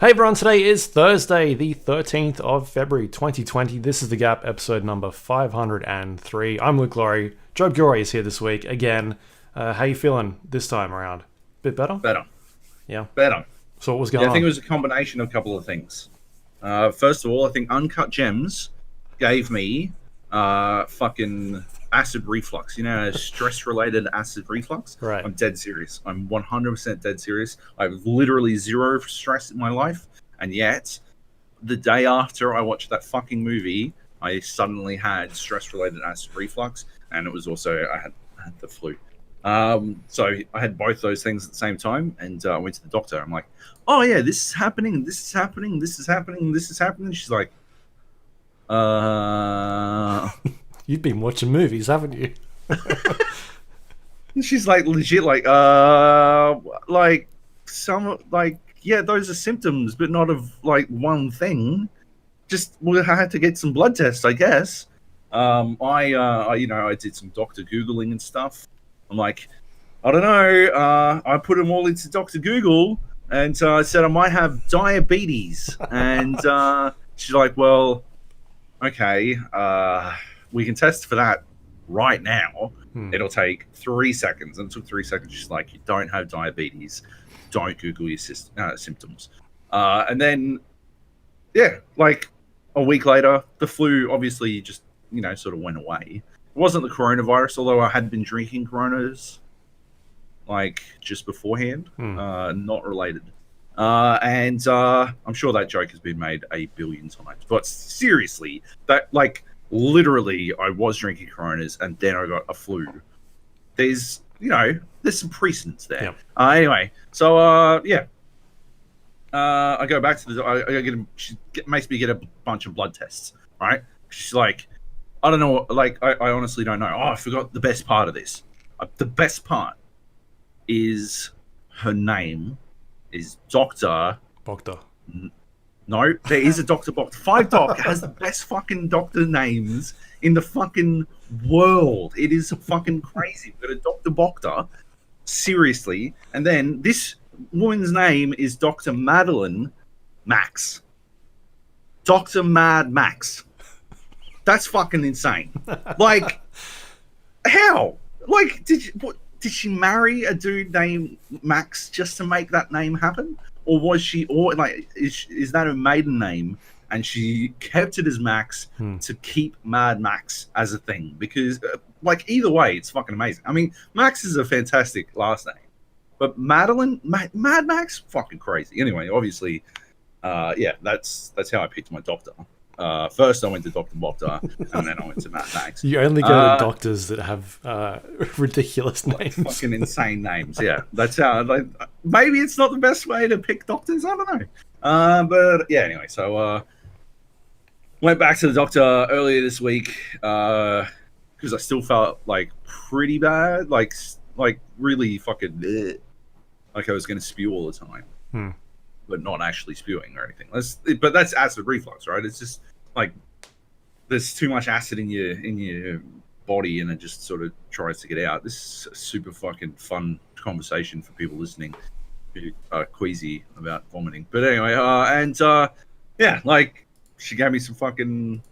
Hey everyone, today is Thursday, the 13th of February 2020. This is The Gap, episode number 503. I'm Luke Lawrie. Joab Gilroy is here this week again. How you feeling this time around? Bit better? Better. Yeah. Better. So what was Yeah, going I think on? it was a combination of a couple of things. First of all, I think Uncut Gems gave me fucking acid reflux. You know, stress-related acid reflux. Right. I'm dead serious. I'm 100% dead serious. I have literally zero stress in my life, and yet the day after I watched that fucking movie, I suddenly had stress-related acid reflux, and it was also I had the flu. So I had both those things at the same time, and I went to the doctor. I'm like, "Oh yeah, this is happening. This is happening. This is happening. This is happening." She's like, "Uh," You've been watching movies, haven't you? she's like legit, like some like yeah, those are symptoms, but not of like one thing. Just well, I had to get some blood tests, I guess. I did some doctor googling and stuff. I'm like, I don't know. I put them all into Doctor Google, and I said I might have diabetes, and she's like, well, okay, we can test for that right now. It'll take 3 seconds, and it took 3 seconds. She's like, you don't have diabetes. Don't Google your symptoms. And then yeah, like a week later, the flu obviously just, sort of went away. It wasn't the coronavirus, although I had been drinking Coronas like just beforehand, not related. And I'm sure that joke has been made a billion times. But seriously, that like literally, I was drinking Coronas and then I got a flu. There's some precedence there. Yeah. Anyway, so yeah, I go back to she makes me get a bunch of blood tests, right? She's like, I don't know, like, I honestly don't know. Oh, I forgot the best part of this. The best part is her name is Dr. Bogda. No, there is a Dr. Box. Five Doc has the best fucking doctor names in the fucking world. It is fucking crazy. We've got a Dr. Bokta, seriously. And then this woman's name is Dr. Madeline Max. Dr. Mad Max. That's fucking insane. Like, how? Like, did she marry a dude named Max just to make that name happen? Or was she, or like, is that her maiden name? And she kept it as Max to keep Mad Max as a thing. Because, like, either way, it's fucking amazing. I mean, Max is a fantastic last name. But Madeline, Mad Max, fucking crazy. Anyway, obviously, yeah, that's how I picked my doctor. First, I went to Dr. Bokta, and then I went to Mad Max. You only go to doctors that have ridiculous names. Fucking insane names, yeah. That's how, like, maybe it's not the best way to pick doctors, I don't know. But yeah, anyway, so went back to the doctor earlier this week because I still felt like pretty bad, like really fucking bleh, like I was going to spew all the time, but not actually spewing or anything. But that's acid reflux, right? It's just like there's too much acid in your body, and it just sort of tries to get out. This is a super fucking fun conversation for people listening who are queasy about vomiting. But anyway, yeah, like she gave me some fucking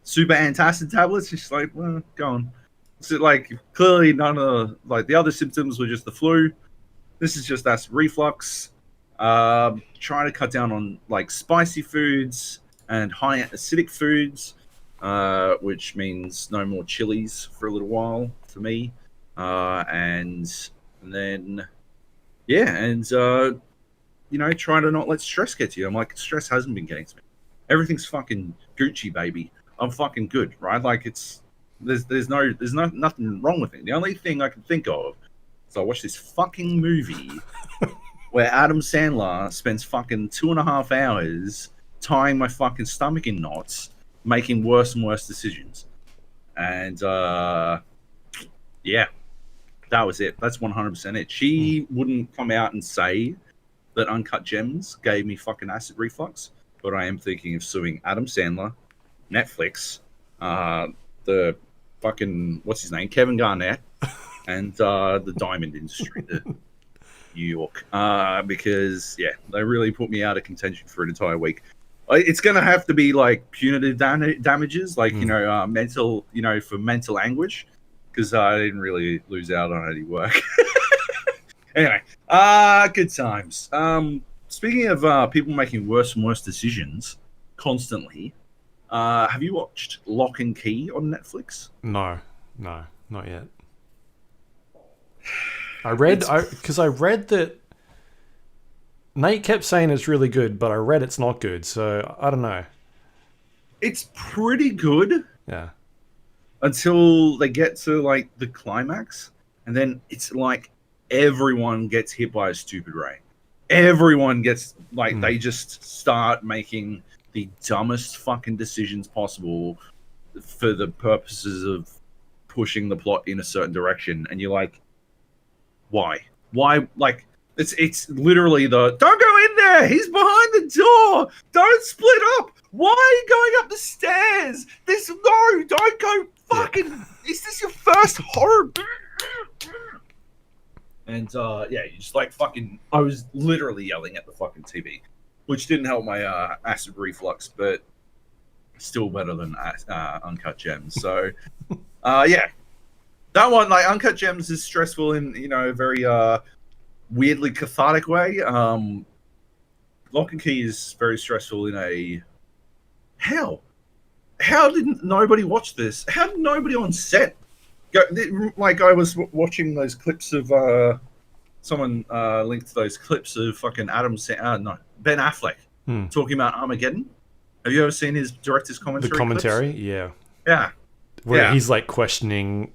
super antacid tablets. She's like, well, go on. So like clearly none of like the other symptoms were just the flu. This is just acid reflux. Trying to cut down on like spicy foods and high acidic foods, which means no more chilies for a little while for me. And then yeah, and try to not let stress get to you. I'm like, stress hasn't been getting to me. Everything's fucking Gucci, baby. I'm fucking good, right? Like there's nothing wrong with it. The only thing I can think of is I watched this fucking movie where Adam Sandler spends fucking 2.5 hours tying my fucking stomach in knots, making worse and worse decisions. And yeah, that was it. That's 100% it. She wouldn't come out and say that Uncut Gems gave me fucking acid reflux, but I am thinking of suing Adam Sandler, Netflix, the fucking what's his name, Kevin Garnett, and the diamond industry. New York, because they really put me out of contention for an entire week. It's gonna have to be like punitive damages, like mental, for mental anguish, because I didn't really lose out on any work. Anyway, good times. Speaking of people making worse and worse decisions constantly, have you watched Locke and Key on Netflix? No, not yet. I read that Nate kept saying it's really good, but I read it's not good, so I don't know. It's pretty good. Yeah. Until they get to like the climax, and then it's like everyone gets hit by a stupid ray. Everyone gets like they just start making the dumbest fucking decisions possible for the purposes of pushing the plot in a certain direction, and you're like, why? Like it's literally don't go in there. He's behind the door. Don't split up. Why are you going up the stairs? Don't go. Fucking, is this your first horror? And you just like fucking. I was literally yelling at the fucking TV, which didn't help my acid reflux, but still better than Uncut Gems. So, that one, like Uncut Gems, is stressful in a very weirdly cathartic way. Lock and Key is very stressful in a How didn't nobody watch this? How did nobody on set go? Like I was watching those clips of someone linked those clips of fucking Ben Affleck talking about Armageddon. Have you ever seen his director's commentary? The commentary, clips? Yeah. Where he's like questioning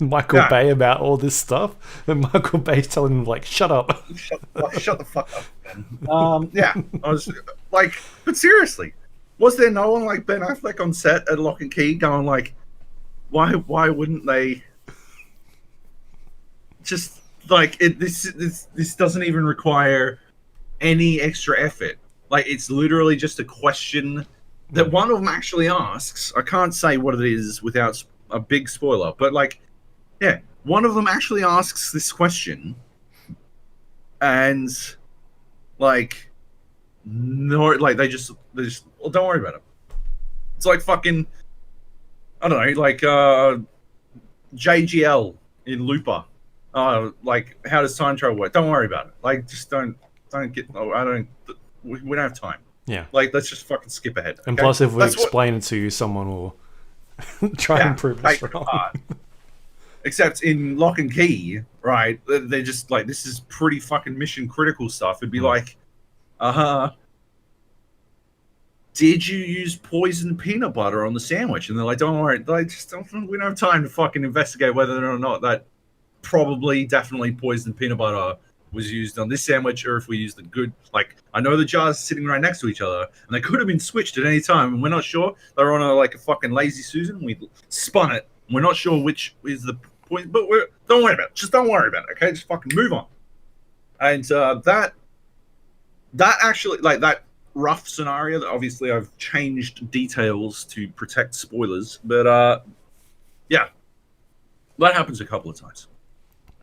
Michael Bay about all this stuff, and Michael Bay's telling him like, "Shut up, shut the fuck up." Ben. I was like, but seriously. Was there no one like Ben Affleck on set at Lock and Key going like, why wouldn't they just like it? This doesn't even require any extra effort. Like it's literally just a question that one of them actually asks. I can't say what it is without a big spoiler, but like, one of them actually asks this question, and like. No, like they just well, don't worry about it. It's like fucking, I don't know, like JGL in Looper. Like how does time travel work? Don't worry about it. Like just don't get. Oh, I don't. We don't have time. Yeah. Like let's just fucking skip ahead. Okay? And plus, if we explain it to you, someone will try and prove us wrong. Except in Lock and Key, right? They're just like this is pretty fucking mission critical stuff. It'd be like. Did you use poisoned peanut butter on the sandwich? And they're like, don't worry, we don't have time to fucking investigate whether or not that definitely poisoned peanut butter was used on this sandwich, or if we used the good, like, I know the jars are sitting right next to each other, and they could have been switched at any time, and we're not sure. They're on a fucking lazy Susan. We spun it. We're not sure which is the point, but don't worry about it. Just don't worry about it, okay? Just fucking move on. And that actually, like that rough scenario, that obviously I've changed details to protect spoilers, but that happens a couple of times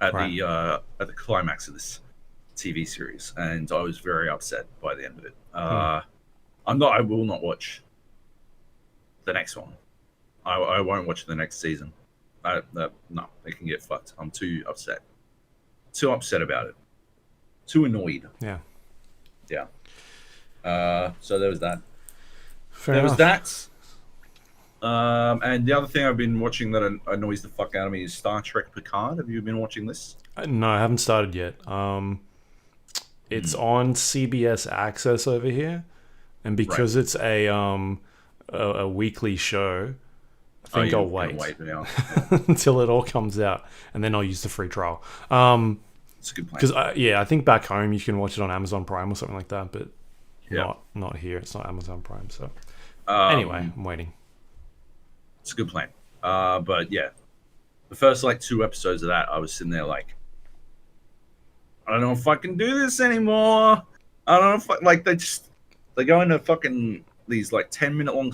at the climax of this TV series, and I was very upset by the end of it. I will not watch the next one. I won't watch the next season. No, they can get fucked. I'm too upset about it. Too annoyed. Yeah. So there was that. Fair enough. And the other thing I've been watching that annoys the fuck out of me is Star Trek Picard. Have you been watching this? No, I haven't started yet. It's on CBS Access over here, and because it's a weekly show, I think I'll wait until it all comes out, and then I'll use the free trial. It's a good plan. Because I think back home you can watch it on Amazon Prime or something like that, but not here. It's not Amazon Prime. So anyway, I'm waiting. It's a good plan. But yeah, the first 2 episodes of that, I was sitting there like, I don't know if I can do this anymore. I don't know if they go into fucking these 10-minute long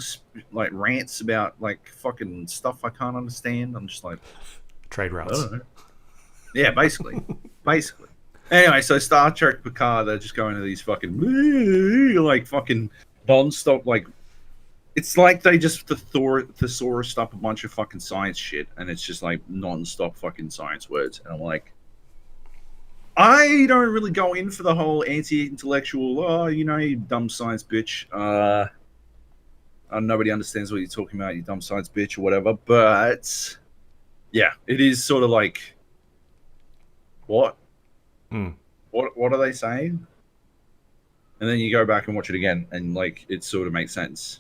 rants about fucking stuff I can't understand. I'm just like, trade routes. Yeah, basically. Anyway, so Star Trek Picard, they're just going to these fucking like fucking non-stop like. It's like they just thesaurused up a bunch of fucking science shit, and it's just like non-stop fucking science words, and I'm like, I don't really go in for the whole anti-intellectual. Oh, you dumb science bitch. Nobody understands what you're talking about, you dumb science bitch, or whatever. But yeah, it is sort of like, what? What are they saying? And then you go back and watch it again, and like it sort of makes sense.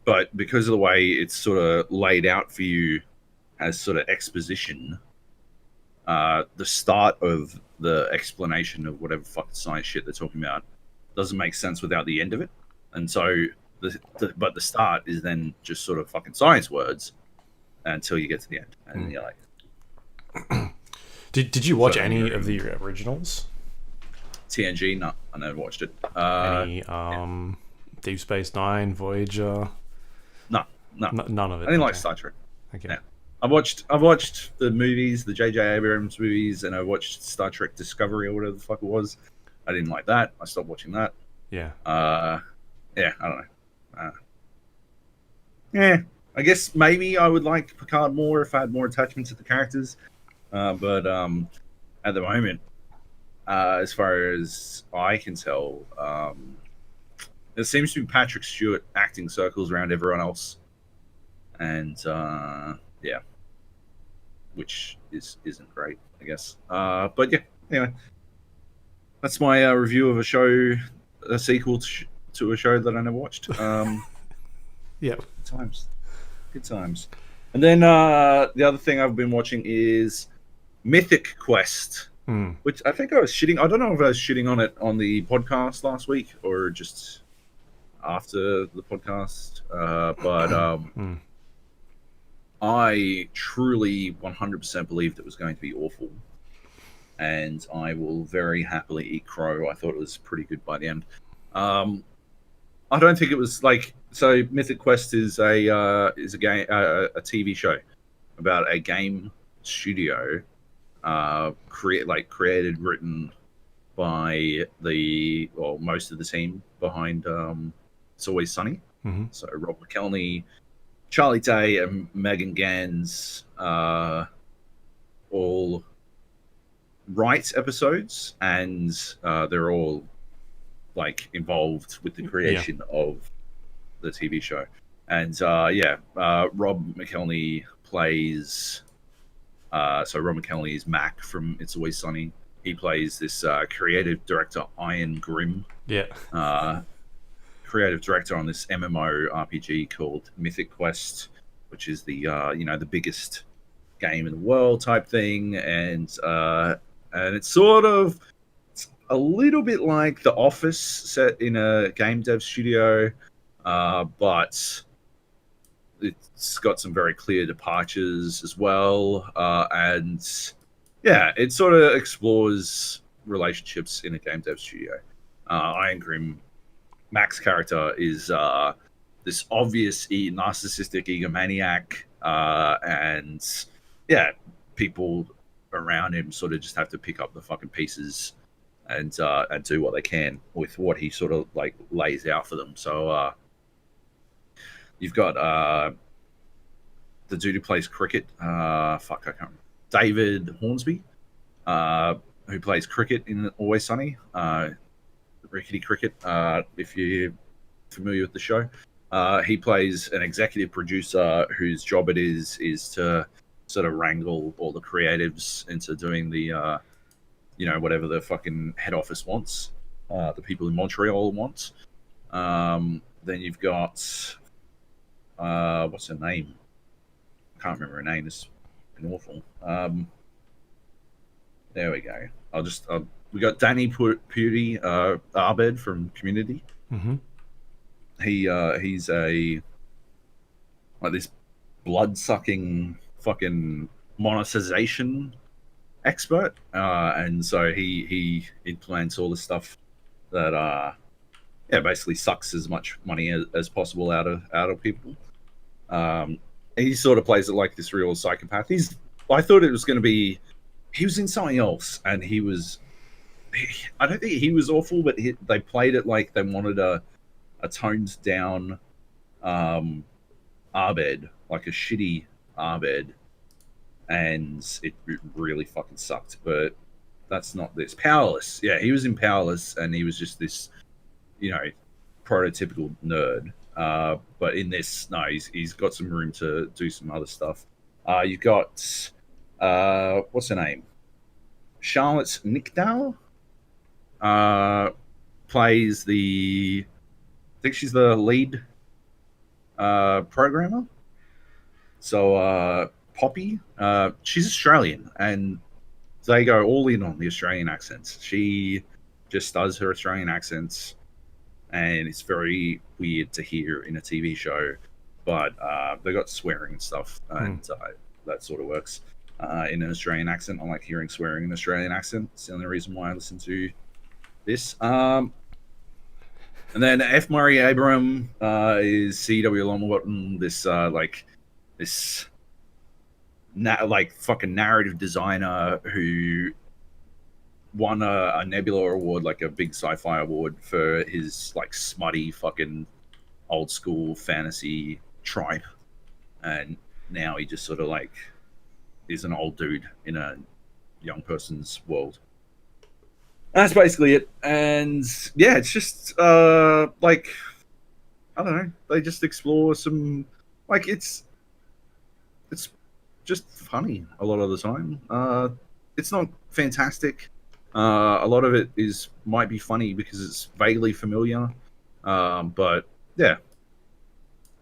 But because of the way it's sort of laid out for you as sort of exposition, the start of the explanation of whatever fucking science shit they're talking about doesn't make sense without the end of it. And so, but the start is then just sort of fucking science words until you get to the end, and then you're like, did you watch any of the originals? TNG? No, I never watched it. Any Deep Space Nine, Voyager? No. None of it. I didn't like Star Trek. Okay. Yeah. I've watched the movies, the J.J. Abrams movies, and I watched Star Trek Discovery or whatever the fuck it was. I didn't like that. I stopped watching that. Yeah. Yeah, I don't know. Yeah, I guess maybe I would like Picard more if I had more attachment to the characters. But at the moment, as far as I can tell, there seems to be Patrick Stewart acting circles around everyone else, and yeah, which isn't great, I guess. But yeah, anyway, that's my review of a sequel to a show that I never watched. Yeah, good times. And then the other thing I've been watching is Mythic Quest. Which I think I was shitting. I don't know if I was shitting on it on the podcast last week or just after the podcast. But I truly 100% believed it was going to be awful. And I will very happily eat crow. I thought it was pretty good by the end. I don't think it was like, so Mythic Quest is a game, a TV show about a game studio created, written by most of the team behind It's Always Sunny. So Rob McElhenney, Charlie Day, and Megan Gans all write episodes, and they're all like involved with the creation of the TV show. And Rob McElhenney plays. So Rob McElhenney is Mac from It's Always Sunny. He plays this creative director, Ian Grimm. Yeah. Creative director on this MMO RPG called Mythic Quest, which is the the biggest game in the world type thing, and it's sort of a little bit like The Office set in a game dev studio, but it's got some very clear departures as well, and yeah, it sort of explores relationships in a game dev studio. Iron Grimm, Mac's character, is this obvious narcissistic egomaniac, and yeah, people around him sort of just have to pick up the fucking pieces and do what they can with what he sort of like lays out for them. So you've got the dude who plays cricket. I can't remember. David Hornsby, who plays cricket in Always Sunny. Rickety Cricket, if you're familiar with the show. He plays an executive producer whose job it is to sort of wrangle all the creatives into doing the, whatever the fucking head office wants, the people in Montreal want. Then you've got, what's her name? I can't remember her name. It's been awful. There we go. We got Danny Puri Abed from Community. He's this blood-sucking fucking monetization expert, and so he implements all the stuff that basically sucks as much money as possible out of people. He sort of plays it like this real psychopath. I thought it was going to be, he was in something else, and he was I don't think he was awful, but they played it like they wanted a toned down Arbed, like a shitty Arbed, and it really fucking sucked. But that's not this. Powerless. Yeah, he was in Powerless, and he was just this, you know, prototypical nerd. But in this, no, he's got some room to do some other stuff. You've got what's her name? Charlotte Nickdale. Plays the. I think she's the lead programmer. So Poppy, she's Australian, and they go all in on the Australian accents. She just does her Australian accents, and it's very weird to hear in a TV show. But they got swearing and stuff, and that sort of works in an Australian accent. I like hearing swearing in an Australian accent. It's the only reason why I listen to this. And then F. Murray Abram is CW Longwatton, this fucking narrative designer who won a Nebula award, like a big sci-fi award for his like smutty fucking old school fantasy tripe, and now he just sort of like is an old dude in a young person's world. That's basically it. And yeah, it's just like I don't know, they just explore some like it's just funny a lot of the time. It's not fantastic. A lot of it might be funny because it's vaguely familiar. But yeah,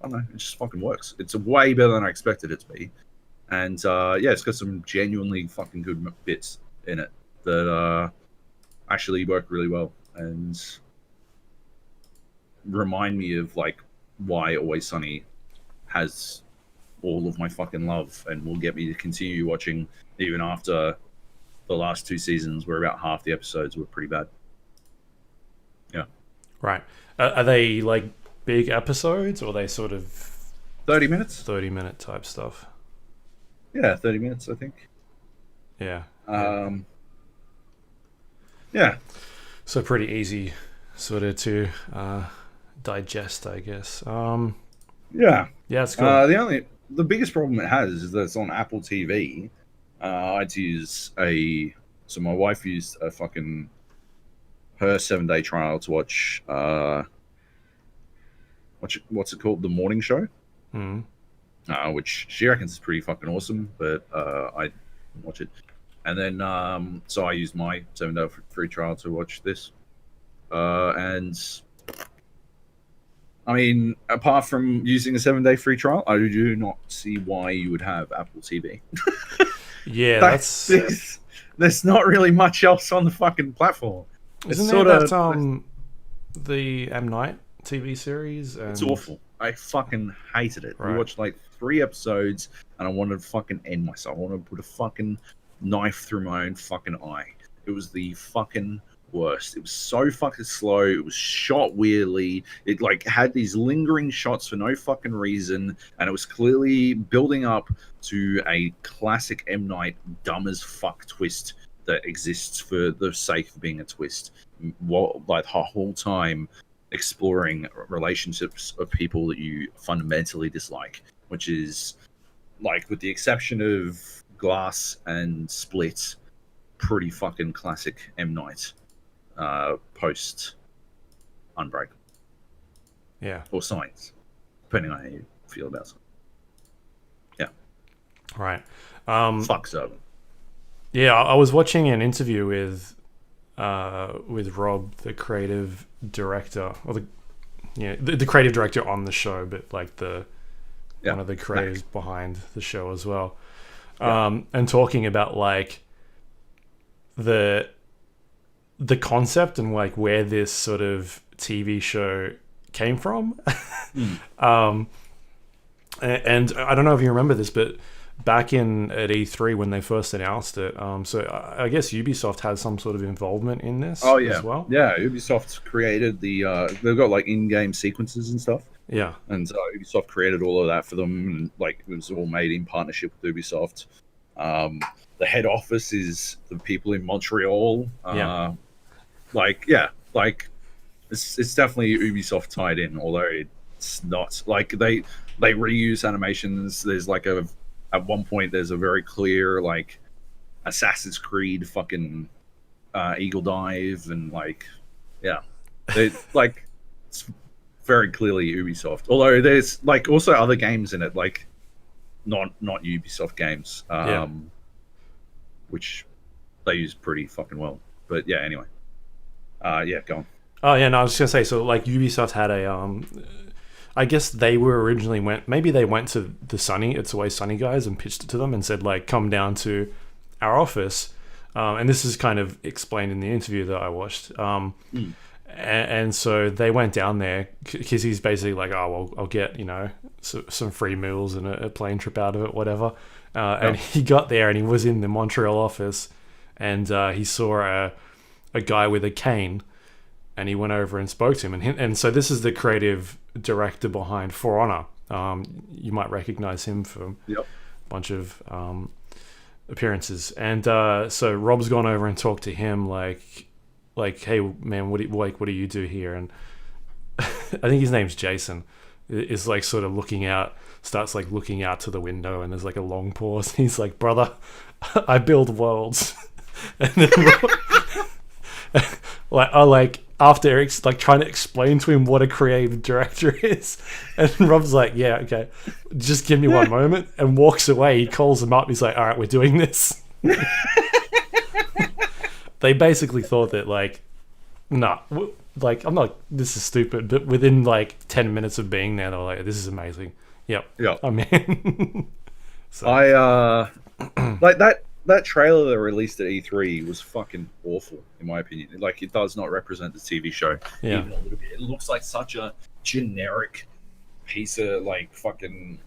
I don't know, it just fucking works. It's way better than I expected it to be. And yeah, it's got some genuinely fucking good bits in it that actually work really well and remind me of like why Always Sunny has all of my fucking love and will get me to continue watching even after the last 2 seasons where about half the episodes were pretty bad. Yeah. Right. Are they like big episodes, or are they sort of 30 minutes? 30-minute type stuff? Yeah, 30 minutes, I think. Yeah. Yeah. So pretty easy sort of to digest, I guess. Yeah. Yeah, it's cool. The biggest problem it has is that it's on Apple TV. I had to use so my wife used her 7-day trial to watch what's it called, The Morning Show, which she reckons is pretty fucking awesome, but I didn't watch it. And then so I used my 7-day free trial to watch this, and I mean, apart from using a 7-day free trial, I do not see why you would have Apple TV. Yeah, there's not really much else on the fucking platform. Isn't there that the M. Night TV series? It's awful. I fucking hated it. Right. We watched like 3 episodes, and I wanted to fucking end myself. I wanted to put a fucking knife through my own fucking eye. It was the fucking worst. It was so fucking slow. It was shot weirdly. It like had these lingering shots for no fucking reason, and it was clearly building up to a classic M. Night dumb as fuck twist that exists for the sake of being a twist. Like the whole time exploring relationships of people that you fundamentally dislike, which is like, with the exception of Glass and Split, pretty fucking classic M. Night post Unbreakable. Yeah. Or Signs, depending on how you feel about it. Yeah. Right. Fuck's over. Yeah, I was watching an interview with Rob, the creative director, or the creative director on the show, but like one of the creators behind the show as well, and talking about like the concept and like where this sort of TV show came from. And I don't know if you remember this, but back at E3 when they first announced it, so I guess Ubisoft has some sort of involvement in this as well. Yeah, Ubisoft created they've got like in-game sequences and stuff. Yeah. And Ubisoft created all of that for them, and like it was all made in partnership with Ubisoft. The head office is the people in Montreal. like yeah, like it's definitely Ubisoft tied in, although it's not like they reuse animations. There's like at one point there's a very clear like Assassin's Creed fucking eagle dive and like yeah, they like it's very clearly Ubisoft. Although there's like also other games in it, like not Ubisoft games, which they use pretty fucking well. But yeah, anyway, yeah, go on. Oh yeah, no, I was just gonna say. So like Ubisoft had a I guess they were originally maybe they went to the Sunny, It's Always Sunny guys and pitched it to them and said like, come down to our office. And this is kind of explained in the interview that I watched. And so they went down there because he's basically like, oh, well, I'll get, some free meals and a plane trip out of it, whatever. And he got there and he was in the Montreal office and he saw a guy with a cane and he went over and spoke to him. And so this is the creative director behind For Honor. You might recognize him from a bunch of appearances. And so Rob's gone over and talked to him like, hey man, what do you do here? And I think his name's Jason. Is like sort of starts looking out to the window, and there's like a long pause. He's like, brother, I build worlds. And then after trying to explain to him what a creative director is, and Rob's like, yeah, okay, just give me one moment, and walks away. He calls him up. He's like, all right, we're doing this. They basically thought that I'm not, this is stupid, but within 10 minutes of being there, they were like, this is amazing. Yep. I'm in. So. I like that trailer they released at E3 was fucking awful in my opinion. Like, it does not represent the TV show even a little bit. It looks like such a generic piece of fucking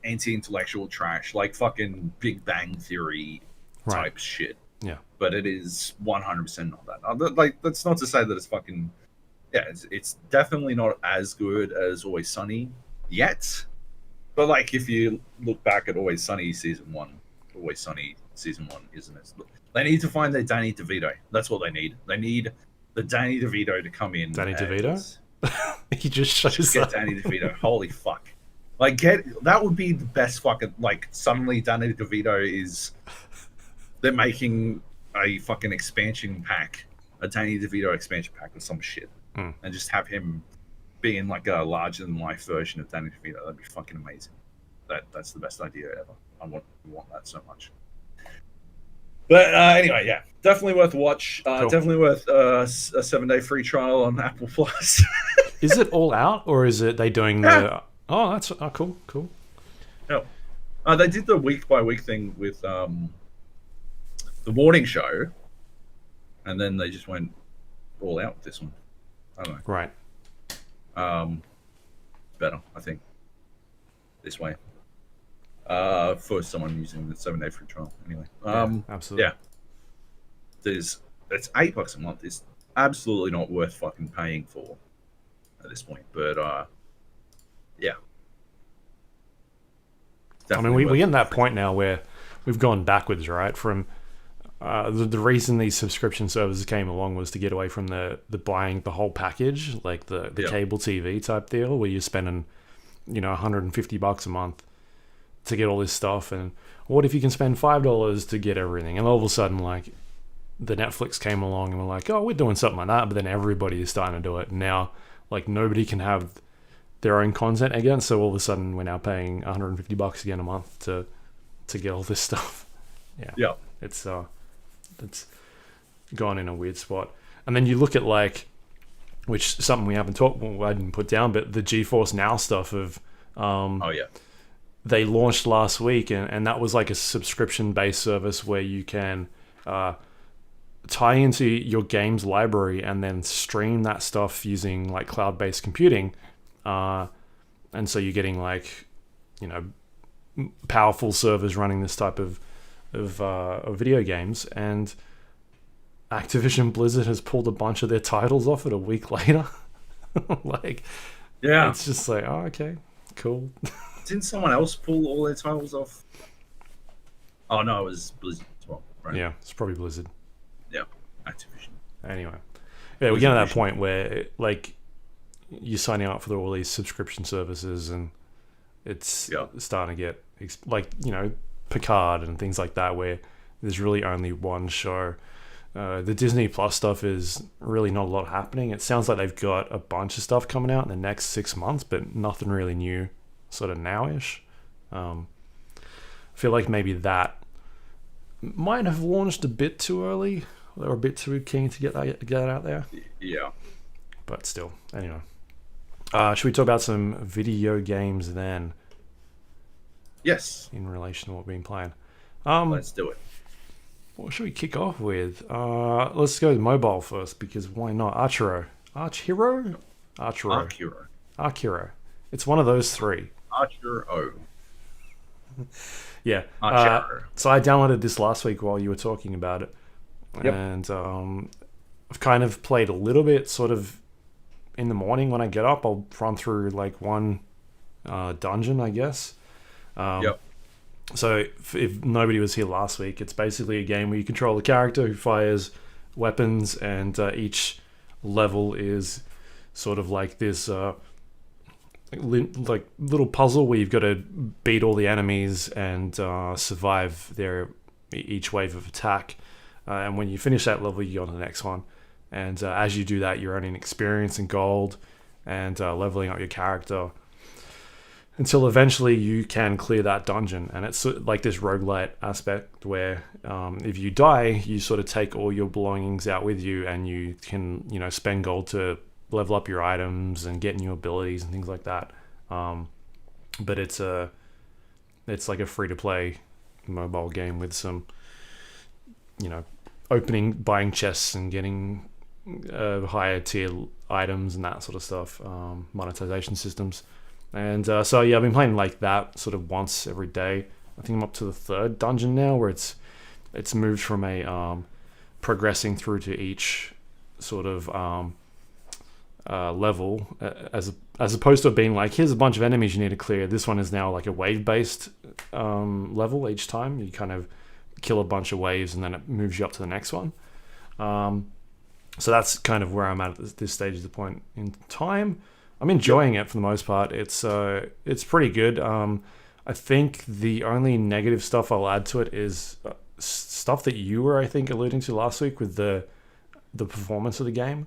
anti-intellectual trash, like fucking Big Bang Theory type shit. Yeah, but it is 100% not that. That's not to say that it's fucking. Yeah, it's definitely not as good as Always Sunny yet. But if you look back at Always Sunny season 1, Always Sunny season 1 isn't it? They need to find their Danny DeVito. That's what they need. They need the Danny DeVito to come in. Danny DeVito? He just shows get Danny DeVito. Holy fuck! That would be the best fucking suddenly Danny DeVito is. They're making a fucking expansion pack, a Danny DeVito expansion pack or some shit, and just have him be in a larger than life version of Danny DeVito. That'd be fucking amazing. That's the best idea ever. I want that so much. But anyway, yeah, definitely worth a watch. Cool. Definitely worth a 7-day free trial on Apple Plus. Is it all out, or is it they doing the? Oh, that's cool. Yeah, they did the week by week thing with the morning show, and then they just went all out with this one. I don't know. Right. Better, I think, this way. For someone using the 7-day free trial, anyway. Absolutely. Yeah. It's $8 a month. It's absolutely not worth fucking paying for at this point. But yeah. Definitely we're getting that point now where we've gone backwards, right? From the reason these subscription services came along was to get away from the buying the whole package, like the cable TV type deal, where you're spending $150 a month to get all this stuff. And what if you can spend $5 to get everything? And all of a sudden, the Netflix came along and we're like, oh, we're doing something like that. But then everybody is starting to do it. And now, nobody can have their own content again. So all of a sudden, we're now paying $150 again a month to get all this stuff. Yeah. It's gone in a weird spot. And then you look at which something we haven't talked, I didn't put down, but the GeForce Now stuff of they launched last week, and that was a subscription based service where you can tie into your games library and then stream that stuff using cloud based computing, and so you're getting powerful servers running this type of video games. And Activision Blizzard has pulled a bunch of their titles off it a week later. It's just oh, okay, cool. Didn't someone else pull all their titles off? Oh no, it was Blizzard as well, right? Yeah, it's probably Blizzard. Yeah, Activision. Anyway, Yeah, we're getting to that point where like you're signing up for all these subscription services, and it's starting to get like Picard and things like that, where there's really only one show. The Disney Plus stuff is really not a lot happening. It sounds like they've got a bunch of stuff coming out in the next 6 months, but nothing really new sort of now-ish. I feel like maybe that might have launched a bit too early. They were a bit too keen to get that out there. Yeah. But still, anyway. Should we talk about some video games then? Yes. In relation to what we've been playing. Let's do it. What should we kick off with? Let's go with mobile first, because why not? Archero. It's one of those three. Archero. Yeah. Archero. So I downloaded this last week while you were talking about it. Yep. And I've kind of played a little bit sort of in the morning when I get up. I'll run through like one dungeon, I guess. Yep. So if nobody was here last week, it's basically a game where you control a character who fires weapons, and each level is sort of like this like little puzzle where you've got to beat all the enemies and survive each wave of attack. And when you finish that level, you go on to the next one. And as you do that, you're earning experience and gold and leveling up your character until eventually you can clear that dungeon. And it's like this roguelite aspect where if you die, you sort of take all your belongings out with you, and you can spend gold to level up your items and get new abilities and things like that. But it's like a free-to-play mobile game with some buying chests and getting higher tier items and that sort of stuff, monetization systems. And so I've been playing like that sort of once every day. I think I'm up to the third dungeon now, where it's moved from a progressing through to each sort of level as opposed to being like, here's a bunch of enemies you need to clear. This one is now like a wave-based level. Each time you kind of kill a bunch of waves, and then it moves you up to the next one. So that's kind of where I'm at this stage of the point in time. I'm enjoying it for the most part. It's pretty good. I think the only negative stuff I'll add to it is stuff that you were, I think, alluding to last week with the performance of the game.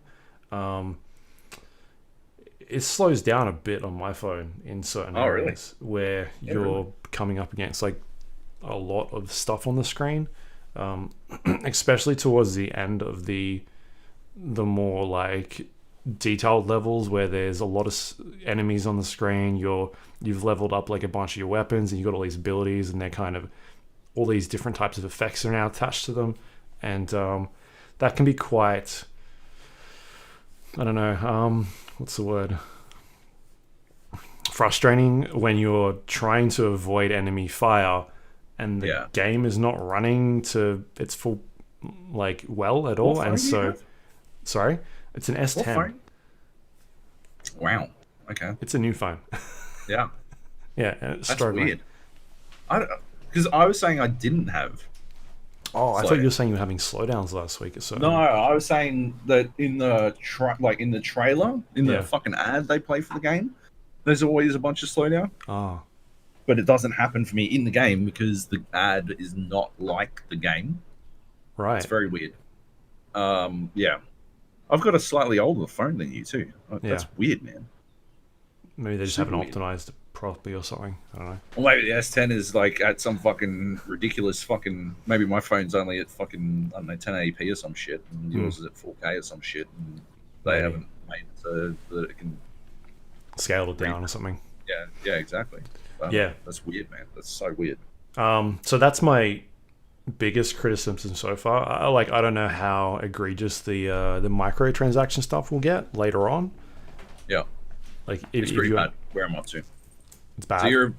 It slows down a bit on my phone in certain areas where you're coming up against like a lot of stuff on the screen, especially towards the end of the more like detailed levels where there's a lot of enemies on the screen. You've leveled up like a bunch of your weapons, and you've got all these abilities, and they're kind of all these different types of effects are now attached to them, and that can be quite, I don't know, what's the word, frustrating when you're trying to avoid enemy fire and the game is not running to its full like well at all. And so sorry, it's an S10. What phone? Wow. Okay. It's a new phone. Yeah. Yeah. That's weird. Because I was saying I didn't have. Oh, I thought you were saying you were having slowdowns last week or so. No, I was saying that in the trailer, in the fucking ad they play for the game, there's always a bunch of slowdown. Oh. But it doesn't happen for me in the game because the ad is not like the game. Right. It's very weird. Yeah. I've got a slightly older phone than you too. That's weird, man. Maybe they just haven't optimized properly or something. I don't know. Or maybe the S10 is like at some fucking ridiculous fucking. Maybe my phone's only at fucking, I don't know, 1080p or some shit, and yours is at 4K or some shit, and they haven't made it so that it can scale it down or something. Yeah, exactly. That's weird, man. That's so weird. So that's my biggest criticism so far. I don't know how egregious the microtransaction stuff will get later on. Yeah. Like it's pretty bad where I'm up to. It's bad. So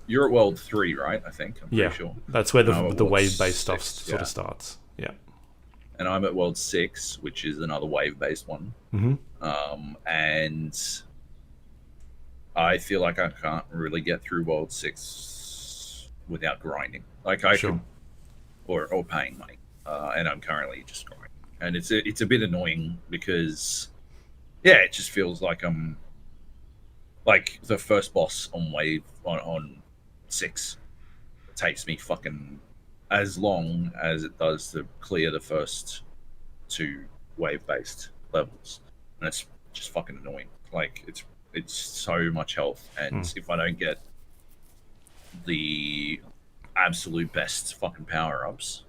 you're at World 3, right? I think. I'm pretty sure. That's where the wave-based stuff sort of starts. Yeah. And I'm at World 6, which is another wave-based one. Mm-hmm. And I feel like I can't really get through World 6 without grinding. Like I could, or paying money. And I'm currently just grinding. and it's a bit annoying because yeah, it just feels like I'm like the first boss on wave on 6 takes me fucking as long as it does to clear the first 2 wave based levels, and it's just fucking annoying. Like it's so much health, and if I don't get the absolute best fucking power ups,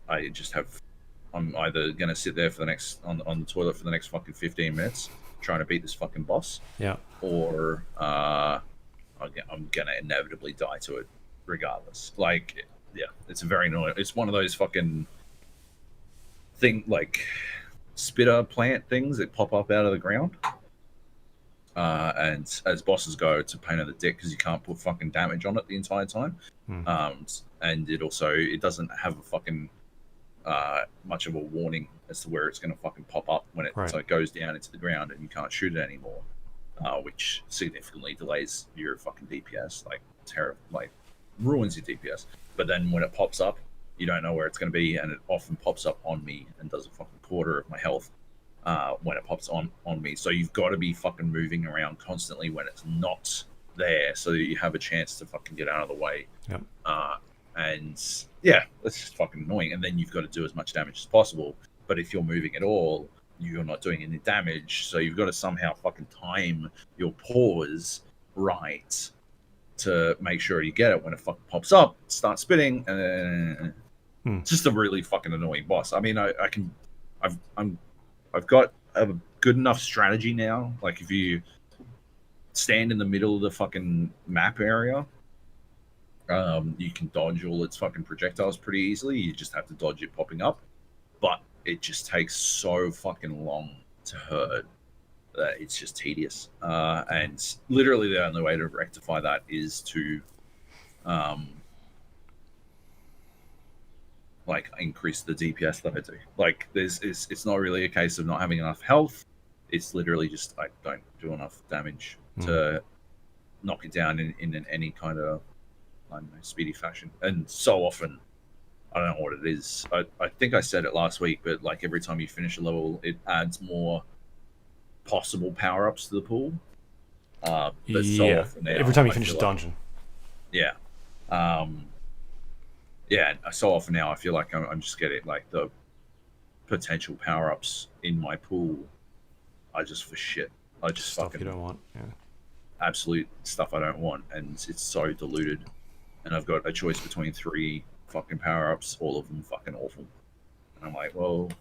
I just have. I'm either gonna sit there for the next on the toilet for the next fucking 15 minutes trying to beat this fucking boss, Yeah. or I'm gonna inevitably die to it, regardless. Like, yeah, it's a very annoying. It's one of those fucking like spitter plant things that pop up out of the ground. And as bosses go, it's a pain in the dick because you can't put fucking damage on it the entire time. And it doesn't have a fucking much of a warning as to where it's going to fucking pop up when it so it goes down into the ground and you can't shoot it anymore, which significantly delays your fucking DPS, like like ruins your DPS. But then when it pops up, you don't know where it's going to be, and it often pops up on me and does a fucking quarter of my health when it pops on me. So you've got to be fucking moving around constantly when it's not there, so that you have a chance to fucking get out of the way. Yep. And yeah, that's just fucking annoying. And then you've got to do as much damage as possible. But if you're moving at all, you're not doing any damage. So you've got to somehow fucking time your pause right to make sure you get it when it fucking pops up, start spitting, and it's just a really fucking annoying boss. I mean, I've got a good enough strategy now. Like if you stand in the middle of the fucking map area, you can dodge all its fucking projectiles pretty easily. You just have to dodge it popping up, but it just takes so fucking long to hurt that it's just tedious. And literally the only way to rectify that is to like increase the DPS that I do. Like it's not really a case of not having enough health. It's literally just I don't do enough damage to knock it down in any kind of, I don't know, speedy fashion. And so often, I don't know what it is. I think I said it last week, but like every time you finish a level, it adds more possible power-ups to the pool. But so often now, every time you finish a dungeon. Yeah. Yeah, so often now I feel like I'm just getting like the potential power-ups in my pool are just for shit. I just Stuff fucking you don't want. Yeah. Absolute stuff I don't want, and it's so diluted. And I've got a choice between 3 fucking power-ups, all of them fucking awful. And I'm like, well,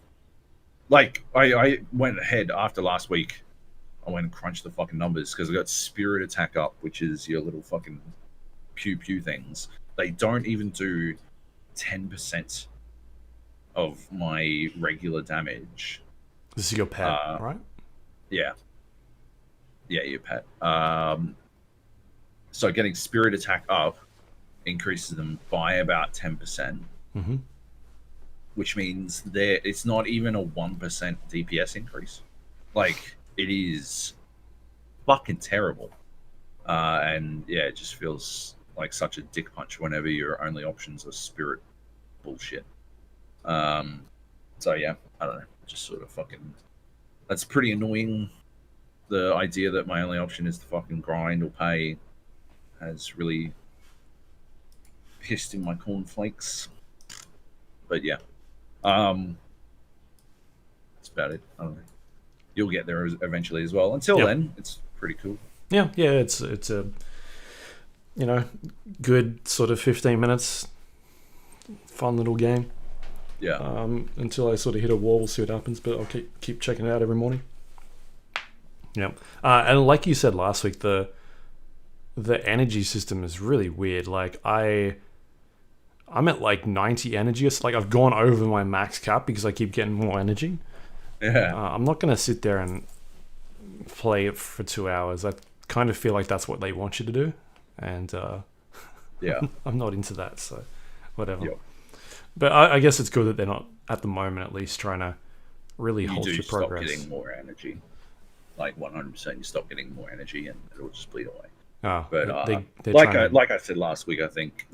like I went ahead after last week. I went and crunched the fucking numbers because I got Spirit Attack up, which is your little fucking pew pew things. They don't even do 10% of my regular damage. This is your pet, right? Yeah. Yeah, your pet. So getting Spirit Attack up increases them by about 10%, which means it's not even a 1% DPS increase. Like, it is fucking terrible. And yeah, it just feels like such a dick punch whenever your only options are spirit bullshit. So yeah, I don't know. Just sort of fucking. That's pretty annoying. The idea that my only option is to fucking grind or pay has really pissed in my cornflakes. But yeah, that's about it. I don't know. You'll get there eventually as well. Until then, it's pretty cool. Yeah, it's a good sort of 15 minutes, fun little game. Yeah. Until I sort of hit a wall, we'll see what happens. But I'll keep checking it out every morning. Yeah, and like you said last week, the energy system is really weird. Like I'm at like 90 energy. Like I've gone over my max cap because I keep getting more energy. Yeah. I'm not gonna sit there and play it for 2 hours. I kind of feel like that's what they want you to do, and yeah, I'm not into that. So whatever. Yep. But I guess it's good that they're not, at the moment at least, trying to really halt your progress. You stop getting more energy. Like 100%, you stop getting more energy, and it'll just bleed away. But like I said last week, I think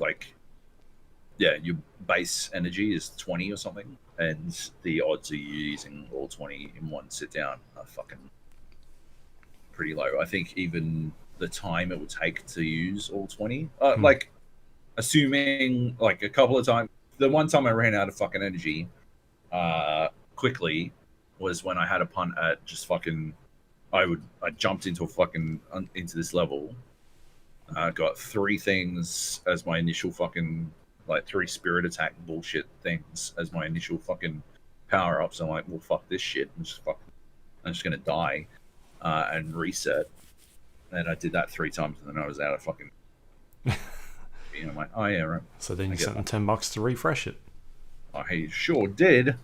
your base energy is 20 or something. and the odds of you using all 20 in one sit down are fucking pretty low. I think even the time it would take to use all 20, like assuming like a couple of times, the one time I ran out of fucking energy quickly was when I had a punt at just fucking, I jumped into into this level, got 3 things as my initial fucking, like 3 spirit attack bullshit things as my initial fucking power ups. I'm like, well, fuck this shit. I'm just gonna die and reset. And I did that 3 times, and then I was out of fucking. I'm like, oh yeah, right. So then you sent them $10 to refresh it. I sure did.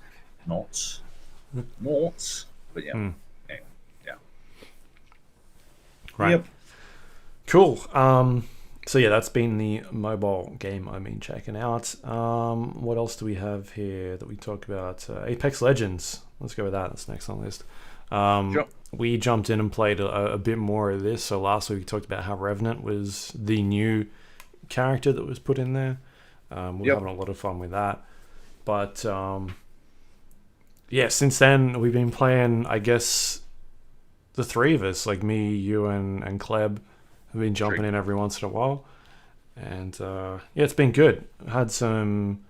Not, but yeah. Anyway, yeah. Right. Yep. Cool. So yeah, that's been the mobile game I've been checking out. What else do we have here that we talk about? Apex Legends. Let's go with that. That's next on the list. Sure. We jumped in and played a bit more of this. So last week we talked about how Revenant was the new character that was put in there. We're having a lot of fun with that. But yeah, since then we've been playing, I guess, the 3 of us, like me, you, and Kleb, have been jumping in every once in a while. And yeah, it's been good. Had some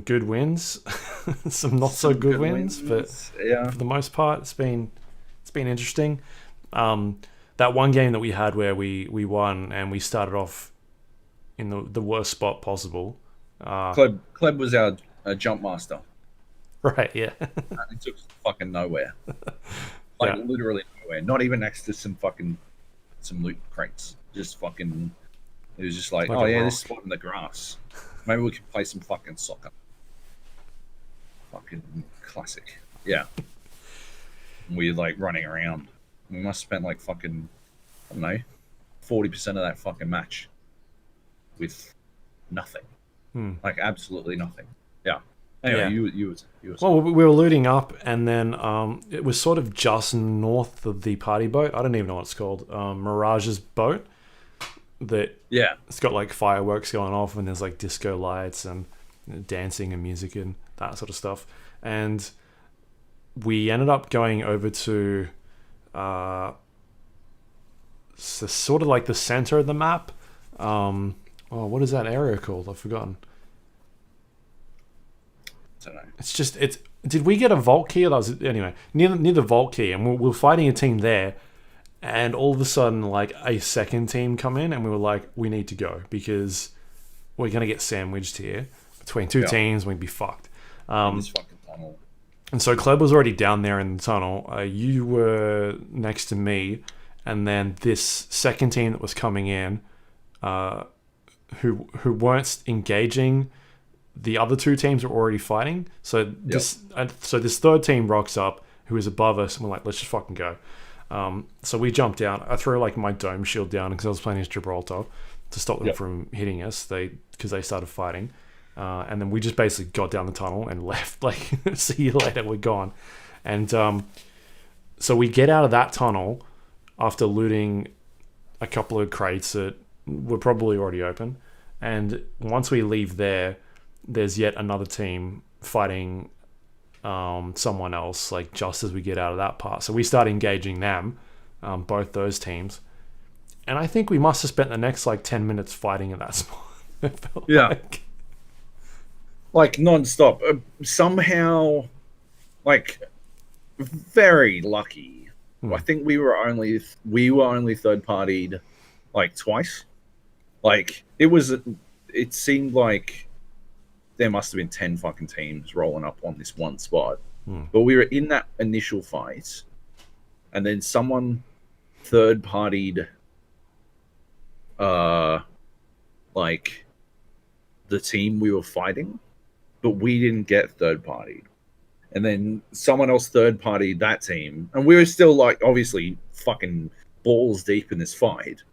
good wins, some not so good wins, but yeah, for the most part, it's been interesting. That one game that we had where we won and we started off in the worst spot possible. Kleb was our jump master. Right, yeah. It took fucking nowhere. Like literally nowhere. Not even next to some loot crates. Just fucking. It was just like, oh yeah, this spot in the grass. Maybe we could play some fucking soccer. Fucking classic. Yeah. We're like running around. We must have spent like fucking, I don't know, 40% of that fucking match with nothing. Like absolutely nothing. Yeah. Anyway, you was. Well, we were looting up, and then it was sort of just north of the party boat. I don't even know what it's called. Mirage's boat. It's got like fireworks going off, and there's like disco lights and dancing and music and that sort of stuff. And we ended up going over to sort of like the center of the map. What is that area called? I've forgotten. I don't know. It's did we get a vault key? Anyway, near the vault key, and we're fighting a team there, and all of a sudden, like a second team come in, and we were like, we need to go because we're gonna get sandwiched here between 2 teams. We'd be fucked. This fucking tunnel. And so Kleb was already down there in the tunnel. You were next to me, and then this second team that was coming in, who weren't engaging. The other 2 teams were already fighting. So this third team rocks up, who is above us, and we're like, let's just fucking go. So we jumped down. I threw like my dome shield down because I was playing as Gibraltar to stop them from hitting us. Because they started fighting, and then we just basically got down the tunnel and left. Like, see you later, we're gone. And so we get out of that tunnel after looting a couple of crates that were probably already open. And once we leave there, there's yet another team fighting someone else, like just as we get out of that part. So we start engaging them, both those teams. And I think we must have spent the next like 10 minutes fighting in that spot. Like non-stop. Somehow, like, very lucky. I think we were only third-partied like twice. Like it seemed like there must have been 10 fucking teams rolling up on this one spot. But we were in that initial fight, and then someone third-partied like the team we were fighting, but we didn't get third-partied. And then someone else third-partied that team, and we were still like obviously fucking balls deep in this fight.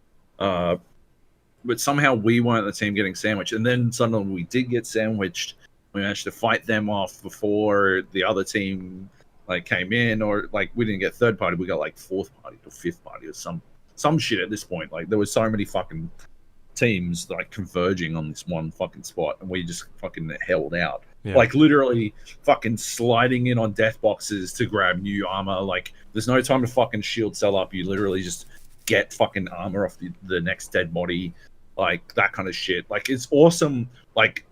But somehow we weren't the team getting sandwiched. And then suddenly we did get sandwiched. We managed to fight them off before the other team like came in, or like we didn't get third party. We got like fourth party or fifth party or some shit at this point. Like there was so many fucking teams like converging on this one fucking spot, and we just fucking held out. Yeah. Like literally fucking sliding in on death boxes to grab new armor. Like there's no time to fucking shield cell up. You literally just get fucking armor off the next dead body. Like that kind of shit. Like it's awesome. Like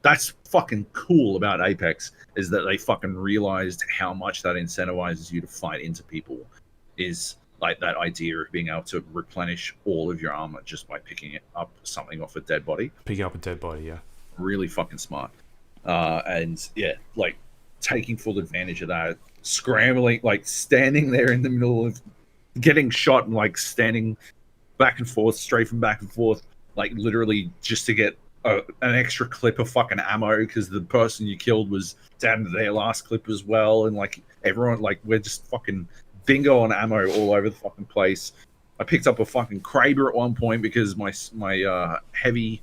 that's fucking cool about Apex is that they fucking realized how much that incentivizes you to fight into people. Is like that idea of being able to replenish all of your armor just by picking it up something off a dead body. Picking up a dead body, yeah. Really fucking smart. And yeah, like taking full advantage of that, scrambling, like standing there in the middle of getting shot and like standing back and forth, strafing back and forth, like literally just to get an extra clip of fucking ammo because the person you killed was down to their last clip as well. And like everyone, like we're just fucking bingo on ammo all over the fucking place. I picked up a fucking Kraber at one point because my heavy,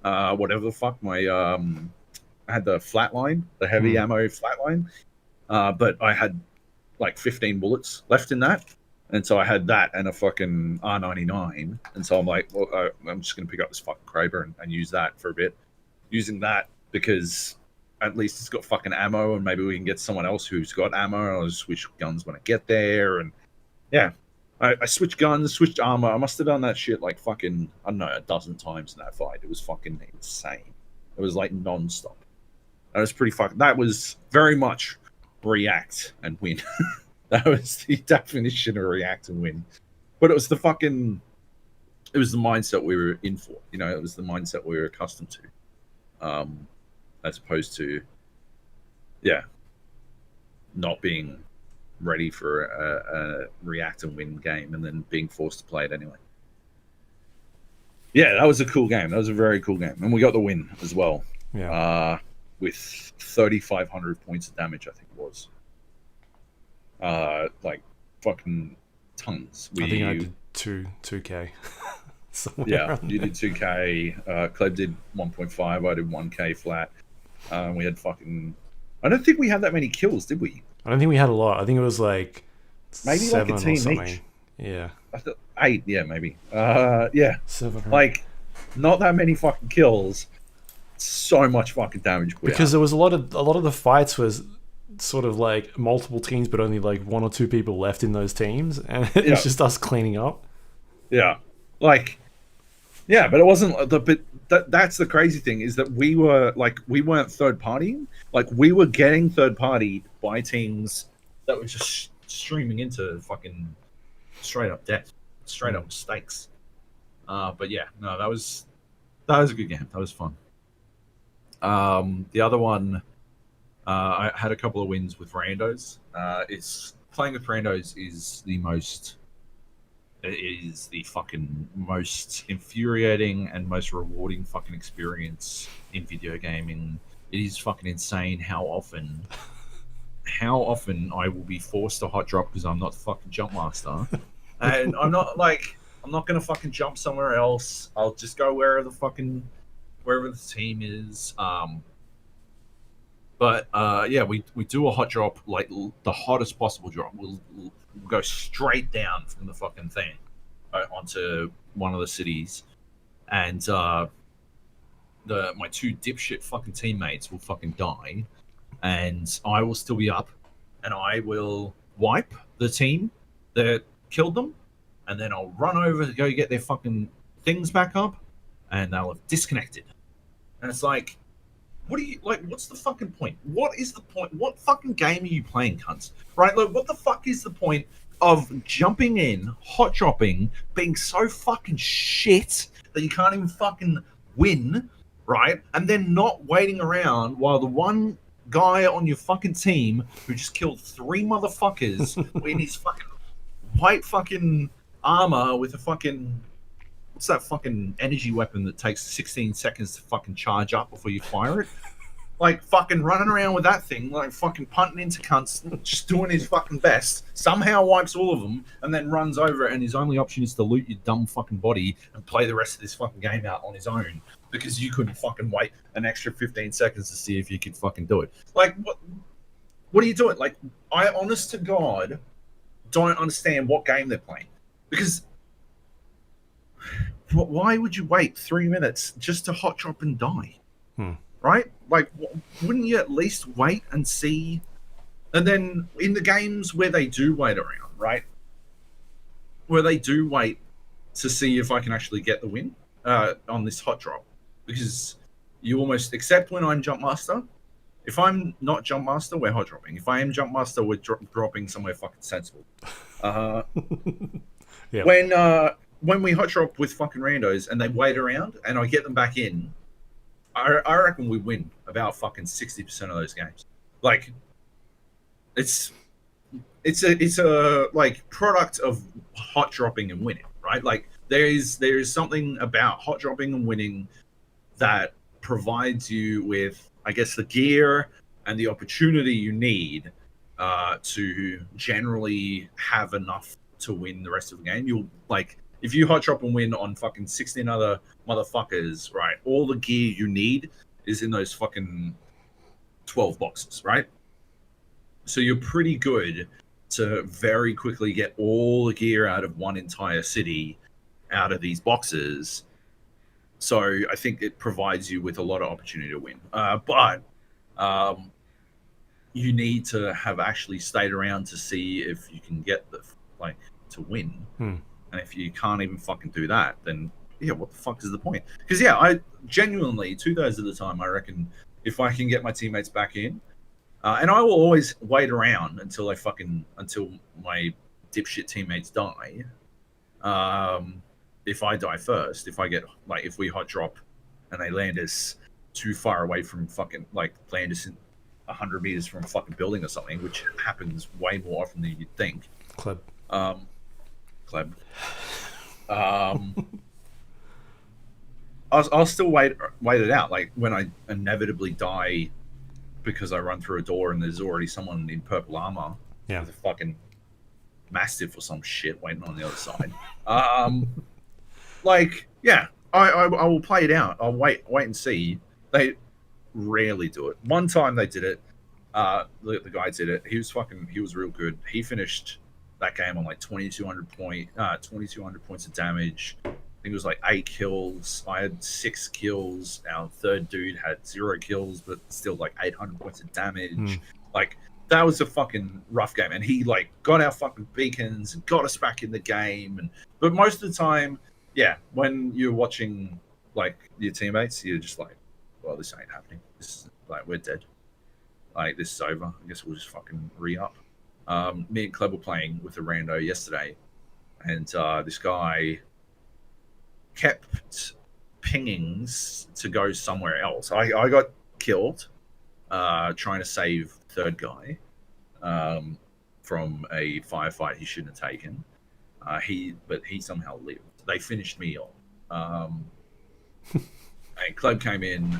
whatever the fuck, I had the flatline, the heavy ammo flatline, but I had like 15 bullets left in that. And so I had that and a fucking R99. And so I'm like, well, I'm just going to pick up this fucking Kraber and use that for a bit. Using that because at least it's got fucking ammo and maybe we can get someone else who's got ammo. I'll just switch guns when I get there. And yeah, I switched guns, switched armor. I must have done that shit like fucking, I don't know, a dozen times in that fight. It was fucking insane. It was like non-stop. That was pretty fucking. That was very much react and win. That was the definition of react and win. But it was the fucking. It was the mindset we were in for. You know, it was the mindset we were accustomed to, as opposed to, yeah, not being ready for a react and win game and then being forced to play it anyway. Yeah, that was a cool game. That was a very cool game, and we got the win as well. Yeah. With 3,500 points of damage, I think it was. Like fucking tons. I think I did 2K. Yeah, you did 2K. Kleb did 1.5. I did 1K flat. We had fucking. I don't think we had that many kills, did we? I don't think we had a lot. I think it was like maybe 7 like a team or something. each. Yeah. I thought 8. Yeah, maybe. Yeah. 700. Like, not that many fucking kills. So much fucking damage because there was a lot of the fights was sort of like multiple teams but only like 1 or 2 people left in those teams and it's just us cleaning up. Yeah, like yeah, but it wasn't that's the crazy thing is that we weren't third partying. Like we were getting third party by teams that were just streaming into fucking straight up death, straight up mistakes. But yeah, no, that was a good game. That was fun. The other one, I had a couple of wins with randos. It's playing with randos is the fucking most infuriating and most rewarding fucking experience in video gaming. It is fucking insane how often I will be forced to hot drop because I'm not the fucking jump master, and I'm not gonna fucking jump somewhere else. I'll just go wherever the team is. But yeah, we do a hot drop, like the hottest possible drop. We'll go straight down from the fucking thing onto one of the cities, and my 2 dipshit fucking teammates will fucking die, and I will still be up, and I will wipe the team that killed them, and then I'll run over to go get their fucking things back up, and they'll have disconnected. And it's like, what are you like? What's the fucking point? What is the point? What fucking game are you playing, cunts? Right? Like, what the fuck is the point of jumping in, hot dropping, being so fucking shit that you can't even fucking win, right? And then not waiting around while the one guy on your fucking team who just killed 3 motherfuckers in his fucking white fucking armor with a fucking. What's that fucking energy weapon that takes 16 seconds to fucking charge up before you fire it? Like, fucking running around with that thing, like, fucking punting into cunts, just doing his fucking best, somehow wipes all of them, and then runs over, and his only option is to loot your dumb fucking body and play the rest of this fucking game out on his own, because you couldn't fucking wait an extra 15 seconds to see if you could fucking do it. Like, what are you doing? Like, I, honest to God, don't understand what game they're playing. Because why would you wait 3 minutes just to hot drop and die? right? Like, wouldn't you at least wait and see? And then in the games where they do wait around, right? Where they do wait to see if I can actually get the win on this hot drop, because you almost accept when I'm jump master. If I'm not jump master, we're hot dropping. If I am jump master, we're dropping somewhere fucking sensible. Yep. When we hot drop with fucking randos and they wait around and I get them back in, I reckon we win about fucking 60% of those games. Like, it's a like product of hot dropping and winning, right? Like there is something about hot dropping and winning that provides you with, I guess, the gear and the opportunity you need to generally have enough to win the rest of the game. You'll, like, if you hot drop and win on fucking 16 other motherfuckers, right? All the gear you need is in those fucking 12 boxes, right? So you're pretty good to very quickly get all the gear out of one entire city out of these boxes. So I think it provides you with a lot of opportunity to win. But you need to have actually stayed around to see if you can get to win. And if you can't even fucking do that, then yeah, what the fuck is the point? Because yeah, I genuinely 2/3 of the time I reckon if I can get my teammates back in, and I will always wait around until my dipshit teammates die. If I die first, if we hot drop and they land us too far away from fucking, like, land us in 100 meters from a fucking building or something, which happens way more often than you'd think. Club. I'll still wait it out. Like when I inevitably die because I run through a door and there's already someone in purple armor with a fucking mastiff or some shit waiting on the other side. Like, yeah, I will play it out. I'll wait and see. They rarely do it. One time they did it. The guy did it. He was real good. He finished that game on like 2,200 points of damage. I think it was like 8 kills. I had 6 kills. Our third dude had 0 kills, but still like 800 points of damage. Like, that was a fucking rough game. And he like got our fucking beacons and got us back in the game. But most of the time, yeah, when you're watching like your teammates, you're just like, well, this ain't happening. This is, like, we're dead. Like, this is over. I guess we'll just fucking re-up. Me and Kleb were playing with a rando yesterday, and this guy kept pingings to go somewhere else. I got killed trying to save the third guy from a firefight he shouldn't have taken. But he somehow lived. They finished me off. And Kleb came in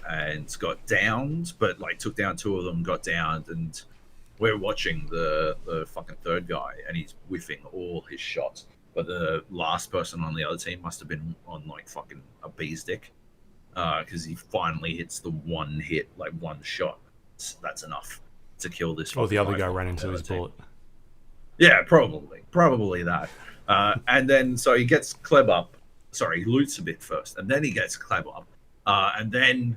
and got downed, but like took down 2 of them, got downed, and we're watching the fucking third guy, and he's whiffing all his shots. But the last person on the other team must have been on like fucking a bee's dick, because he finally hits the one hit, like one shot. That's enough to kill this. Or the other guy ran into his bullet. Yeah, probably that. And then so he gets Kleb up. Sorry, he loots a bit first, and then he gets Kleb up, and then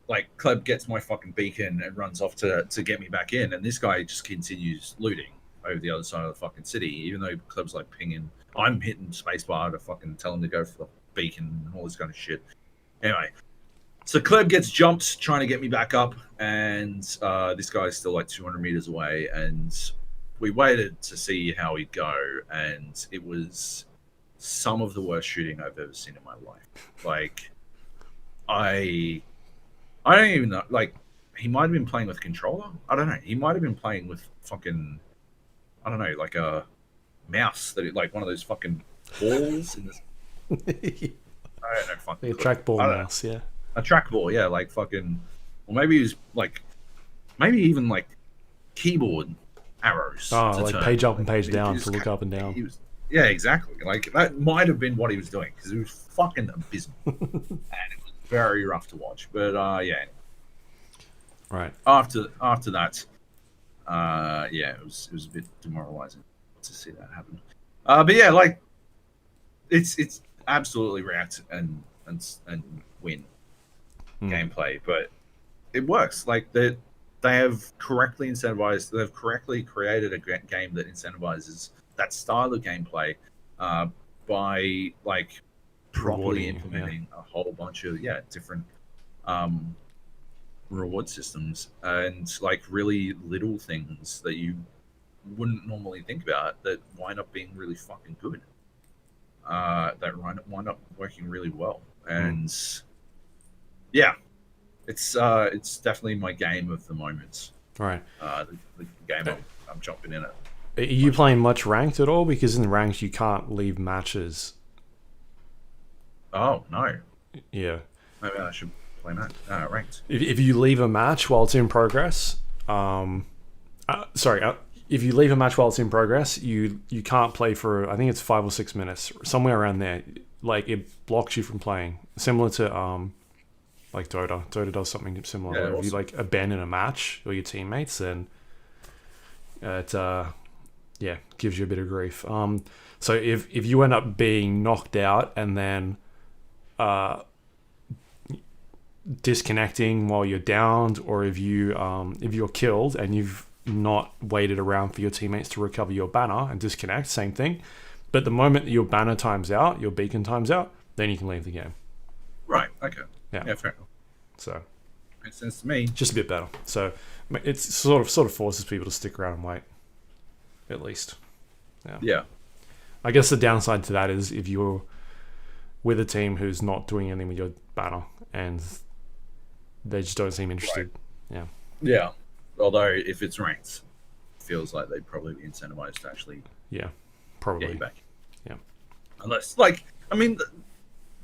like Kleb gets my fucking beacon and runs off to get me back in, and this guy just continues looting over the other side of the fucking city, even though Kleb's like pinging. I'm hitting spacebar to fucking tell him to go for the beacon and all this kind of shit. Anyway, so Kleb gets jumped trying to get me back up, and this guy's still like 200 meters away, and we waited to see how he'd go, and it was some of the worst shooting I've ever seen in my life. Like, I don't even know. Like, he might have been playing with a controller. I don't know. He might have been playing with fucking, I don't know, like a mouse like one of those fucking balls in this. I don't know. Fucking a trackball mouse, yeah. A trackball, yeah. Like fucking, or maybe he was like, maybe even like keyboard arrows. Oh, like turn. page up and page down to look up and down. Yeah, exactly. Like, that might have been what he was doing, because it was fucking abysmal. And it was very rough to watch. But yeah. Right. After that, yeah, it was a bit demoralizing to see that happen. But yeah, like, it's absolutely react and win. gameplay, but it works. Like they have correctly incentivized. They've correctly created a game that incentivizes that style of gameplay by like properly implementing a whole bunch of different reward systems and like really little things that you wouldn't normally think about that wind up being really fucking good. That wind up working really well, and it's definitely my game of the moment. Right. The game I'm jumping in at. Are you playing much ranked at all? Because in ranked you can't leave matches. Oh no. Yeah. Maybe I should play ranked. If you leave a match while it's in progress, if you leave a match while it's in progress, you can't play for, I think it's 5 or 6 minutes, somewhere around there. Like it blocks you from playing. Similar to like Dota. Dota does something similar. Yeah, if awesome. you like abandon a match or your teammates, then it gives you a bit of grief. So if you end up being knocked out and then disconnecting while you're downed, or if you're killed and you've not waited around for your teammates to recover your banner and disconnect, same thing. But the moment that your banner times out, your beacon times out, then you can leave the game. Right. Okay. Yeah. Yeah. Fair enough. So makes sense to me. Just a bit better. So it's sort of forces people to stick around and wait. At least. Yeah. Yeah. I guess the downside to that is if you're with a team who's not doing anything with your banner and they just don't seem interested. Right. Yeah. Yeah. Although if it's ranked, it feels like they'd probably be incentivized to actually probably get you back. Yeah. Unless,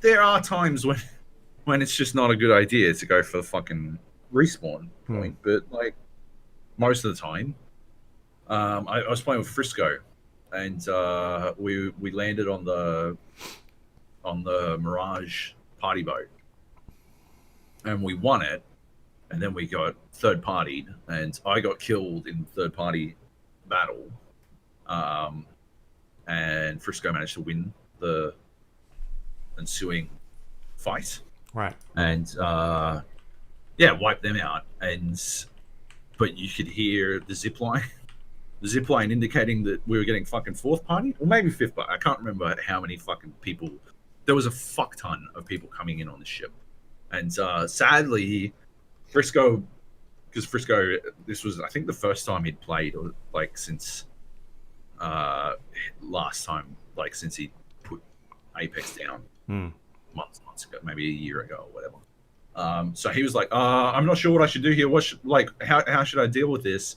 there are times when it's just not a good idea to go for the fucking respawn point, but most of the time, I was playing with Frisco, and we landed on the Mirage party boat, and we won it. And then we got third partied, and I got killed in third party battle. And Frisco managed to win the ensuing fight. Right. And wiped them out. But you could hear the zip line indicating that we were getting fucking fourth party, or maybe fifth party. I can't remember how many fucking people. There was a fuck ton of people coming in on the ship, and sadly. Frisco, this was, I think, the first time he'd played, or since last time, since he put Apex down months ago, maybe a year ago or whatever. So he was like, I'm not sure what I should do here. How should I deal with this?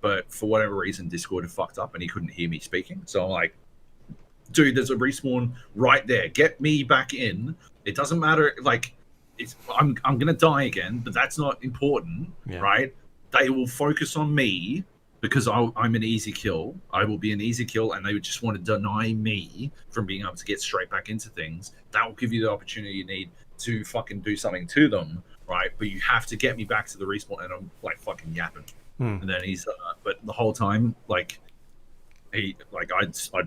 But for whatever reason, Discord had fucked up and he couldn't hear me speaking. So I'm like, dude, there's a respawn right there. Get me back in. It doesn't matter. I'm gonna die again, but that's not important, right? They will focus on me because I'm an easy kill. I will be an easy kill, and they would just want to deny me from being able to get straight back into things. That will give you the opportunity you need to fucking do something to them, right? But you have to get me back to the respawn, and I'm fucking yapping. And then he's, but the whole time, I'd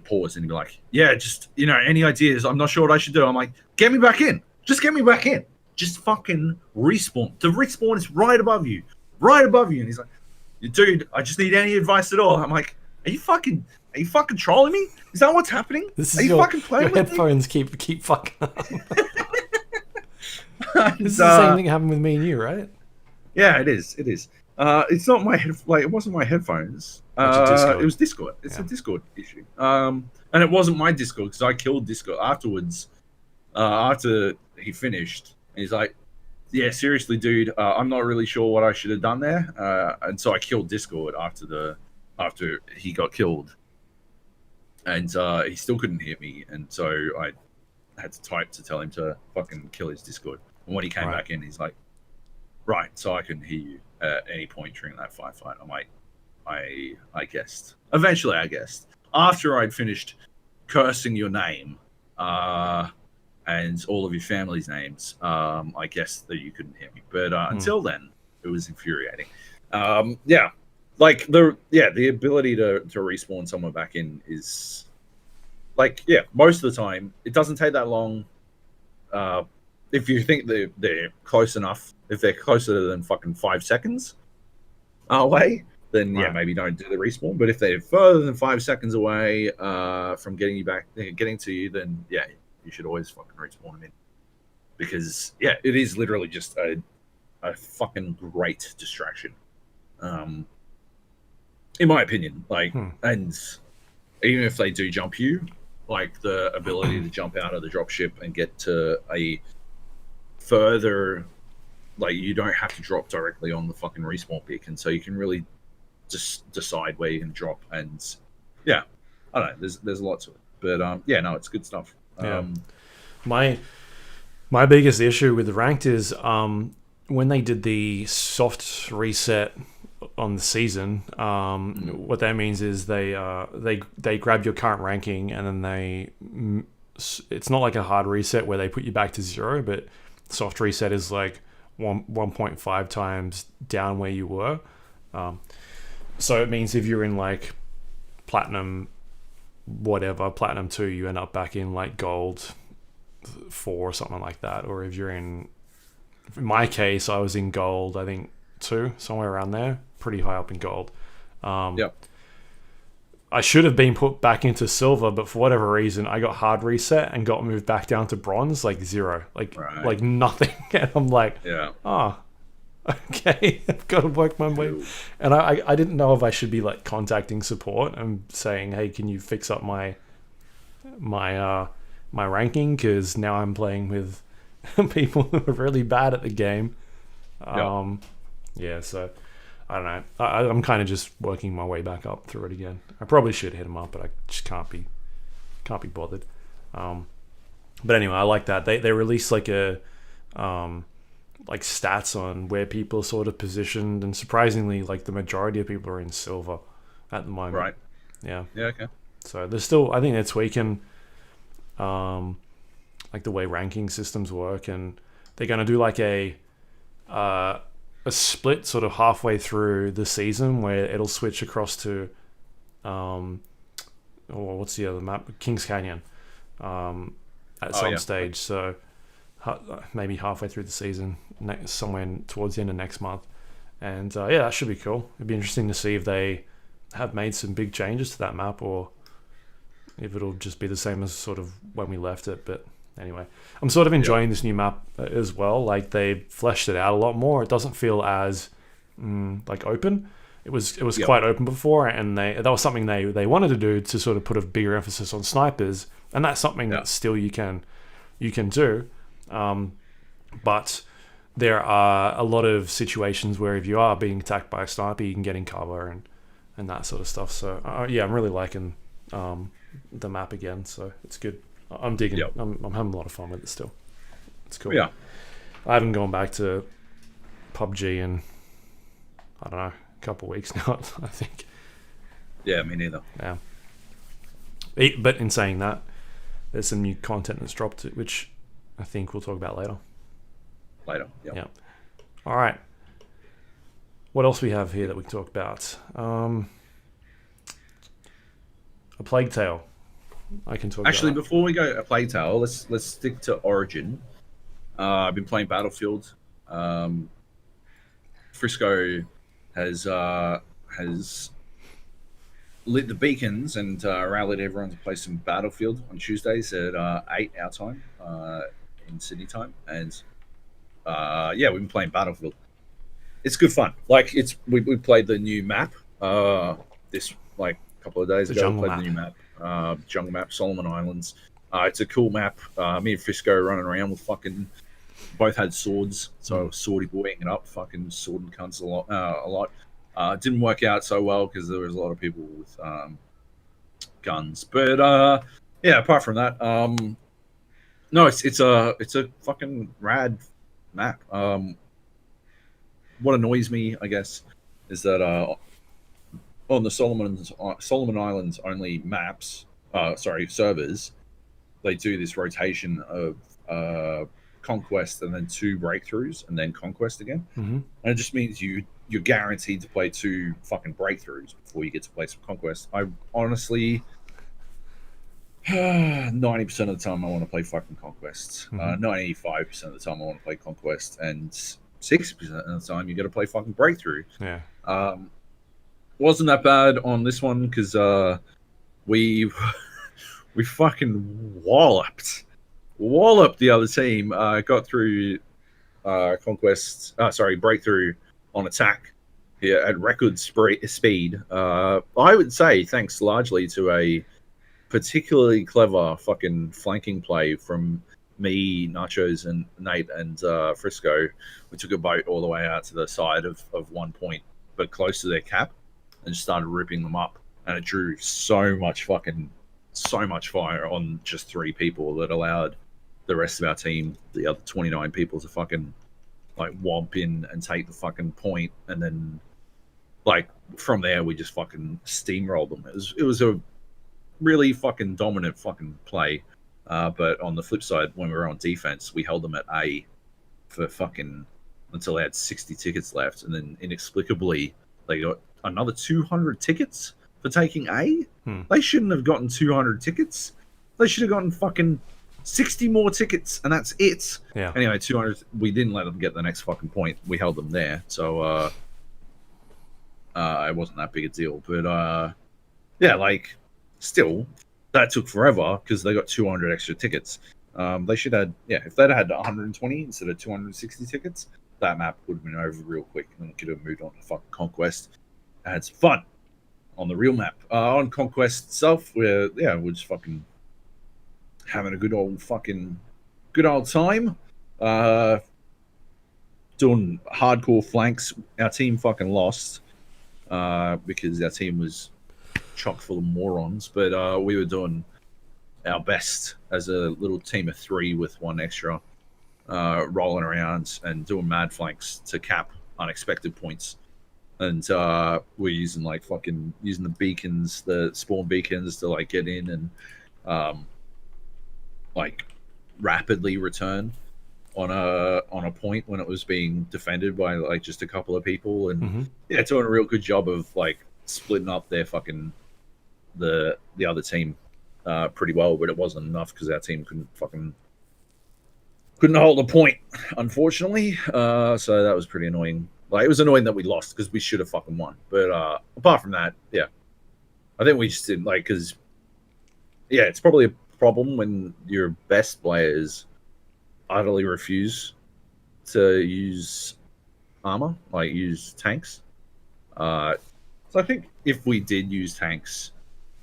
pause and he'd be like, yeah, just any ideas? I'm not sure what I should do. I'm like, get me back in. Just get me back in. Just fucking respawn. The respawn is right above you. And he's like, dude, I just need any advice at all. I'm like, are you fucking trolling me? Is that what's happening? Are you fucking playing your with headphones me? keep fucking up. This is the same thing happened with me and you, right? Yeah, it is. It's not my it wasn't my headphones. It was Discord. It's a Discord issue. And it wasn't my Discord because I killed Discord afterwards. After he finished. And he's like, yeah, seriously, dude, I'm not really sure what I should have done there. And so I killed Discord after he got killed. And he still couldn't hear me. And so I had to type to tell him to fucking kill his Discord. And when he came back in, he's like, right, so I couldn't hear you at any point during that firefight. I'm like, I guessed. Eventually, I guessed. After I'd finished cursing your name, and all of your family's names, I guess that you couldn't hear me. But until then, it was infuriating. The ability to respawn someone back in is most of the time it doesn't take that long. if you think they're close enough, if they're closer than fucking 5 seconds away, then yeah, Right. maybe don't do the respawn. But if they're further than 5 seconds away from getting you back, getting to you, then yeah, you should always fucking respawn them in, because yeah, it is literally just a fucking great distraction, in my opinion. Like, and even if they do jump you, like the ability to jump out of the dropship and get to a further, like you don't have to drop directly on the fucking respawn pick, and so you can really just decide where you can drop. And yeah, I don't know. There's a lot to it, but yeah, no, it's good stuff. Yeah. My biggest issue with the ranked is when they did the soft reset on the season. What that means is they grab your current ranking, and then it's not like a hard reset where they put you back to 0, but soft reset is like 1.5 times down where you were. So it means if you're in like platinum 2, you end up back in like gold 4 or something like that. Or if you're in my case, I was in gold, I think 2, somewhere around there, pretty high up in gold. Yep. I should have been put back into silver, but for whatever reason, I got hard reset and got moved back down to bronze, like 0, like nothing. And I'm like, oh, okay, I've got to work my way. And I didn't know if I should be like contacting support and saying, hey, can you fix up my ranking, because now I'm playing with people who are really bad at the game. Yeah, so I don't know. I'm kind of just working my way back up through it again. I probably should hit them up, but I just can't be bothered. But anyway, I like that they released like a like stats on where people are sort of positioned, and surprisingly, like the majority of people are in silver at the moment. Right. Yeah. Yeah. Okay. So there's still, I think they're tweaking like the way ranking systems work, and they're going to do like a split sort of halfway through the season where it'll switch across to what's the other map, Kings Canyon, at some stage. So maybe halfway through the season, somewhere towards the end of next month. And yeah, that should be cool. It'd be interesting to see if they have made some big changes to that map, or if it'll just be the same as sort of when we left it. But anyway, I'm sort of enjoying this new map as well. Like, they've fleshed it out a lot more. It doesn't feel as like open. It was quite open before, and that was something they wanted to do, to sort of put a bigger emphasis on snipers, and that's something that still you can do. But there are a lot of situations where if you are being attacked by a sniper, you can get in cover and that sort of stuff. So yeah, I'm really liking the map again. So it's good. I'm digging it. I'm having a lot of fun with it still. It's cool. Yeah. I haven't gone back to PUBG in, I don't know, a couple of weeks now, I think. Yeah, me neither. Yeah. But in saying that, there's some new content that's dropped, which I think we'll talk about later. Yeah. All right. What else we have here that we can talk about? A Plague Tale. I can talk Actually, about before we go a Plague Tale, let's stick to Origin. I've been playing Battlefield. Frisco has lit the beacons and rallied everyone to play some Battlefield on Tuesdays at 8 our time, in Sydney time, and yeah, we've been playing Battlefield. It's good fun. Like, we played the new map this like couple of days ago. We played the new map, jungle map, Solomon Islands. It's a cool map. Me and Frisco running around with fucking, both had swords, so swordy boying it up, fucking sword and cunts a lot. It didn't work out so well because there was a lot of people with guns. But yeah, apart from that, no, it's a fucking rad map. What annoys me, I guess, is that on the Solomon Islands only maps, servers, they do this rotation of conquest and then 2 breakthroughs and then conquest again. Mm-hmm. And it just means you're guaranteed to play 2 fucking breakthroughs before you get to play some conquest. I honestly, 90% of the time I want to play fucking Conquest. 95% of the time I want to play Conquest, and 60% of the time you got to play fucking Breakthrough. Yeah. Wasn't that bad on this one because we we fucking walloped the other team. Got through Breakthrough on attack here at record speed. I would say thanks largely to a particularly clever fucking flanking play from me, Nachos, and Nate and Frisco. We took a boat all the way out to the side of 1 point, but close to their cap, and just started ripping them up. And it drew so much fire on just 3 people that allowed the rest of our team, the other 29 people, to fucking like womp in and take the fucking point. And then like from there we just fucking steamrolled them. It was a really fucking dominant fucking play. But on the flip side, when we were on defense, we held them at A for fucking until they had 60 tickets left, and then inexplicably they got another 200 tickets for taking A. They shouldn't have gotten 200 tickets. They should have gotten fucking 60 more tickets, and that's it. Yeah. Anyway, 200. We didn't let them get the next fucking point. We held them there, so it wasn't that big a deal. But yeah, like still, that took forever because they got 200 extra tickets. They should have, if they'd had 120 instead of 260 tickets, that map would have been over real quick, and we could have moved on to fucking Conquest and had some fun on the real map. On Conquest itself, we're just fucking having a good old time. Doing hardcore flanks. Our team fucking lost because our team was chock full of morons, but we were doing our best as a little team of 3 with 1 extra, rolling around and doing mad flanks to cap unexpected points. And we're using the beacons, the spawn beacons, to like get in and like rapidly return on a point when it was being defended by like just a couple of people. And doing a real good job of like splitting up their fucking the other team pretty well, but it wasn't enough because our team couldn't hold a point, unfortunately. So that was pretty annoying. Like, it was annoying that we lost because we should have fucking won. But apart from that, I think we just did because it's probably a problem when your best players utterly refuse to use armor, like use tanks. So I think if we did use tanks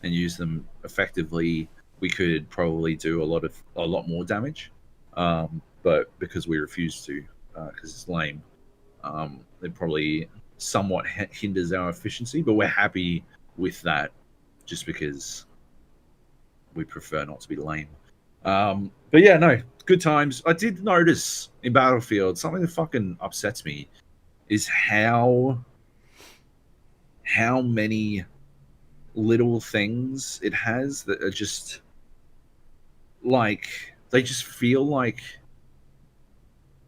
and use them effectively, we could probably do a lot more damage. But because we refuse to, because it's lame, it probably somewhat hinders our efficiency. But we're happy with that, just because we prefer not to be lame. But yeah, no, good times. I did notice in Battlefield something that fucking upsets me is how many little things it has that are just like, they just feel like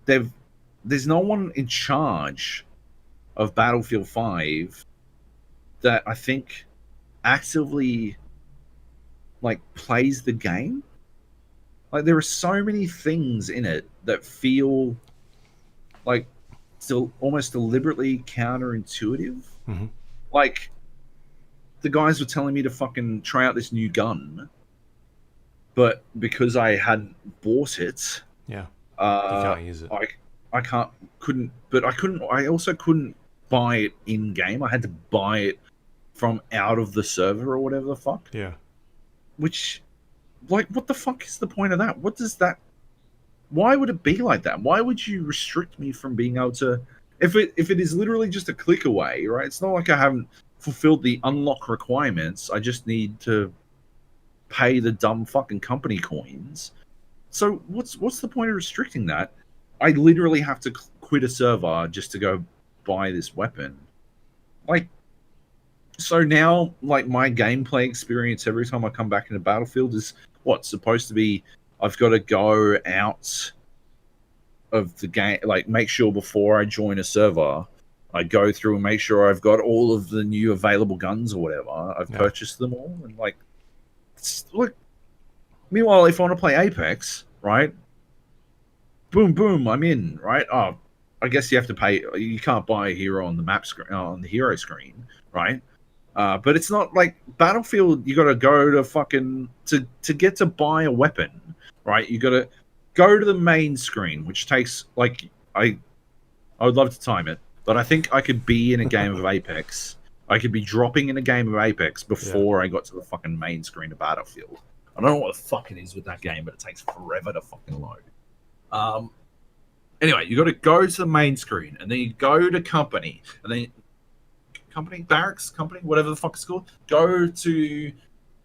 there's no one in charge of Battlefield 5 that I think actively like plays the game. Like, there are so many things in it that feel like still almost deliberately counterintuitive. Like, the guys were telling me to fucking try out this new gun, but because I hadn't bought it, you can't use it. I also couldn't buy it in game. I had to buy it from out of the server or whatever the fuck. Yeah. Which, like, what the fuck is the point of that? What does that? Why would it be like that? Why would you restrict me from being able to? If it is literally just a click away, right? It's not like I haven't fulfilled the unlock requirements. I just need to pay the dumb fucking company coins. So what's the point of restricting that? I literally have to quit a server just to go buy this weapon. Like, so now, like, my gameplay experience every time I come back into Battlefield is what's supposed to be, I've got to go out of the game, like, make sure before I join a server, I go through and make sure I've got all of the new available guns or whatever. I've purchased them all, and like Meanwhile, if I want to play Apex, right? Boom, boom, I'm in, right? Oh, I guess you have to pay. You can't buy a hero on the map screen, on the hero screen, right? But it's not like Battlefield. You got to go to fucking to get to buy a weapon, right? You got to go to the main screen, which takes like I would love to time it, but I think I could be in a game of Apex. I could be dropping in a game of Apex before I got to the fucking main screen of Battlefield. I don't know what the fuck it is with that game, but it takes forever to fucking load. Anyway, you got to go to the main screen, and then you go to company, and then company, barracks, company, whatever the fuck it's called. Go to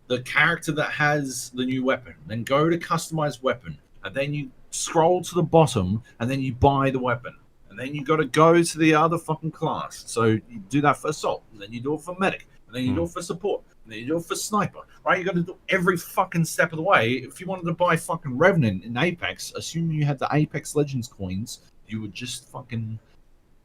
the character that has the new weapon, then go to customize weapon, and then you scroll to the bottom, and then you buy the weapon. And then you got to go to the other fucking class. So you do that for assault, and then you do it for medic, and then you do it for support, and then you do it for sniper. Right? You got to do every fucking step of the way. If you wanted to buy fucking Revenant in Apex, assuming you had the Apex Legends coins, you would just fucking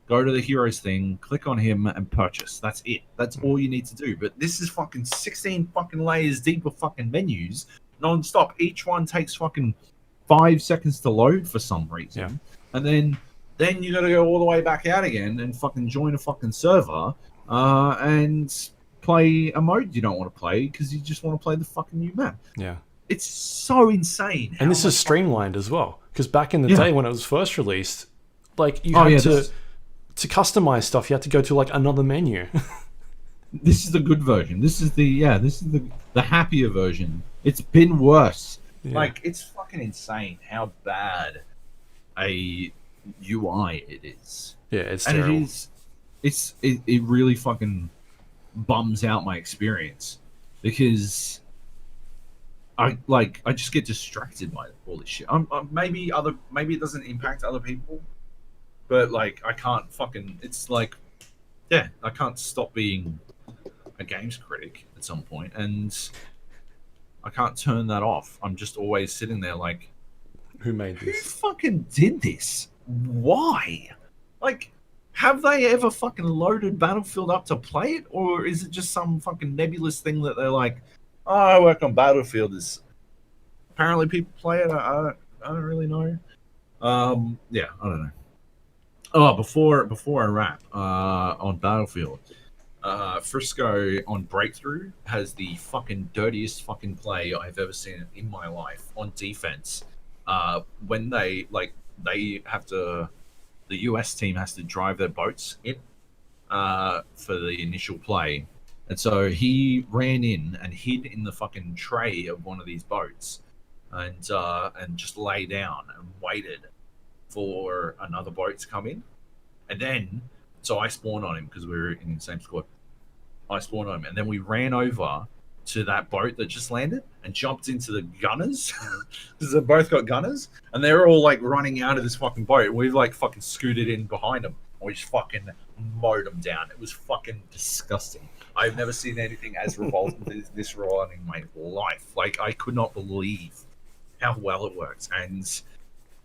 go to the heroes thing, click on him, and purchase. That's it. That's all you need to do. But this is fucking 16 fucking layers deep of fucking menus, non-stop. Each one takes fucking 5 seconds to load for some reason, and then you got to go all the way back out again and fucking join a fucking server and play a mode you don't want to play because you just want to play the fucking new map. Yeah. It's so insane. And this is streamlined as well. Because back in the day when it was first released, like you had to customize stuff, you had to go to like another menu. This is the good version. This is the happier version. It's been worse. Yeah. Like it's fucking insane how bad a UI it is. Yeah, it's terrible. It really fucking bums out my experience because I just get distracted by all this shit. Maybe it doesn't impact other people, but like I can't fucking. It's like, I can't stop being a games critic at some point, and I can't turn that off. I'm just always sitting there like, who made this? Who fucking did this? Why? Like, have they ever fucking loaded Battlefield up to play it, or is it just some fucking nebulous thing that they're like, oh, I work on Battlefield. Is apparently people play it. I don't really know. I don't know. Oh, before I wrap on Battlefield, Frisco on Breakthrough has the fucking dirtiest fucking play I've ever seen in my life on defense. When they have to, the US team has to drive their boats in for the initial play, and so he ran in and hid in the fucking tray of one of these boats, and just lay down and waited for another boat to come in, and then so I spawned on him because we were in the same squad. I spawned on him, and then we ran over to that boat that just landed and jumped into the gunners because they both got gunners, and they're all like running out of this fucking boat. We've like fucking scooted in behind them. We just fucking mowed them down. It was fucking disgusting. I've never seen anything as revolting as this role in my life. Like I could not believe how well it worked, and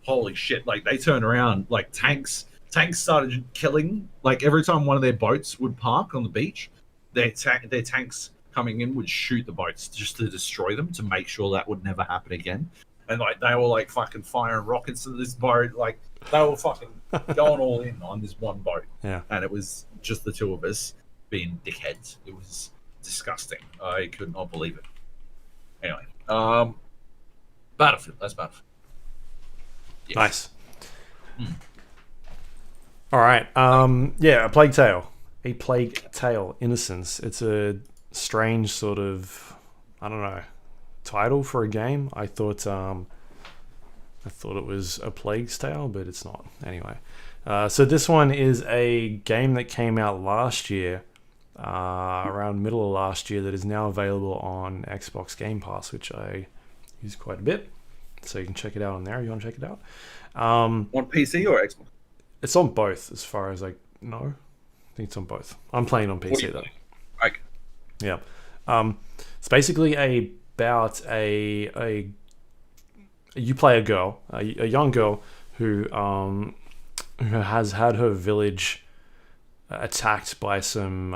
holy shit! Like they turned around, like tanks started killing. Like every time one of their boats would park on the beach, their tanks coming in would shoot the boats just to destroy them, to make sure that would never happen again. And like they were like fucking firing rockets to this boat, like they were fucking going all in on this one boat. Yeah. And it was just the two of us being dickheads. It was disgusting. I could not believe it. Anyway, Battlefield. That's Battlefield. Yes. Nice. All right. A Plague Tale. A Plague Tale: Innocence. It's a strange sort of, I don't know, title for a game. I thought it was a Plague's Tale, but it's not. Anyway, so this one is a game that came out last year, around middle of last year, that is now available on Xbox Game Pass, which I use quite a bit. So you can check it out on there if you want to check it out. On PC or Xbox? It's on both, as far as I know. I think it's on both. I'm playing on PC though. Okay. Yeah. It's basically about you play a girl, a young girl who has had her village attacked by some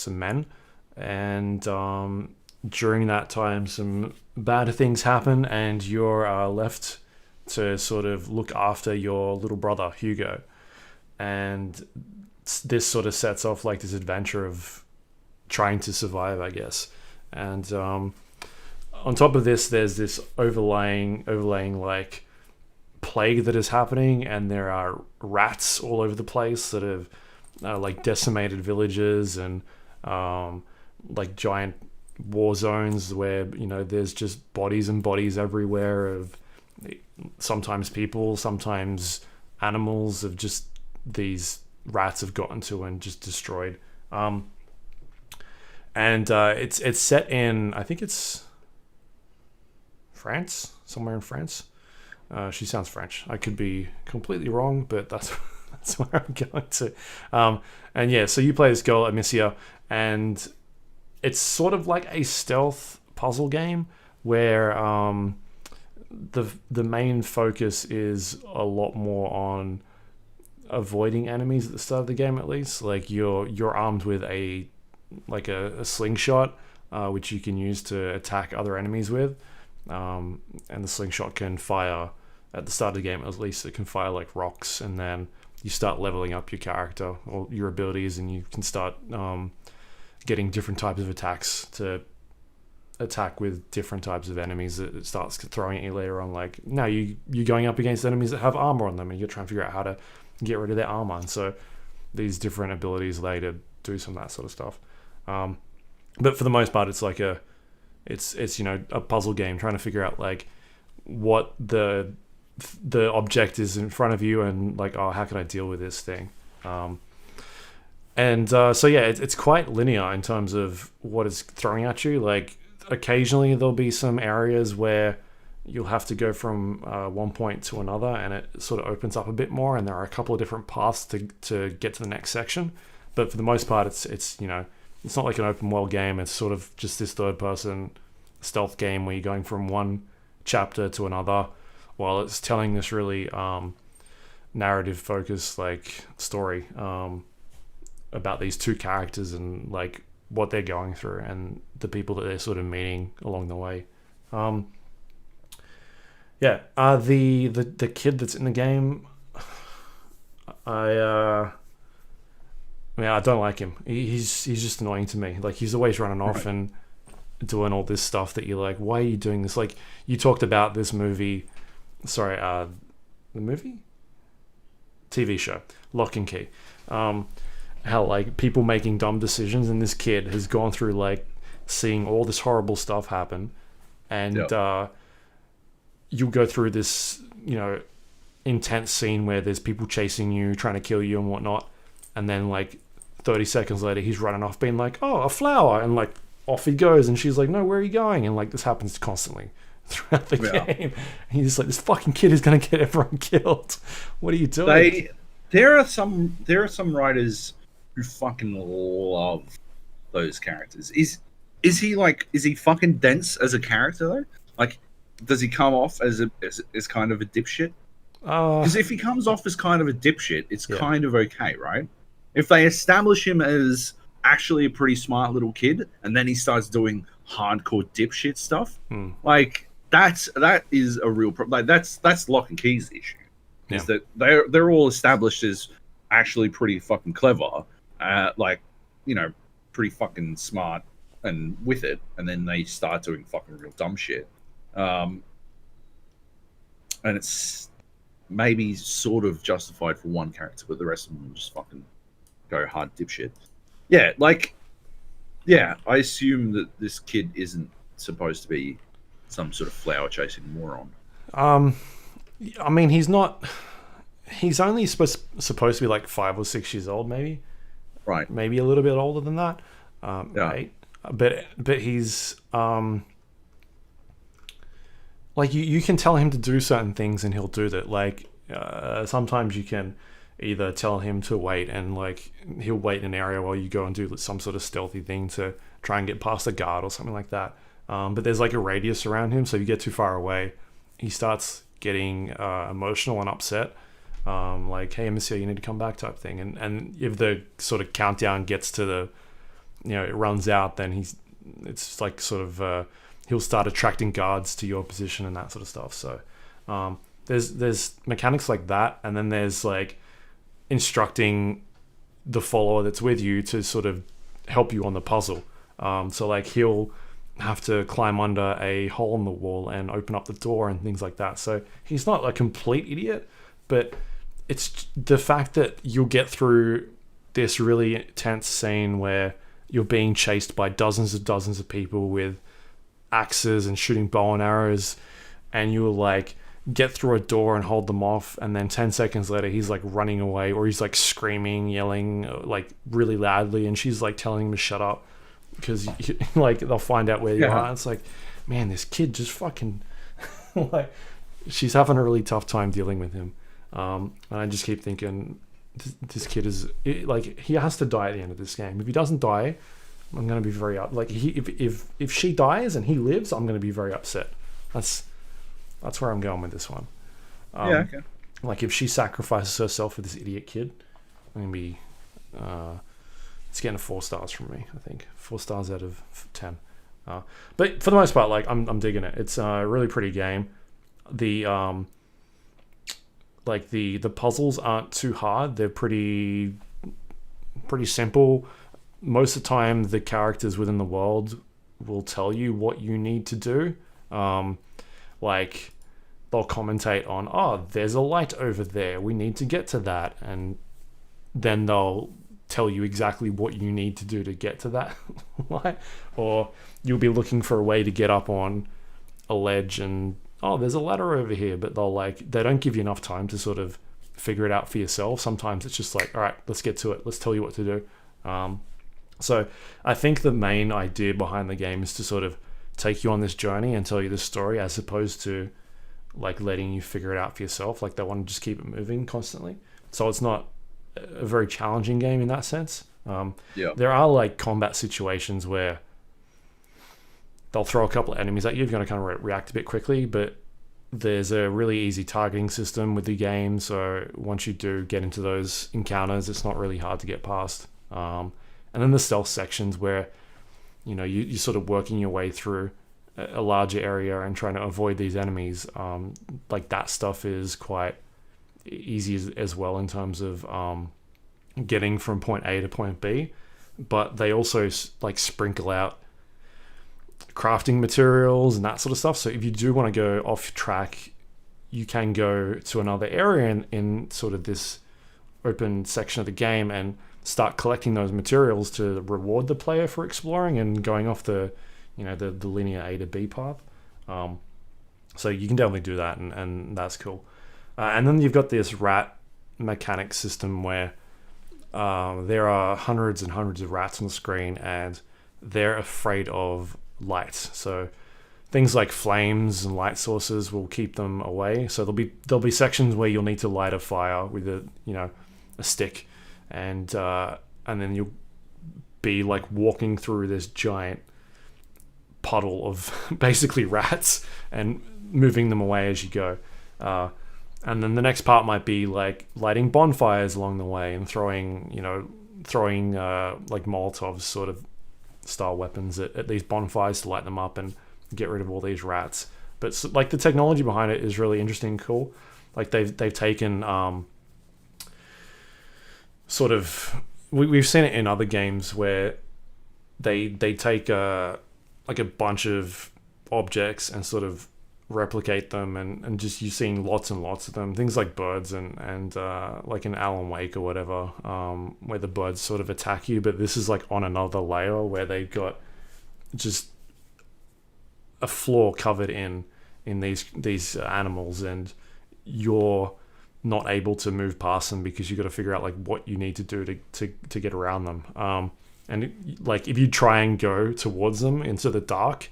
men, and during that time, some bad things happen, and you're left to sort of look after your little brother Hugo, and this sort of sets off like this adventure of trying to survive, I guess. And on top of this, there's this overlaying like plague that is happening, and there are rats all over the place that have like decimated villages, and like giant war zones where there's just bodies and bodies everywhere of sometimes people, sometimes animals, of just these rats have gotten to and just destroyed. And it's set in, I think it's France, somewhere in France. She sounds French. I could be completely wrong, but that's where I'm going to. And yeah, so you play this girl, Amicia, and it's sort of like a stealth puzzle game where the main focus is a lot more on avoiding enemies at the start of the game. At least, like you're armed with a slingshot, which you can use to attack other enemies with, and the slingshot can fire at the start of the game. At least it can fire like rocks, and then you start leveling up your character or your abilities, and you can start getting different types of attacks to attack with different types of enemies that it starts throwing at you later on. Like, now you're going up against enemies that have armor on them, and you're trying to figure out how to get rid of their armor. And so these different abilities later do some of that sort of stuff. But for the most part, it's like it's a puzzle game trying to figure out like what the object is in front of you, and like, oh, how can I deal with this thing? So yeah, it's quite linear in terms of what it's throwing at you. Like, occasionally there'll be some areas where you'll have to go from one point to another, and it sort of opens up a bit more, and there are a couple of different paths to get to the next section. But for the most part, it's not like an open world game. It's sort of just this third person stealth game where you're going from one chapter to another, while it's telling this really narrative focused like story about these two characters and like what they're going through and the people that they're sort of meeting along the way. The kid that's in the game, I don't like him. He's just annoying to me. Like, he's always running off and doing all this stuff that you're like, why are you doing this? Like, you talked about this movie, the movie? TV show, Locke and Key. How like people making dumb decisions, and this kid has gone through like seeing all this horrible stuff happen, and you'll go through this intense scene where there's people chasing you, trying to kill you and whatnot, and then like 30 seconds later he's running off being like, oh, a flower, and like off he goes, and she's like, no, where are you going? And like this happens constantly throughout the game. And he's like, this fucking kid is gonna get everyone killed. What are you doing? There are some writers who fucking love those characters. Is he fucking dense as a character though? Like, does he come off as kind of a dipshit? Because if he comes off as kind of a dipshit, it's kind of okay, right? If they establish him as actually a pretty smart little kid, and then he starts doing hardcore dipshit stuff, like that is a real problem. Like, that's Locke and Key's issue. Is that they're all established as actually pretty fucking clever, pretty fucking smart and with it, and then they start doing fucking real dumb shit. And it's maybe sort of justified for one character, but the rest of them just fucking go hard dipshit. I assume that this kid isn't supposed to be some sort of flower chasing moron. I mean, he's not. He's only supposed to be like 5 or 6 years old, maybe. Right. Maybe a little bit older than that. Right. But he's like you can tell him to do certain things and he'll do that. Like sometimes you can either tell him to wait, and like he'll wait in an area while you go and do some sort of stealthy thing to try and get past a guard or something like that. But there's like a radius around him, so if you get too far away, he starts getting emotional and upset. Like, hey, Monsieur, you need to come back type thing. And if the sort of countdown gets to the, it runs out, then it's like sort of he'll start attracting guards to your position and that sort of stuff. So there's mechanics like that, and then there's like instructing the follower that's with you to sort of help you on the puzzle. So like he'll have to climb under a hole in the wall and open up the door and things like that. So he's not a complete idiot, but it's the fact that you'll get through this really tense scene where you're being chased by dozens of people with axes and shooting bow and arrows, and you'll like get through a door and hold them off, and then 10 seconds later he's like running away, or he's like screaming, yelling like really loudly, and she's like telling him to shut up because like they'll find out where you are. It's like, man, this kid just fucking like, she's having a really tough time dealing with him. And I just keep thinking, this kid is like, he has to die at the end of this game. If he doesn't die, I'm going to be very like if she dies and he lives, I'm going to be very upset. That's where I'm going with this one. Okay. Like if she sacrifices herself for this idiot kid, I'm going to be it's getting 4 stars from me. I think 4 stars out of 10. But for the most part, like I'm digging it. It's a really pretty game. The like the puzzles aren't too hard. They're pretty simple. Most of the time, the characters within the world will tell you what you need to do. Like they'll commentate on, oh, there's a light over there, we need to get to that, and then they'll tell you exactly what you need to do to get to that light. Or you'll be looking for a way to get up on a ledge, and oh, there's a ladder over here, but they don't give you enough time to sort of figure it out for yourself. Sometimes it's just like, all right, let's get to it, let's tell you what to do. So I think the main idea behind the game is to sort of take you on this journey and tell you this story, as opposed to like letting you figure it out for yourself. Like they want to just keep it moving constantly. So it's not a very challenging game in that sense. There are like combat situations where they'll throw a couple of enemies at you. You're going to kind of react a bit quickly, but there's a really easy targeting system with the game. So once you do get into those encounters, it's not really hard to get past. And then the stealth sections where, you know, you're sort of working your way through a larger area and trying to avoid these enemies. Like that stuff is quite easy as well in terms of getting from point A to point B. But they also like sprinkle out crafting materials and that sort of stuff. So if you do want to go off track, you can go to another area in sort of this open section of the game and start collecting those materials to reward the player for exploring and going off the linear A to B path. So you can definitely do that, and that's cool. And then you've got this rat mechanic system where there are hundreds and hundreds of rats on the screen, and they're afraid of light. So things like flames and light sources will keep them away. So there'll be sections where you'll need to light a fire with a stick, and then you'll be like walking through this giant puddle of basically rats and moving them away as you go. And then the next part might be like lighting bonfires along the way and throwing like Molotovs sort of style weapons at these bonfires to light them up and get rid of all these rats. But like the technology behind it is really interesting and cool. Like they've taken sort of, we've seen it in other games where they take like a bunch of objects and sort of replicate them, and just you're seeing lots and lots of them. Things like birds and like in Alan Wake or whatever, where the birds sort of attack you, but this is like on another layer where they've got just a floor covered in these animals, and you're not able to move past them because you've got to figure out like what you need to do to get around them. And like if you try and go towards them into the dark,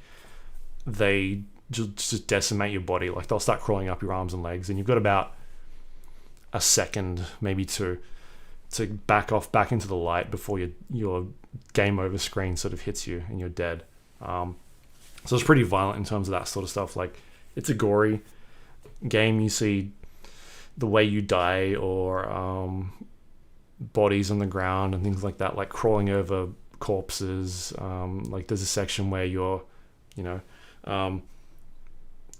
they just decimate your body. Like they'll start crawling up your arms and legs, and you've got about a second, maybe two, to back off back into the light before your game over screen sort of hits you and you're dead. So it's pretty violent in terms of that sort of stuff. Like it's a gory game. You see the way you die, or bodies on the ground and things like that, like crawling over corpses. Like there's a section where you're, you know,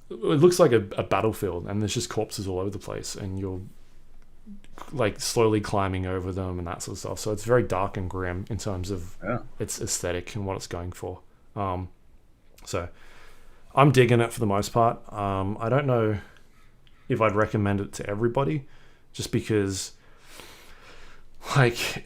it looks like a battlefield, and there's just corpses all over the place, and you're like slowly climbing over them and that sort of stuff. So it's very dark and grim in terms of its aesthetic and what it's going for. So I'm digging it for the most part. I don't know if I'd recommend it to everybody, just because like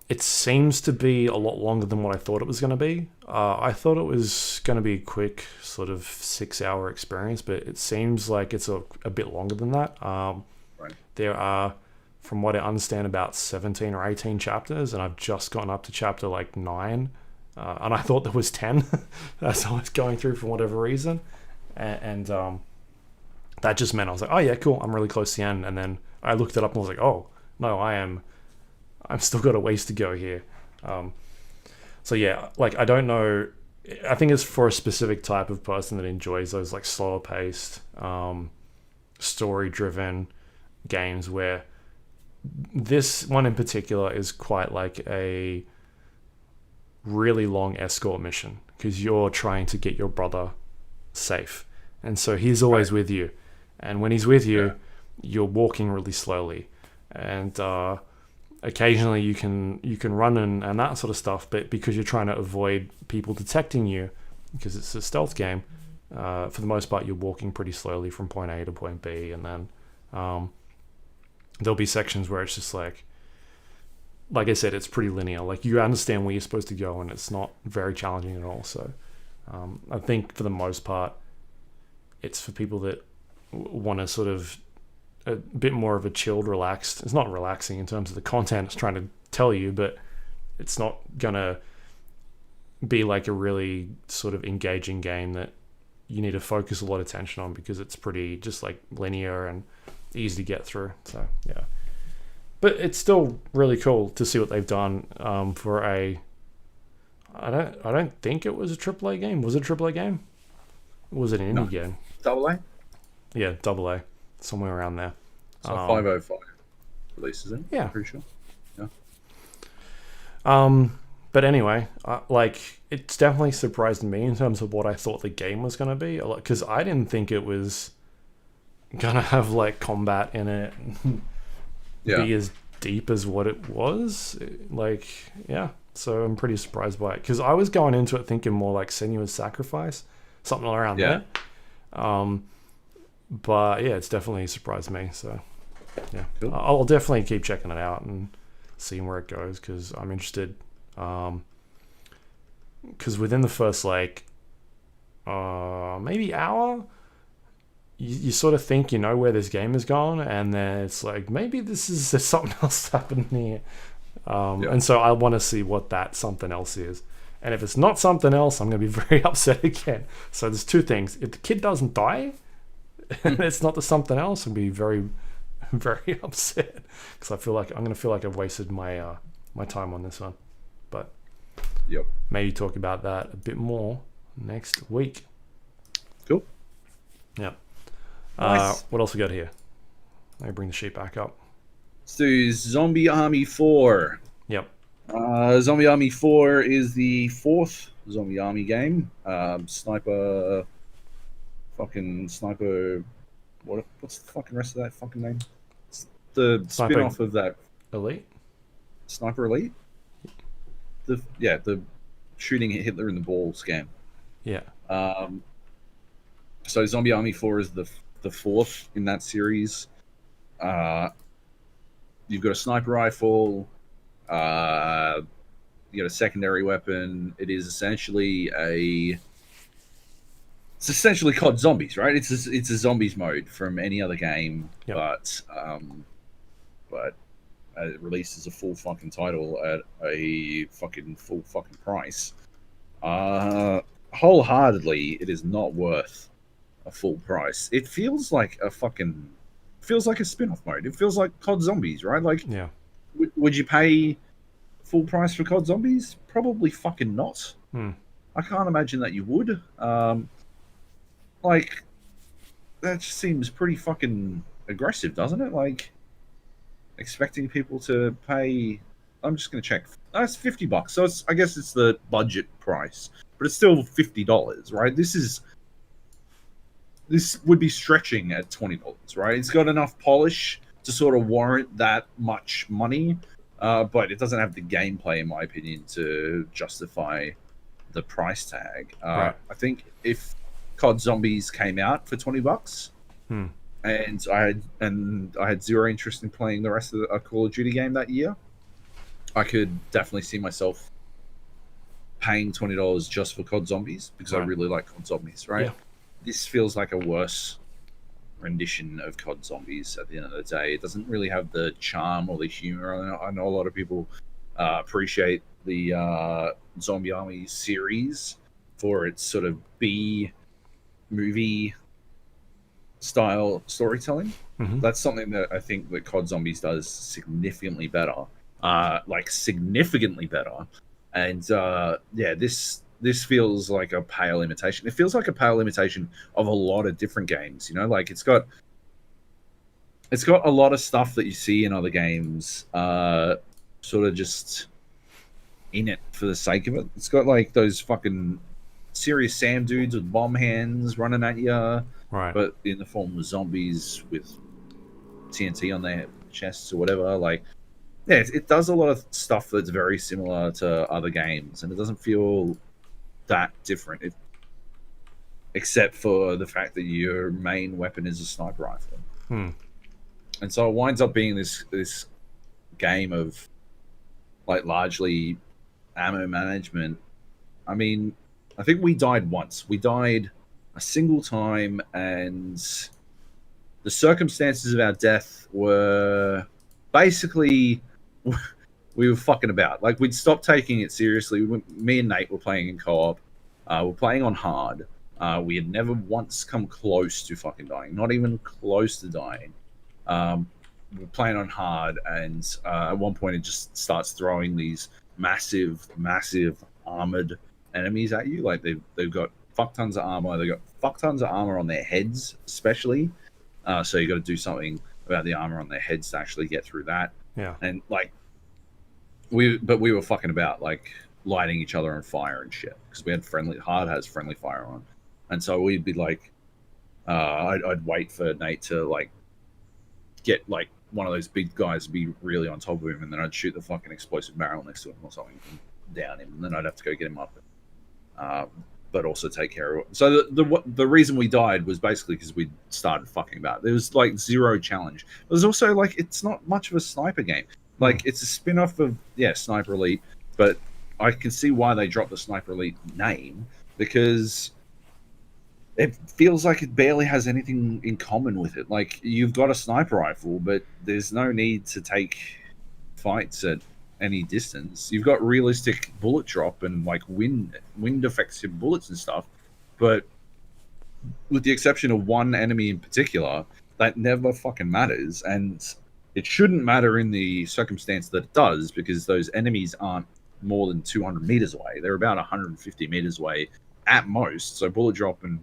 it seems to be a lot longer than what I thought it was going to be. I thought it was going to be a quick sort of 6-hour experience, but it seems like it's a bit longer than that. Right. There are, from what I understand, about 17 or 18 chapters, and I've just gotten up to chapter like 9, and I thought there was 10 as I was going through for whatever reason, and that just meant I was like, oh yeah, cool, I'm really close to the end. And then I looked it up and I was like, oh no, I've still got a ways to go here. So yeah, like I don't know. I think it's for a specific type of person that enjoys those like slower paced, story-driven games, where this one in particular is quite like a really long escort mission, because you're trying to get your brother safe, and so he's always with you, and when he's with you, you're walking really slowly, and occasionally you can run and that sort of stuff, but because you're trying to avoid people detecting you, because it's a stealth game, for the most part you're walking pretty slowly from point A to point B, and then there'll be sections where it's just like I said, it's pretty linear. Like you understand where you're supposed to go, and it's not very challenging at all. So I think for the most part it's for people that want to sort of a bit more of a chilled, relaxed. It's not relaxing in terms of the content it's trying to tell you, but it's not gonna be like a really sort of engaging game that you need to focus a lot of attention on, because it's pretty just like linear and easy to get through. So yeah, but it's still really cool to see what they've done for a. I don't think it was a AAA game. Was it a AAA game? Or was it an indie game? Double A. Yeah, AA. Somewhere around there. So 505 releases in. Yeah, pretty sure. Yeah. But anyway, like it's definitely surprised me in terms of what I thought the game was going to be, because I didn't think it was gonna have like combat in it, be as deep as what it was. Like, yeah. So I'm pretty surprised by it, because I was going into it thinking more like Senua's Sacrifice, something around there. But yeah, it's definitely surprised me. So yeah, cool. I'll definitely keep checking it out and seeing where it goes, because I'm interested. Because within the first like maybe hour, you sort of think you know where this game is going, and then it's like maybe there's something else happening here. And so I want to see what that something else is. And if it's not something else, I'm going to be very upset again. So there's two things. If the kid doesn't die, and it's not the something else, I'll be very, very upset, because I feel like I'm going to feel like I've wasted my my time on this one. But maybe talk about that a bit more next week. Cool. Yeah. Nice. What else we got here? Let me bring the sheet back up. Let's do Zombie Army 4. Yep. Zombie Army 4 is the 4th Zombie Army game. Sniper. What's the fucking rest of that fucking name? It's the spin-off of that. Elite? Sniper Elite? The shooting Hitler in the balls game. Yeah. So Zombie Army 4 is the 4th in that series. You've got a sniper rifle. You got a secondary weapon. It's essentially COD Zombies, right? It's a zombies mode from any other game, but it releases a full fucking title at a fucking full fucking price. Wholeheartedly, it is not worth a full price. It feels like a spin-off mode. It feels like COD Zombies, right? Like, yeah. Would you pay full price for COD Zombies? Probably fucking not. I can't imagine that you would. Like, that just seems pretty fucking aggressive, doesn't it? Like, expecting people to pay I'm just gonna check. That's $50. So I guess it's the budget price, but it's still $50, right? This would be stretching at $20, right? It's got enough polish to sort of warrant that much money, but it doesn't have the gameplay, in my opinion, to justify the price tag. Right. I think if COD Zombies came out for $20, and I had zero interest in playing the rest of a Call of Duty game that year, I could definitely see myself paying $20 just for COD Zombies because I really like COD Zombies, right? Yeah. This feels like a worse rendition of COD Zombies at the end of the day. It doesn't really have the charm or the humor. I know a lot of people appreciate the Zombie Army series for its sort of B movie style storytelling. That's something that I think that COD Zombies does significantly better. Significantly better. And this feels like a pale imitation. It feels like a pale imitation of a lot of different games, you know, like it's got a lot of stuff that you see in other games, sort of just in it for the sake of it. It's got like those fucking Serious Sam dudes with bomb hands running at you, right? But in the form of zombies with TNT on their chests or whatever. Like, yeah, it does a lot of stuff that's very similar to other games, and it doesn't feel that different, except for the fact that your main weapon is a sniper rifle. And so it winds up being this game of like largely ammo management. I mean, I think we died once. We died a single time, and the circumstances of our death were basically we were fucking about. Like, we'd stopped taking it seriously. Me and Nate were playing in co-op. We're playing on hard. We had never once come close to fucking dying. Not even close to dying. We're playing on hard, and at one point it just starts throwing these massive armored enemies at you. Like, they've got fuck tons of armor. They've got fuck tons of armor on their heads, especially. So you got to do something about the armor on their heads to actually get through that. Yeah. And like, we were fucking about, like, lighting each other on fire and shit, because we had hard has friendly fire on, and so we'd be like, I'd wait for Nate to like get like one of those big guys to be really on top of him, and then I'd shoot the fucking explosive barrel next to him or something and down him, and then I'd have to go get him up, but also take care of it. So the reason we died was basically because we started fucking about. There was like zero challenge. There's also like, it's not much of a sniper game. Like, it's a spin-off of Sniper Elite, but I can see why they dropped the Sniper Elite name, because it feels like it barely has anything in common with it. Like, you've got a sniper rifle, but there's no need to take fights at any distance. You've got realistic bullet drop and like wind effective bullets and stuff, but with the exception of one enemy in particular, that never fucking matters, and it shouldn't matter in the circumstance that it does, because those enemies aren't more than 200 meters away. They're about 150 meters away at most. So bullet drop, and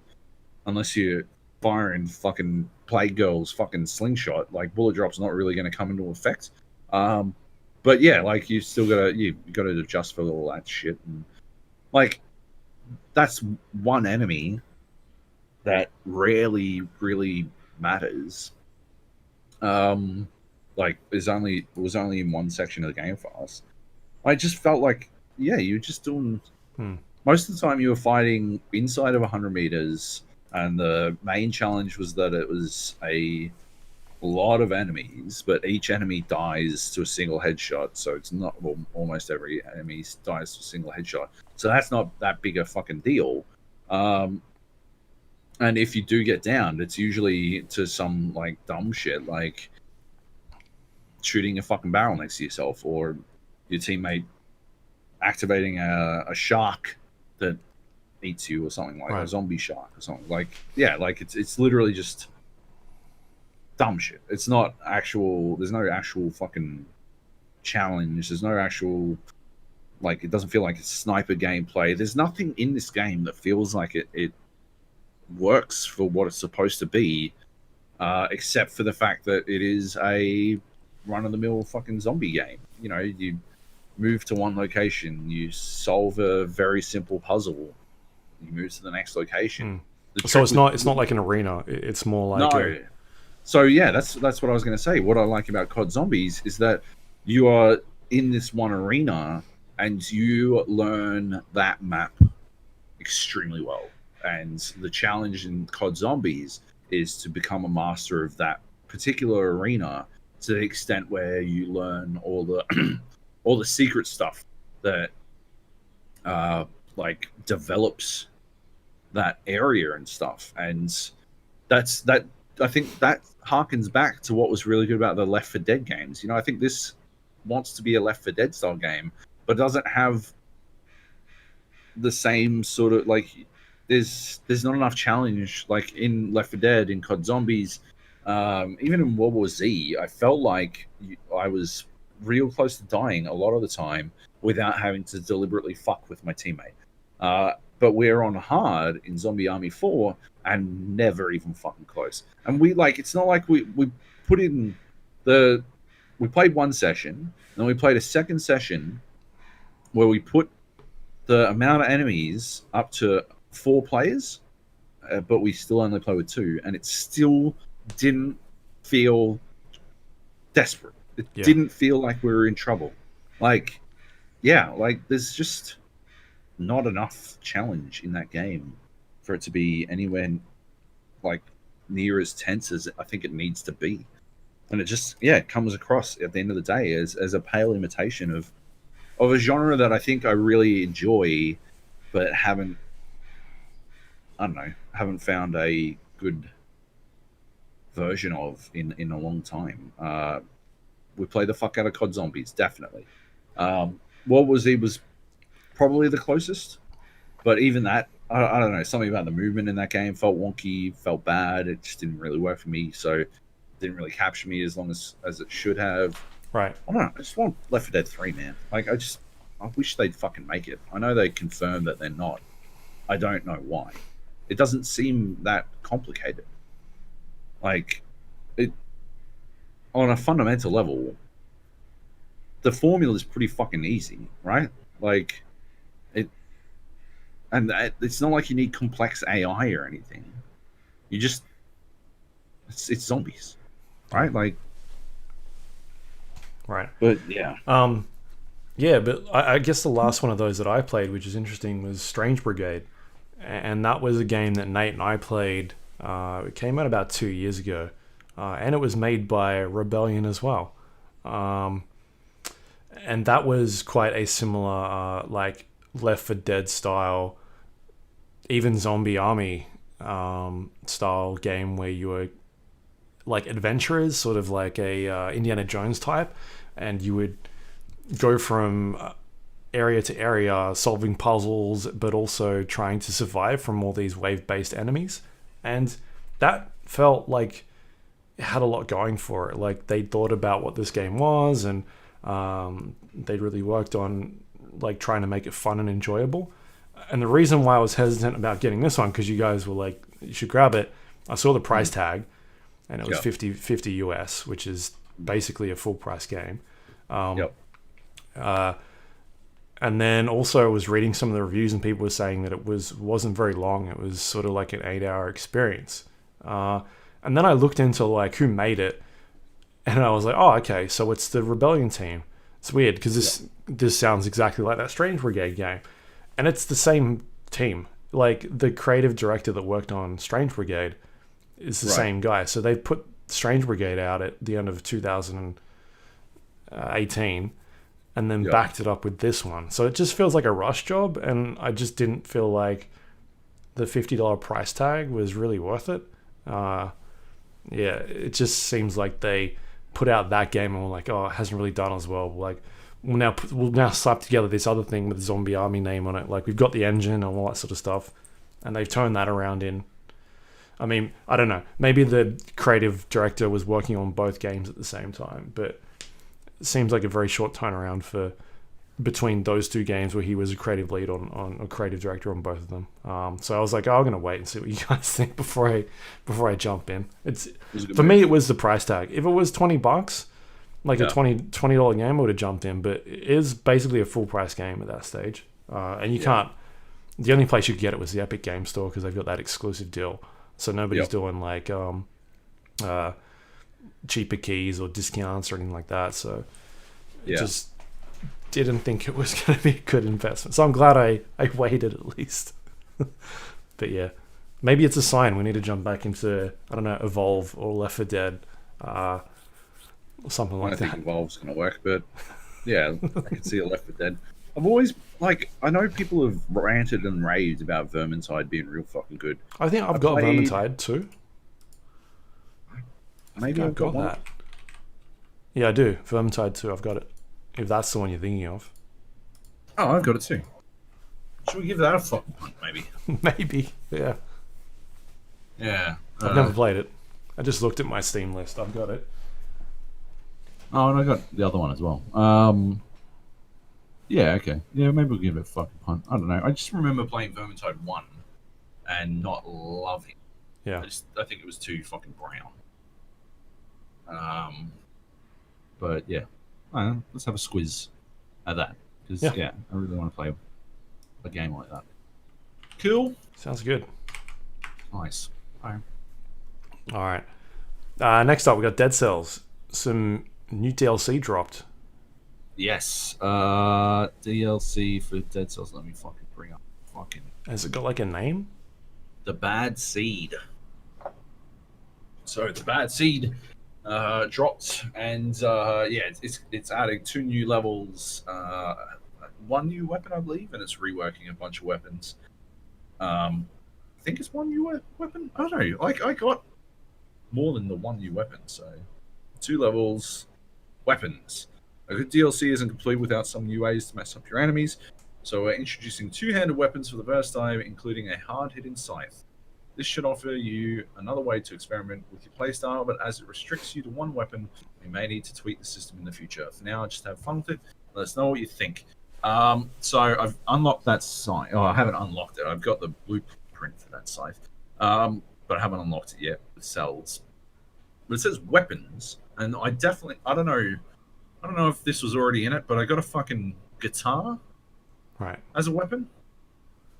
unless you're firing fucking Plague Girl's fucking slingshot, like, bullet drop's not really going to come into effect. But yeah, like, you still gotta adjust for all that shit, and like, that's one enemy that rarely really matters. Like, was only in one section of the game for us. I just felt like, you were just doing. Most of the time, you were fighting inside of 100 meters, and the main challenge was that it was a lot of enemies, but each enemy dies to a single headshot. So it's not, well, almost every enemy dies to a single headshot. So that's not that big a fucking deal. And if you do get downed, it's usually to some like dumb shit, like shooting a fucking barrel next to yourself, or your teammate activating a shark that eats you, or something, like a zombie shark or something. Like, like it's literally just dumb shit. It's not actual. There's no actual fucking challenge. There's no actual, like, it doesn't feel like it's sniper gameplay. There's nothing in this game that feels like it works for what it's supposed to be, except for the fact that it is a run-of-the-mill fucking zombie game. You know, move to one location, you solve a very simple puzzle, you move to the next location. So it's not like an arena. It's more like no. So yeah, that's what I was going to say. What I like about COD Zombies is that you are in this one arena and you learn that map extremely well. And the challenge in COD Zombies is to become a master of that particular arena to the extent where you learn all the all the secret stuff that like develops that area and stuff. And that's that. I think that harkens back to what was really good about the Left 4 Dead games. You know, I think this wants to be a Left 4 Dead style game, but doesn't have the same sort of like. There's not enough challenge like in Left 4 Dead, in COD Zombies, even in World War Z. I felt like I was real close to dying a lot of the time without having to deliberately fuck with my teammate. But we're on hard in Zombie Army 4 and never even fucking close. And we like, it's not like we put in we played one session, then we played a second session where we put the amount of enemies up to 4 players, but we still only play with 2, and it still didn't feel desperate. It didn't feel like we were in trouble. Like, yeah, like there's just not enough challenge in that game for it to be anywhere like near as tense as I think it needs to be. And it just, it comes across at the end of the day as a pale imitation of a genre that I think I really enjoy, but haven't found a good version of in a long time. We play the fuck out of COD Zombies, definitely. What was probably the closest, but even that, I don't know, something about the movement in that game felt wonky, felt bad. It just didn't really work for me, so it didn't really capture me as long as it should have. Right. I don't know. I just want Left 4 Dead 3, man. Like, I wish they'd fucking make it. I know they confirmed that they're not. I don't know why. It doesn't seem that complicated. Like, it on a fundamental level, the formula is pretty fucking easy, right? Like, it's not like you need complex AI or anything. You just, it's zombies, right? Like, right. But yeah. Yeah, but I guess the last one of those that I played, which is interesting, was Strange Brigade. And that was a game that Nate and I played. It came out about 2 years ago. And it was made by Rebellion as well. And that was quite a similar, like, Left 4 Dead style, even Zombie Army style game where you were like adventurers, sort of like a Indiana Jones type, and you would go from area to area solving puzzles, but also trying to survive from all these wave-based enemies. And that felt like it had a lot going for it. Like, they thought about what this game was, and they really worked on like trying to make it fun and enjoyable. And the reason why I was hesitant about getting this one, because you guys were like, you should grab it, I saw the price tag, and it was $50 US, which is basically a full price game. And then also I was reading some of the reviews, and people were saying that it wasn't very long. It was sort of like an 8-hour experience. And then I looked into like who made it, and I was like, oh, okay, so it's the Rebellion team. It's weird because this sounds exactly like that Strange Brigade game, and it's the same team. Like, the creative director that worked on Strange Brigade is the same guy. So they put Strange Brigade out at the end of 2018, and then backed it up with this one. So it just feels like a rush job, and I just didn't feel like the $50 price tag was really worth it. It just seems like they put out that game and were like, oh, it hasn't really done as well. Like, we'll now slap together this other thing with the Zombie Army name on it. Like, we've got the engine and all that sort of stuff, and they've turned that around in. I mean, I don't know. Maybe the creative director was working on both games at the same time, but it seems like a very short turnaround for between those two games where he was a creative lead on a creative director on both of them. So I was like, I'm going to wait and see what you guys think before I jump in. For me, it was the price tag. If it was $20, like a Yeah. $20 game I would have jumped in, but it is basically a full price game at that stage. And you can't. The only place you could get it was the Epic Game Store because they've got that exclusive deal. So nobody's doing like cheaper keys or discounts or anything like that. So just didn't think it was going to be a good investment. So I'm glad I waited at least. But yeah, maybe it's a sign we need to jump back into, I don't know, Evolve or Left 4 Dead. Or something like that. I don't think Evolve's going to work, but yeah, I can see a Left 4 Dead. I've always, I know people have ranted and raved about Vermintide being real fucking good. I think I've got Vermintide too. Maybe I've got one. That. Yeah, I do. Vermintide 2, I've got it. If that's the one you're thinking of. Oh, I've got it too. Should we give that a fucking punt, maybe? Maybe, yeah. Yeah. I've never played it. I just looked at my Steam list. I've got it. Oh, and I got the other one as well. Yeah, okay. Yeah, maybe we'll give it a fucking punt. I don't know. I just remember playing Vermintide 1 and not loving it. Yeah. I think it was too fucking brown. But yeah. I don't know, let's have a squiz at that. Because, I really want to play a game like that. Cool. Sounds good. Nice. All right. Next up, we got Dead Cells. Some new DLC dropped. Yes. DLC for Dead Cells. Let me fucking bring up. Has it got like a name? The Bad Seed. So the Bad Seed dropped, and it's adding 2 new levels, 1 new weapon, I believe, and it's reworking a bunch of weapons. I think it's 1 new weapon. I don't know. I got more than the 1 new weapon, so 2 levels, weapons. A good DLC isn't complete without some new ways to mess up your enemies, so we're introducing 2-handed weapons for the first time, including a hard-hitting scythe. This should offer you another way to experiment with your playstyle, but as it restricts you to 1 weapon, we may need to tweak the system in the future. For now, just have fun with it. Let us know what you think. So I've unlocked that scythe. Oh, I haven't unlocked it. I've got the blueprint for that scythe, but I haven't unlocked it yet with cells. But it says weapons, and I don't know if this was already in it, but I got a fucking guitar, as a weapon,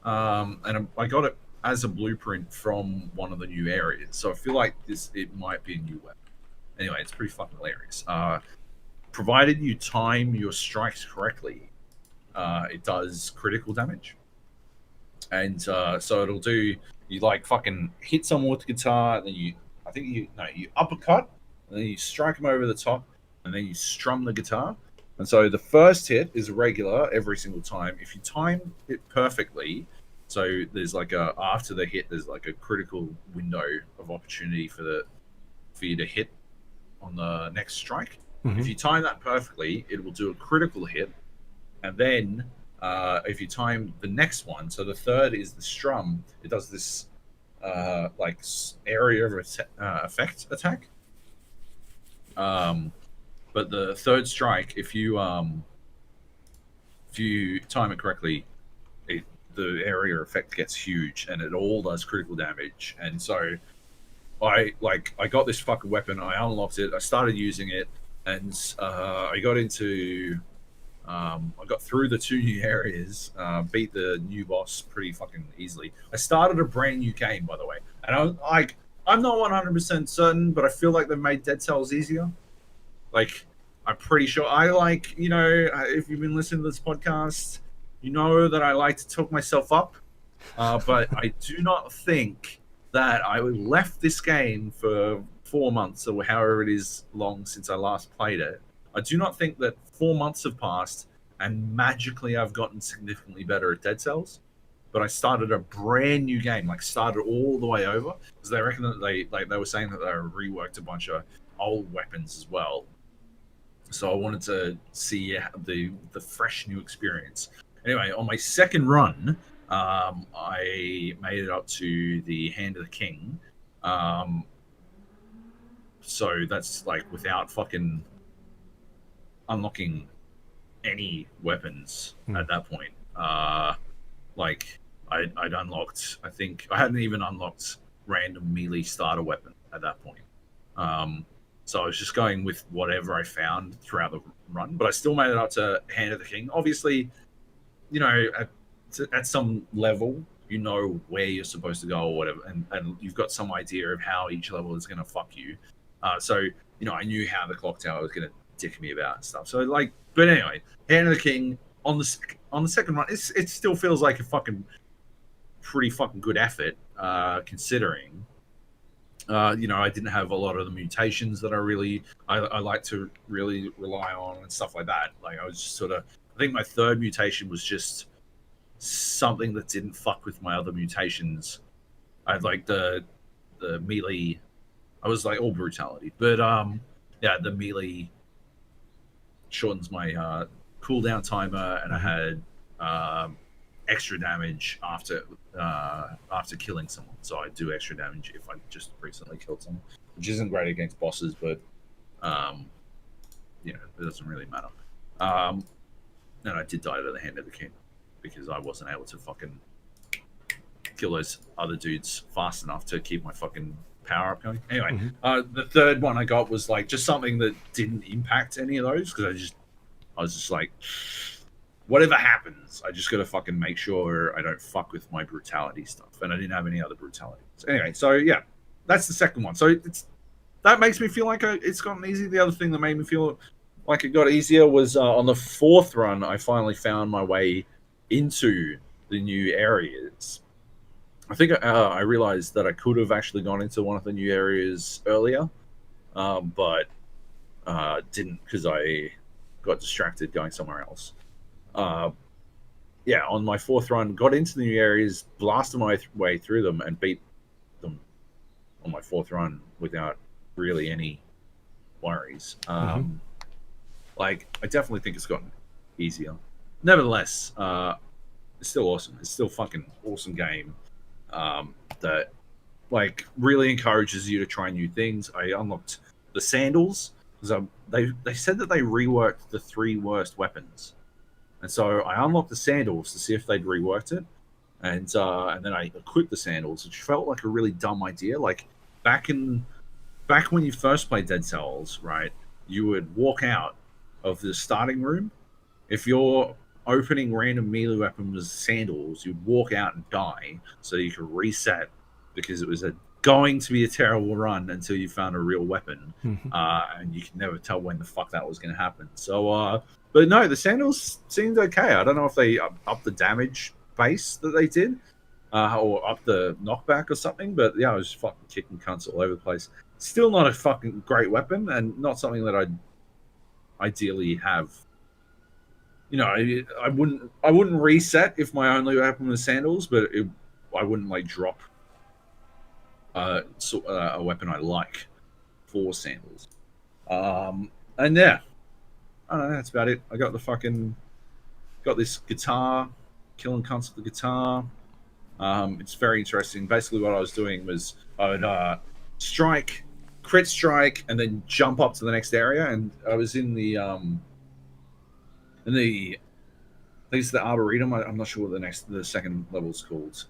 and I got it as a blueprint from one of the new areas. So I feel like it might be a new weapon. Anyway, it's pretty fucking hilarious. Provided you time your strikes correctly, it does critical damage. And so it'll do, you like fucking hit someone with the guitar, and then you uppercut, and then you strike them over the top, and then you strum the guitar. And so the first hit is regular every single time. If you time it perfectly, so there's like after the hit, there's like a critical window of opportunity for you to hit on the next strike. Mm-hmm. If you time that perfectly, it will do a critical hit. And then if you time the next one, so the third is the strum, it does this like area of effect attack. But the third strike, if you time it correctly, the area effect gets huge, and it all does critical damage. And so I got this fucking weapon, I unlocked it, I started using it, and I got through the 2 new areas, beat the new boss pretty fucking easily. I started a brand new game, by the way, and I'm not 100% certain, but I feel like they've made Dead Cells easier. Like, I'm pretty sure if you've been listening to this podcast, you know that I like to talk myself up, but I do not think that I left this game for 4 months or however it is long since I last played it. I do not think that 4 months have passed and magically I've gotten significantly better at Dead Cells. But I started a brand new game, started all the way over, because they reckon that they were saying that they reworked a bunch of old weapons as well. So I wanted to see the fresh new experience. Anyway, on my second run, I made it up to the Hand of the King. So that's without fucking unlocking any weapons at that point. I'd unlocked, I think I hadn't even unlocked random melee starter weapon at that point. So I was just going with whatever I found throughout the run, but I still made it up to Hand of the King. Obviously, at some level, you know where you're supposed to go or whatever, and you've got some idea of how each level is going to fuck you. So I knew how the clock tower was going to dick me about and stuff. So but anyway, Hand of the King on the second run, it still feels like a pretty fucking good effort, considering. I didn't have a lot of the mutations that I like to really rely on and stuff like that. Like I was just I think my third mutation was just something that didn't fuck with my other mutations. I had the melee. I was like all brutality, but the melee shortens my cooldown timer, and I had extra damage after killing someone. So I do extra damage if I just recently killed someone, which isn't great against bosses, but it doesn't really matter. And I did die to the Hand of the King because I wasn't able to fucking kill those other dudes fast enough to keep my fucking power up going. Anyway, the third one I got was just something that didn't impact any of those, because I was just like, whatever happens, I just got to fucking make sure I don't fuck with my brutality stuff. And I didn't have any other brutality. So anyway, so yeah, that's the second one. So that makes me feel like it's gotten easy. The other thing that made me feel like it got easier was on the fourth run, I finally found my way into the new areas. I think I realized that I could have actually gone into one of the new areas earlier, but didn't, because I got distracted going somewhere else. On my fourth run, got into the new areas, blasted my way through them, and beat them on my fourth run without really any worries. I definitely think it's gotten easier. Nevertheless, it's still awesome. It's still fucking awesome game. That really encourages you to try new things. I unlocked the sandals because they said that they reworked the 3 worst weapons. And so I unlocked the sandals to see if they'd reworked it, and then I equipped the sandals, which felt like a really dumb idea. Like back when you first played Dead Cells, right? You would walk out of the starting room. If you're opening random melee weapons as sandals, you'd walk out and die, so you could reset, because it was going to be a terrible run until you found a real weapon, and you could never tell when the fuck that was going to happen. So. But no, the sandals seemed okay. I don't know if they upped the damage base that they did, or upped the knockback or something. But yeah, I was fucking kicking cunts all over the place. Still not a fucking great weapon, and not something that I'd ideally have. I wouldn't reset if my only weapon was sandals, but I wouldn't drop a weapon I like for sandals. And yeah. I don't know, that's about it. I got this guitar, killing cunts with the guitar. It's very interesting. Basically, what I was doing was I would strike, crit strike, and then jump up to the next area. And I was in the I think it's the Arboretum. I'm not sure what the second level is called.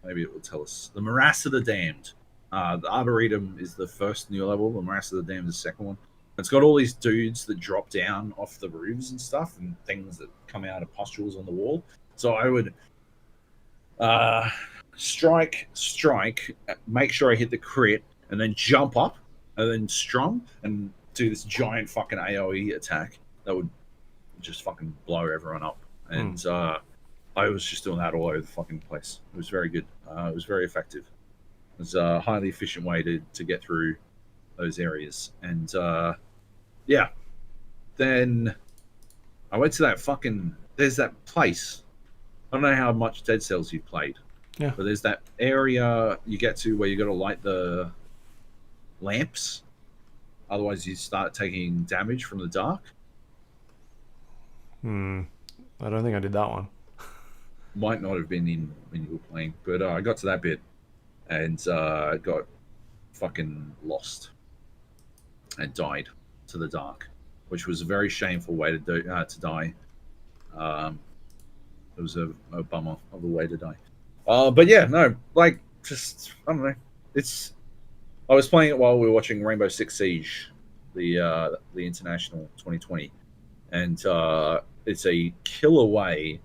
Maybe it will tell us. The Morass of the Damned. The Arboretum is the first new level. The Morass of the Damned is the second one. It's got all these dudes that drop down off the roofs and stuff, and things that come out of pustules on the wall. So I would strike, make sure I hit the crit, and then jump up, and then strum, and do this giant fucking AoE attack that would just fucking blow everyone up. And I was just doing that all over the fucking place. It was very good. It was very effective. It was a highly efficient way to get through those areas. And yeah, then I went to there's that place. I don't know how much Dead Cells you've played. Yeah. But there's that area you get to where you got to light the lamps. Otherwise, you start taking damage from the dark. I don't think I did that one. Might not have been in when you were playing. But I got to that bit and got fucking lost and died to the dark, which was a very shameful way to die. It was a bummer of a way to die. But yeah, no, just I don't know. It's I was playing it while we were watching Rainbow Six Siege, the international 2020, and it's a killer way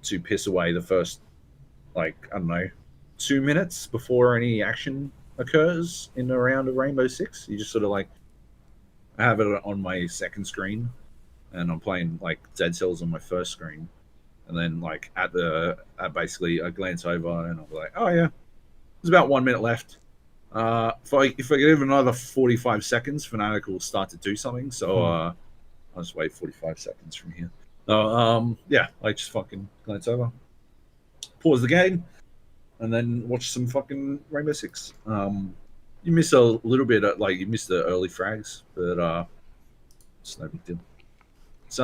to piss away the first, like, I don't know, 2 minutes before any action occurs in a round of Rainbow Six. You just sort of like I have it on my second screen, and I'm playing like Dead Cells on my first screen, and then like at basically I glance over and I'm like, oh yeah, there's about 1 minute left. If I give it another 45 seconds, Fnatic will start to do something. So I'll just wait 45 seconds from here. Yeah, I just fucking glance over, pause the game, and then watch some fucking Rainbow Six. You miss a little bit, like you miss the early frags, but it's no big deal. It's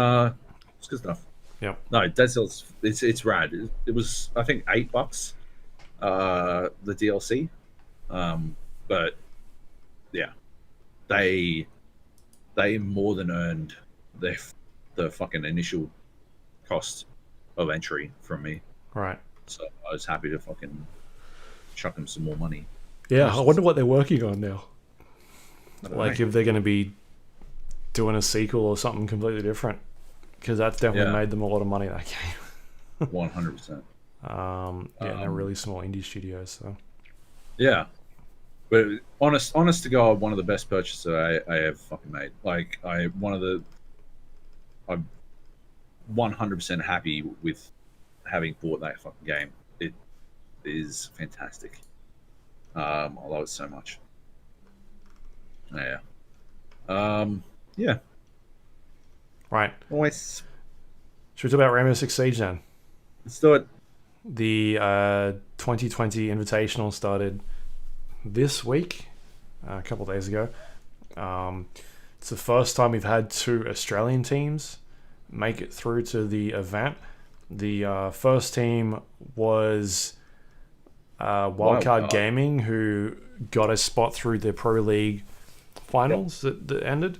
good stuff. Yeah. No, Dead Cells, it's rad. It was, I think, $8, the DLC. But yeah, they more than earned the fucking initial cost of entry from me. Right. So I was happy to fucking chuck them some more money. Yeah, I wonder what they're working on now. Like know. if they're going to be doing a sequel or something completely different, because that's definitely made them a lot of money, that game. 100%. They're really small indie studios, so. Yeah, but honest to God, one of the best purchases I have fucking made. Like I'm 100% happy with having bought that fucking game. It is fantastic. I love it so much. Yeah. Yeah. Right. Nice. Should we talk about Rainbow Six Siege then? Let's do it. The 2020 Invitational started this week, a couple of days ago. It's the first time we've had 2 Australian teams make it through to the event. The first team was Wildcard Gaming, who got a spot through the Pro League finals that ended.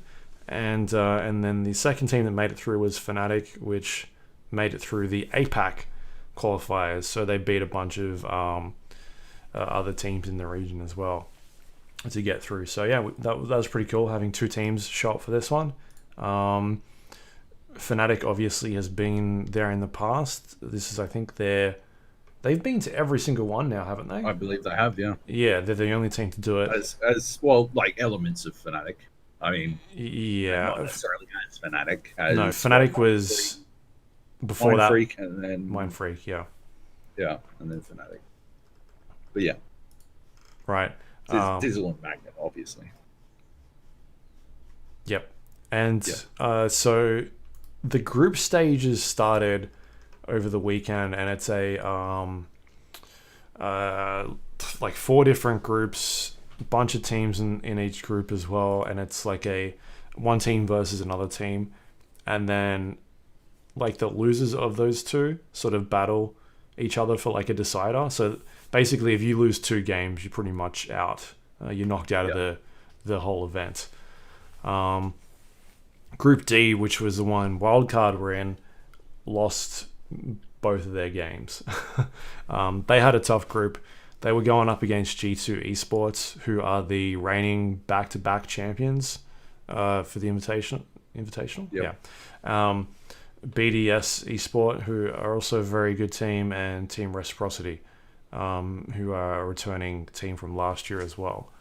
And then the second team that made it through was Fnatic, which made it through the APAC qualifiers. So they beat a bunch of other teams in the region as well to get through. So yeah, that was pretty cool having 2 teams show up for this one. Fnatic obviously has been there in the past. This is, I think, they've been to every single one now, haven't they? I believe they have, yeah. Yeah, they're the only team to do it. As well, like elements of Fnatic. I mean, yeah, not necessarily as Fnatic. No, Fnatic was before that. Freak and then Mind Freak, yeah, and then Fnatic. But yeah, right. Dizzle and Magnet, obviously. Yep, and so the group stages started over the weekend, and it's a like 4 different groups, bunch of teams in each group as well, and it's like a one team versus another team, and then like the losers of those 2 sort of battle each other for like a decider. So basically, if you lose 2 games, you're pretty much out. You're knocked out of the whole event. Group D, which was the one Wildcard were in, lost both of their games. They had a tough group. They were going up against G2 Esports, who are the reigning back-to-back champions for the Invitational. Yep. Yeah. BDS Esport, who are also a very good team, and Team Reciprocity, who are a returning team from last year as well.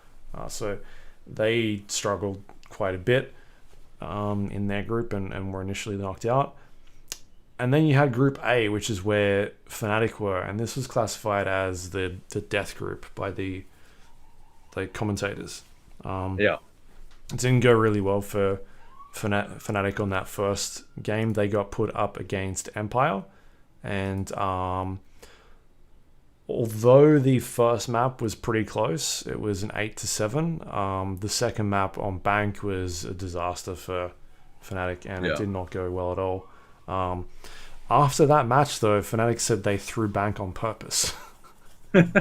So they struggled quite a bit in their group and were initially knocked out. And then you had Group A, which is where Fnatic were, and this was classified as the death group by the commentators. It didn't go really well for Fnatic on that first game. They got put up against Empire, and although the first map was pretty close, it was an 8-7. The second map on Bank was a disaster for Fnatic, and it did not go well at all. After that match, though, Fnatic said they threw Bank on purpose. Which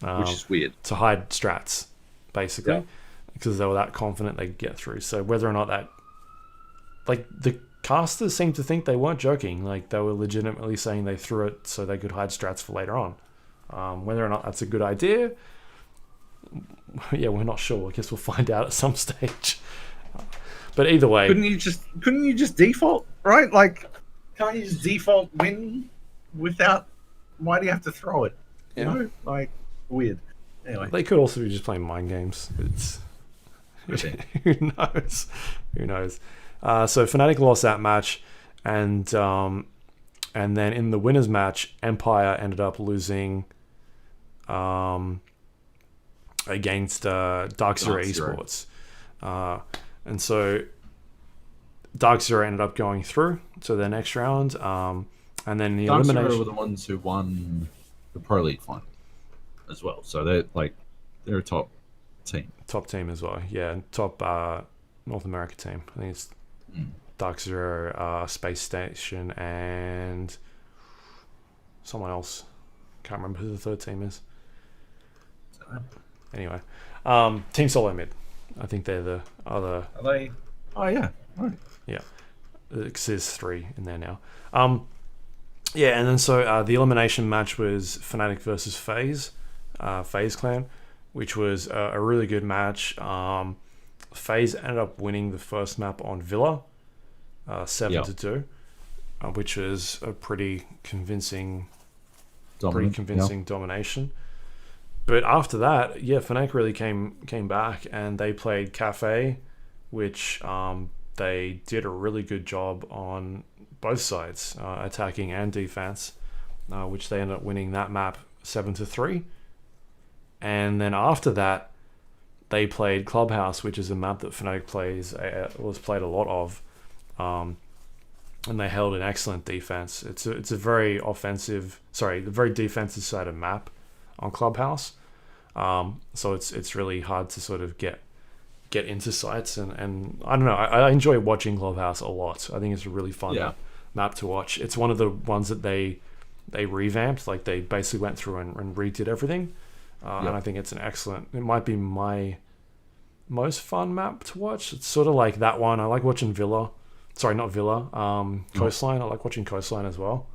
is weird. To hide strats, basically, because they were that confident they'd get through. So whether or not that... Like, the casters seemed to think they weren't joking. Like, they were legitimately saying they threw it so they could hide strats for later on. Whether or not that's a good idea, Yeah, we're not sure. I guess we'll find out at some stage. But either way, couldn't you just default, right? Like, can't you just default win without? Why do you have to throw it? You know, like weird. Anyway, they could also be just playing mind games. It's who knows? Who knows? So Fnatic lost that match, and then in the winners match, Empire ended up losing against Dark Zero Esports. And so Dark Zero ended up going through to the next round. And then the Dark elimination... Zero were the ones who won the Pro League final as well. So they're a top team. Top team as well, yeah. And top North America team. I think it's Dark Zero, Space Station, and someone else. Can't remember who the third team is. Anyway, Team Solo Mid. I think they're the other. Are they? Oh yeah, right. Yeah, there's 3 in there now. Yeah, and then so the elimination match was Fnatic versus FaZe, FaZe Clan, which was a really good match. FaZe ended up winning the first map on Villa, 7-2, which was a pretty convincing domination. But after that, Fnatic really came back, and they played Cafe, which they did a really good job on both sides, attacking and defense, which they ended up winning that map 7-3. And then after that, they played Clubhouse, which is a map that Fnatic played a lot of, and they held an excellent defense. It's a very very defensive sided map on Clubhouse, so it's really hard to sort of get into sites, and I don't know, I enjoy watching Clubhouse a lot. I think it's a really fun map to watch. It's one of the ones that they revamped, like they basically went through and redid everything, and I think it might be my most fun map to watch. It's sort of like that one. I like watching Coastline. I like watching Coastline as well.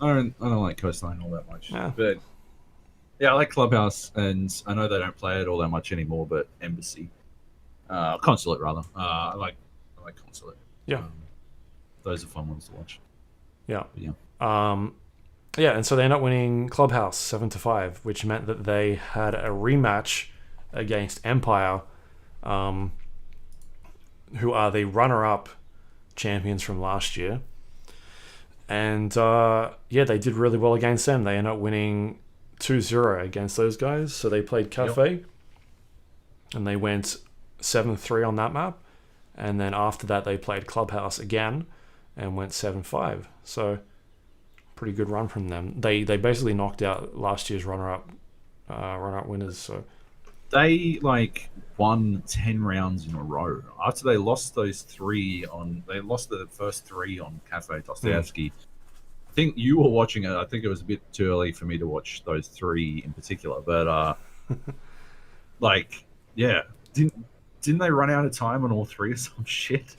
I don't like Coastline all that much. Yeah. But yeah, I like Clubhouse, and I know they don't play it all that much anymore, but Embassy. Consulate rather. I like Consulate. Yeah. Those are fun ones to watch. Yeah. But yeah, and so they ended up winning Clubhouse 7-5, which meant that they had a rematch against Empire, who are the runner-up champions from last year. And they did really well against them. They ended up winning 2-0 against those guys. So they played Cafe, and they went 7-3 on that map. And then after that, they played Clubhouse again and went 7-5. So pretty good run from them. They basically knocked out last year's runner-up winners. So they won 10 rounds in a row after they lost the first 3 on Cafe Dostoevsky. I think you were watching it. I think it was a bit too early for me to watch those 3 in particular, but didn't they run out of time on all 3 or some shit?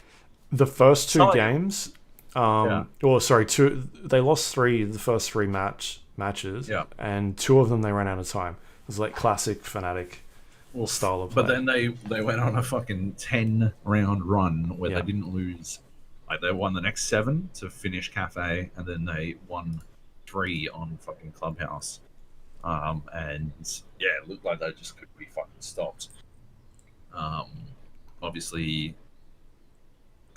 The first 2 games, they lost 3 the first 3 matches, and 2 of them they ran out of time. It was like classic Fnatic style of play. But then they went on a fucking 10-round run where they didn't lose. Like, they won the next 7 to finish Cafe, and then they won 3 on fucking Clubhouse. And it looked like they just couldn't be fucking stopped. Obviously,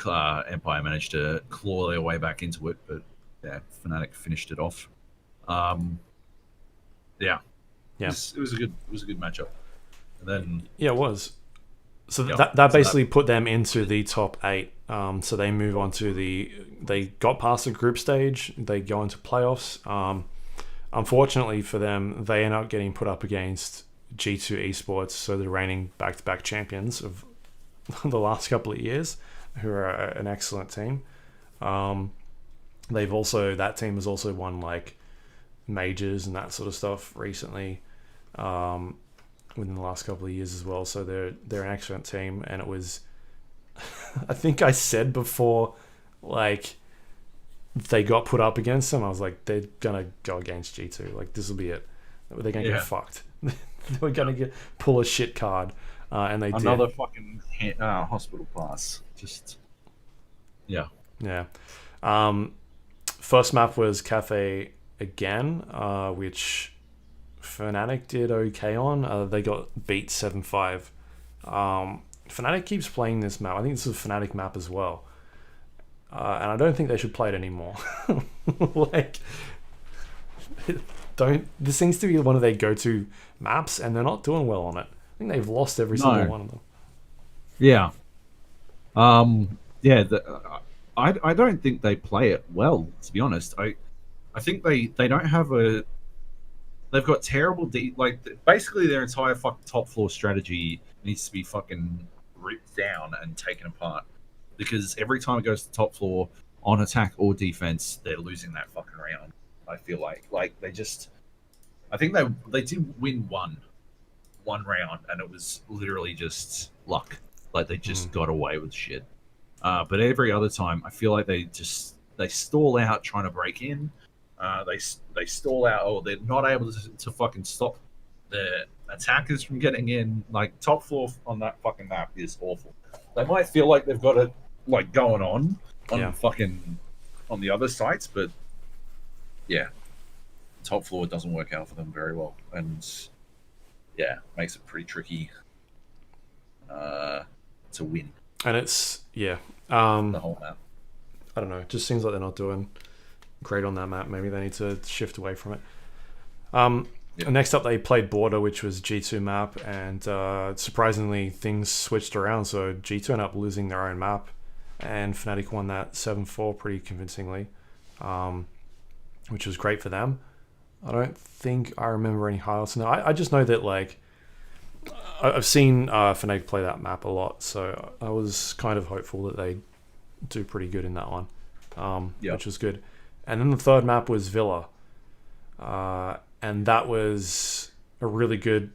Empire managed to claw their way back into it, but Fnatic finished it off. It was a good matchup. And then it was. So that basically put them into the top 8. So they move on to they got past the group stage. They go into playoffs. Unfortunately for them, they end up getting put up against G2 Esports, so the reigning back-to-back champions of the last couple of years, who are an excellent team. That team has also won like majors and that sort of stuff recently, within the last couple of years as well. So they're an excellent team, and it was, I think I said before, like, they got put up against them, I was like, they're gonna go against G2. Like, this will be it. They're gonna get fucked. they were going to pull a shit card, and they Another did. fucking hospital pass. Just yeah. Yeah. First map was Cafe again, which Fnatic did okay on. They got beat 7-5. Fnatic keeps playing this map. I think this is a Fnatic map as well. And I don't think they should play it anymore. Like, this seems to be one of their go-to maps, and they're not doing well on it. I think they've lost every single one of them. Yeah. Yeah. I don't think they play it well, to be honest. I think they don't have a. They've got terrible basically their entire fucking top floor strategy needs to be fucking ripped down and taken apart, because every time it goes to top floor on attack or defense, they're losing that fucking round. I feel like they just. I think they did win one round, and it was literally just luck. Like they just got away with shit. But every other time, I feel like they stall out trying to break in. They stall out, or they're not able to fucking stop the attackers from getting in. Like top floor on that fucking map is awful. They might feel like they've got it like going on fucking on the other sites, but yeah, top floor doesn't work out for them very well, and yeah, makes it pretty tricky to win. And it's the whole map. I don't know. It just seems like they're not doing great on that map. Maybe they need to shift away from it. Next up, they played Border, which was G2 map, and surprisingly, things switched around. So G2 ended up losing their own map, and Fnatic won that 7-4 pretty convincingly, which was great for them. I don't think I remember any highlights. No, I just know that like I've seen Fnatic play that map a lot, so I was kind of hopeful that they do pretty good in that one, which was good. And then the third map was Villa, and that was a really good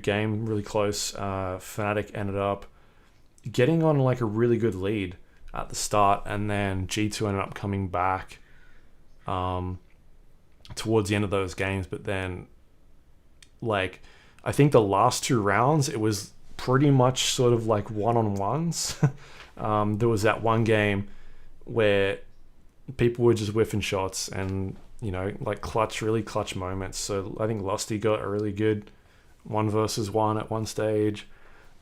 game, really close. Fnatic ended up getting on like a really good lead at the start, and then G2 ended up coming back towards the end of those games. But then, like, I think the last two rounds, it was pretty much sort of like one-on-ones. There was that one game where people were just whiffing shots and, you know, like really clutch moments. So I think Lusty got a really good 1-versus-1 at one stage.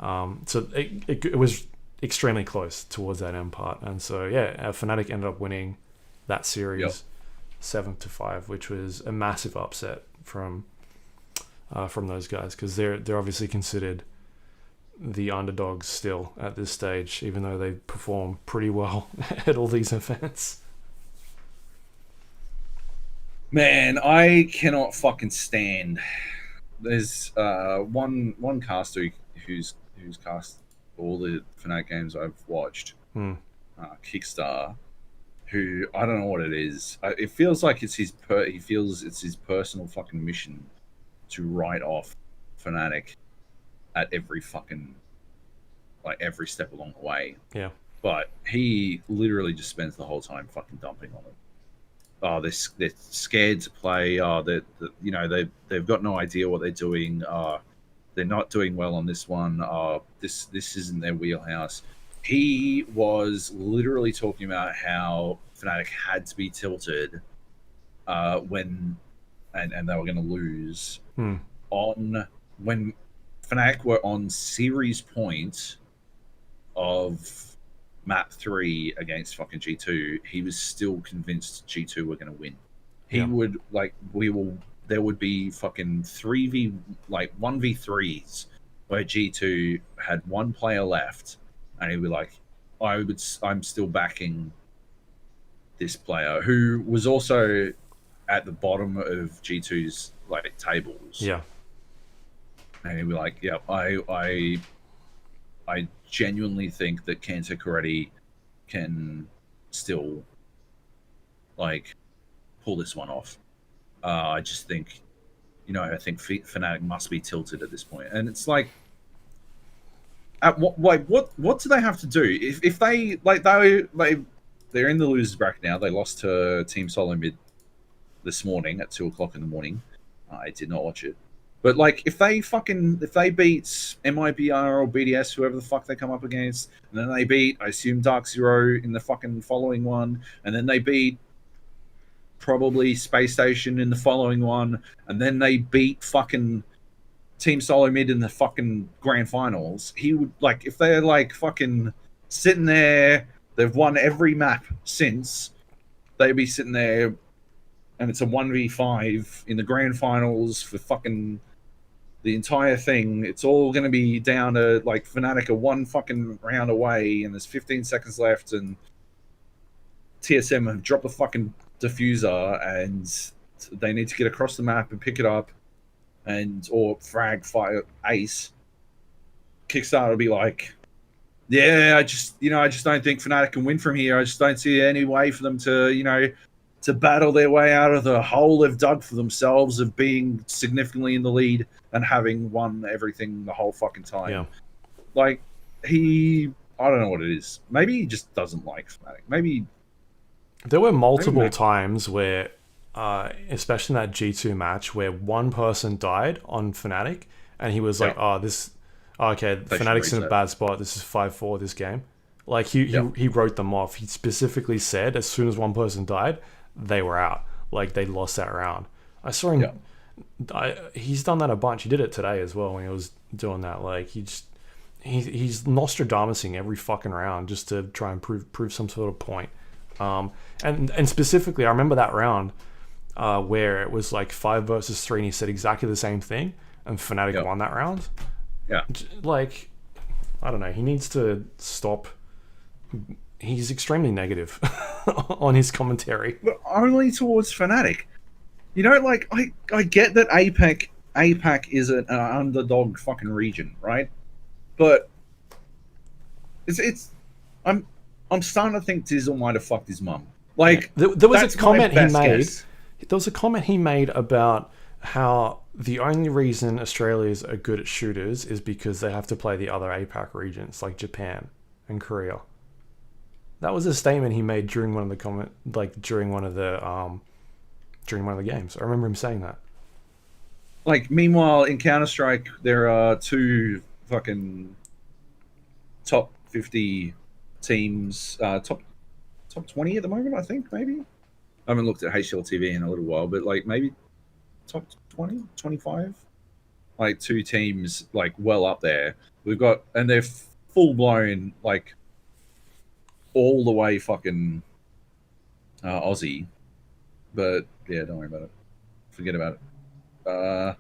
So it was extremely close towards that end part. And so, yeah, Fnatic ended up winning that series 7-5, which was a massive upset from those guys, because they're obviously considered the underdogs still at this stage, even though they perform pretty well at all these events. Man, I cannot fucking stand. There's one caster who's cast all the Fnatic games I've watched, Kickstar, who I don't know what it is. It feels like it's he feels it's his personal fucking mission to write off Fnatic at every fucking, like, every step along the way. Yeah. But he literally just spends the whole time fucking dumping on it. Oh, they're scared to play. Oh, they've got no idea what they're doing. They're not doing well on this one. This isn't their wheelhouse. He was literally talking about how Fnatic had to be tilted when and they were going to lose on when Fnatic were on series point of map 3 against fucking G2. He was still convinced G2 were going to win. He would there would be fucking 1v3s where G2 had one player left, and he'd be like, I'm still backing this player, who was also at the bottom of G2's like tables. Yeah. And he'd be like, yeah, I genuinely think that Kanta Karate can still like pull this one off. I just think, I think Fnatic must be tilted at this point. And it's like, at what do they have to do if they they're in the losers bracket now? They lost to Team Solo Mid this morning at 2:00 in the morning. I did not watch it. But like, if they beat MIBR or BDS, whoever the fuck they come up against, and then they beat, I assume, Dark Zero in the fucking following one, and then they beat probably Space Station in the following one, and then they beat fucking Team Solo Mid in the fucking grand finals, he would, like, if they're like fucking sitting there, they've won every map since, they'd be sitting there, and it's a 1v5 in the grand finals for fucking the entire thing. It's all going to be down to, like, Fnatic are one fucking round away, and there's 15 seconds left, and TSM have dropped the fucking diffuser, and they need to get across the map and pick it up, and or frag fire ace. Kickstarter will be like, yeah, I just don't think Fnatic can win from here. I just don't see any way for them to, to battle their way out of the hole they've dug for themselves of being significantly in the lead and having won everything the whole fucking time. Yeah. Like, I don't know what it is. Maybe he just doesn't like Fnatic. Maybe there were multiple times where, especially in that G2 match, where one person died on Fnatic, and he was like, Fnatic's in a bad spot. This is 5-4 this game. Like, he wrote them off. He specifically said as soon as one person died, they were out. Like, they lost that round. I saw him. He's done that a bunch. He did it today as well when he was doing that. Like, he's Nostradamusing every fucking round just to try and prove some sort of point. And specifically, I remember that round where it was like 5 versus 3, and he said exactly the same thing, and Fnatic won that round. Yeah, like, I don't know. He needs to stop. He's extremely negative on his commentary. But only towards Fnatic. Like, I get that APAC is an underdog fucking region, right? But I'm starting to think Dizzle might have fucked his mum. Like, there was a comment he made. Guess. There was a comment he made about how the only reason Australians are good at shooters is because they have to play the other APAC regions like Japan and Korea. That was a statement he made during one of the during one of the games. I remember him saying that. Like, meanwhile, in Counter-Strike, there are 2 fucking top 50 teams, top 20 at the moment, I think, maybe. I haven't looked at HLTV in a little while, but like maybe top 20, 25. Like, 2 teams, like, well up there. We've got, and they're full blown, like, all the way fucking Aussie. But yeah, don't worry about it. Forget about it.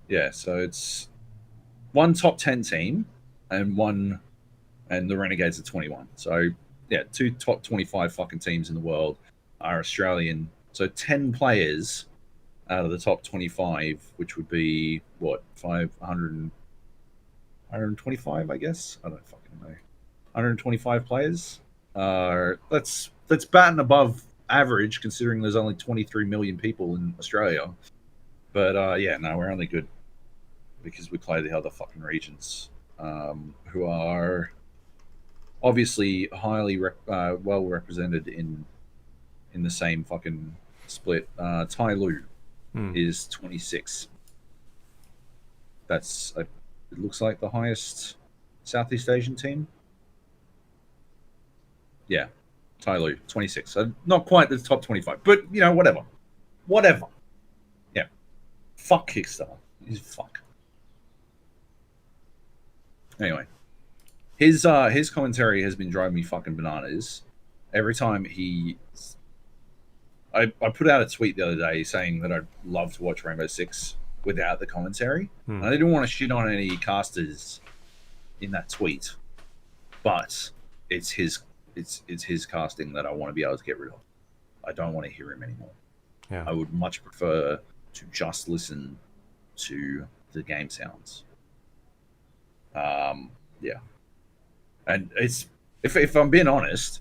Yeah, so it's 1 top 10 team and the Renegades are 21. So yeah, 2 top 25 fucking teams in the world are Australian. So 10 players out of the top 25, which would be what, 125, I guess. I don't fucking know. 125 players. That's batting above average, considering there's only 23 million people in Australia. But we're only good because we play the other fucking regions, who are obviously highly well represented in the same fucking split. Tai Lu is 26. That's it looks like the highest Southeast Asian team. Yeah, Tai Lu, 26. So not quite the top 25, but whatever. Yeah, fuck Kickstarter. He's fuck. Anyway, his commentary has been driving me fucking bananas. Every time I put out a tweet the other day saying that I'd love to watch Rainbow Six without the commentary. And I didn't want to shit on any casters in that tweet, but it's his casting that I want to be able to get rid of. I don't want to hear him anymore. Yeah. I would much prefer to just listen to the game sounds. Yeah. And it's if I'm being honest,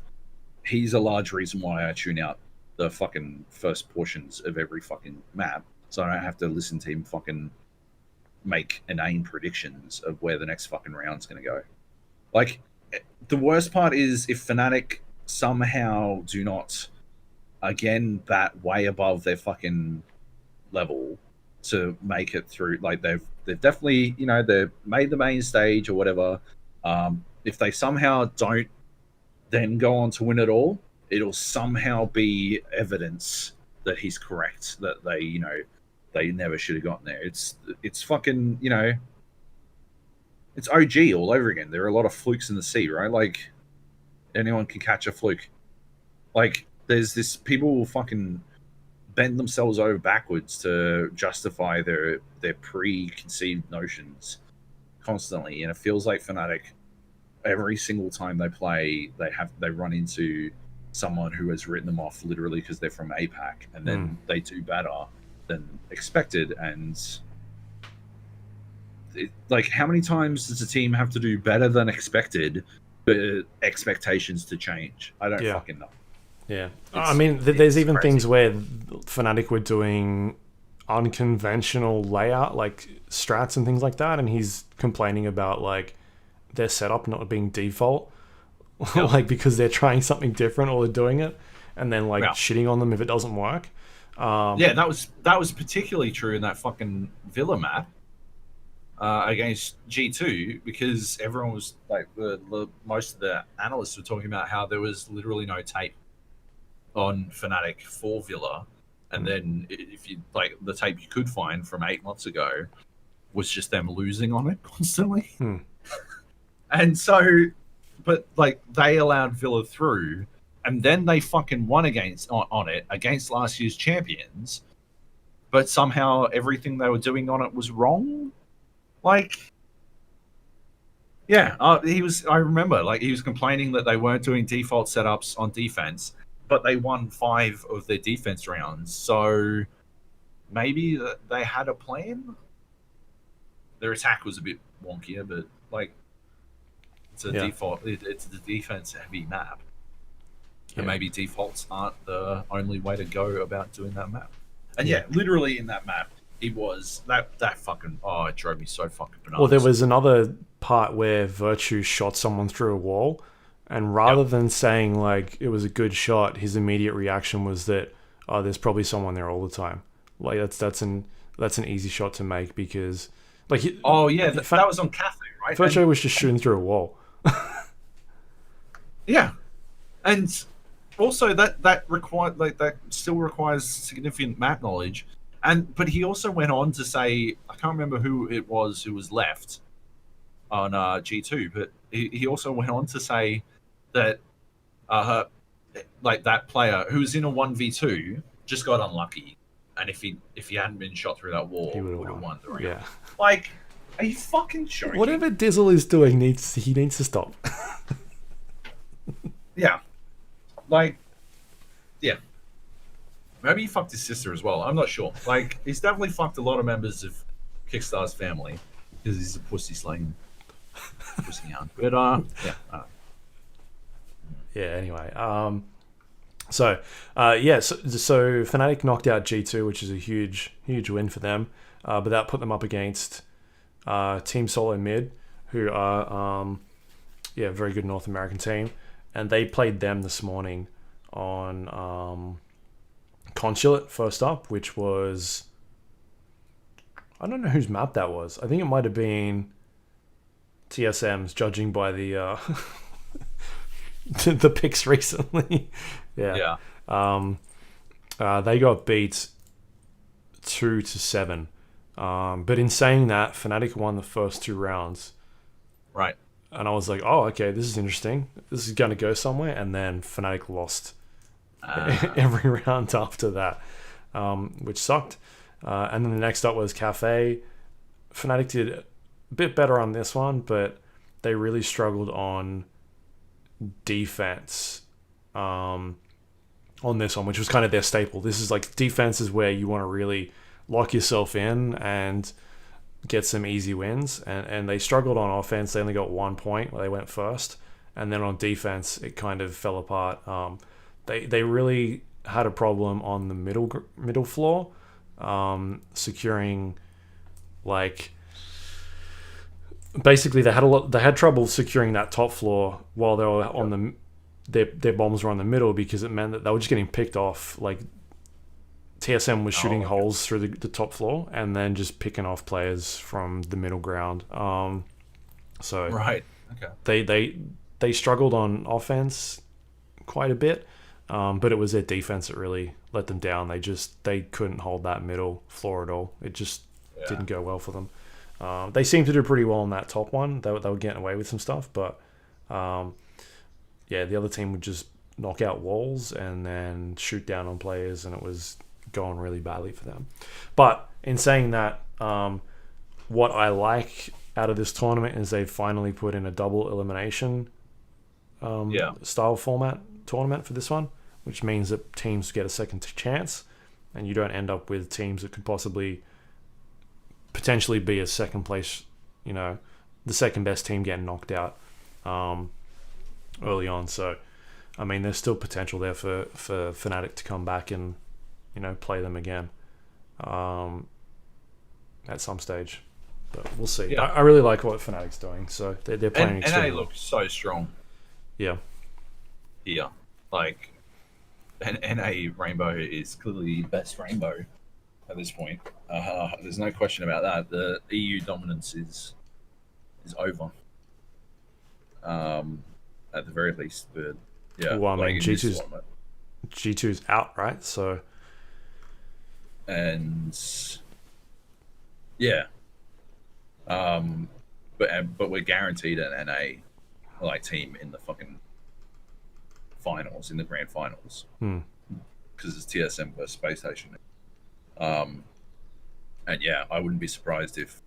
he's a large reason why I tune out the fucking first portions of every fucking map, so I don't have to listen to him fucking make inane predictions of where the next fucking round's gonna go. Like, the worst part is if Fnatic somehow do not again bat way above their fucking level to make it through. Like they've definitely, they've made the main stage or whatever. If they somehow don't then go on to win it all, it'll somehow be evidence that he's correct, that they never should have gotten there. It's fucking, it's OG all over again. There are a lot of flukes in the sea, right? Like anyone can catch a fluke. Like there's this, people will fucking bend themselves over backwards to justify their preconceived notions constantly, and it feels like Fnatic, every single time they play, they run into someone who has written them off literally because they're from APAC, and then they do better than expected. And like, how many times does a team have to do better than expected for expectations to change? I don't fucking know. Yeah, I mean, there's even crazy things where Fnatic were doing unconventional layout, like strats and things like that, and he's complaining about like their setup not being default, like because they're trying something different or they're doing it, and then like shitting on them if it doesn't work. That was particularly true in that fucking Villa map against G2, because everyone was like, most of the analysts were talking about how there was literally no tape on Fnatic for Villa, and then if you like, the tape you could find from 8 months ago was just them losing on it constantly. And so, but like they allowed Villa through, and then they fucking won on it against last year's champions, but somehow everything they were doing on it was wrong. Like, I remember like he was complaining that they weren't doing default setups on defense, but they won 5 of their defense rounds. So maybe they had a plan. Their attack was a bit wonkier, but like it's a default. It's the defense heavy map, and maybe defaults aren't the only way to go about doing that map. And literally in that map, it was that fucking, it drove me so fucking bananas. Well, there was another part where Virtue shot someone through a wall, and rather than saying like it was a good shot, his immediate reaction was that there's probably someone there all the time. Like that's an easy shot to make, because like that was on Cathay, right? Virtue was just shooting through a wall. Yeah, and also that required, like, that still requires significant map knowledge. But he also went on to say, I can't remember who it was who was left on G2, but he also went on to say that like that player who was in a 1v2 just got unlucky, and if he hadn't been shot through that wall, he would have won the round. Yeah. Like, are you fucking joking? Whatever Dizzle is doing, he needs to stop. Yeah. Like, yeah. Maybe he fucked his sister as well. I'm not sure. Like, he's definitely fucked a lot of members of Kickstar's family, because he's a pussy slaying pussy hound. But anyway, so Fnatic knocked out G2, which is a huge win for them. But that put them up against Team Solo Mid, who are a very good North American team, and they played them this morning on Consulate first up, which was, I don't know whose map that was. I think it might have been TSM's, judging by the the picks recently. They got beat 2-7. But in saying that, Fnatic won the first 2 rounds. Right. And I was like, oh, okay, this is interesting. This is going to go somewhere. And then Fnatic lost every round after that, which sucked. And then the next up was Cafe. Fnatic did a bit better on this one, but they really struggled on defense on this one, which was kind of their staple. This is like, defense is where you want to really lock yourself in and get some easy wins, and they struggled on offense. They only got 1 point where they went first, and then on defense it kind of fell apart. They really had a problem on the middle floor, securing, like, basically they had trouble securing that top floor while they were on their bombs were on the middle, because it meant that they were just getting picked off like TSM was shooting okay. holes through the top floor and then just picking off players from the middle ground. So Right. Okay. they struggled on offense quite a bit, but it was their defense that really let them down. They couldn't hold that middle floor at all. It just didn't go well for them. They seemed to do pretty well in that top one. They were getting away with some stuff, but the other team would just knock out walls and then shoot down on players, and it was going really badly for them. But in saying that, what I like out of this tournament is they've finally put in a double elimination style format tournament for this one, which means that teams get a second chance, and you don't end up with teams that could potentially be a second place, the second best team getting knocked out early on. So, I mean, there's still potential there for Fnatic to come back and, play them again at some stage. But we'll see. Yeah. I really like what Fnatic's doing. So they're playing And extremely they look so strong. Yeah. Yeah. Like, NA Rainbow is clearly the best Rainbow at this point. There's no question about that. The EU dominance is over. At the very least. But yeah. Well, I mean, in this tournament. G2's out, right? So. And yeah. But we're guaranteed an NA team in the fucking finals, in the grand finals, because it's TSM versus Space Station. And yeah, I wouldn't be surprised if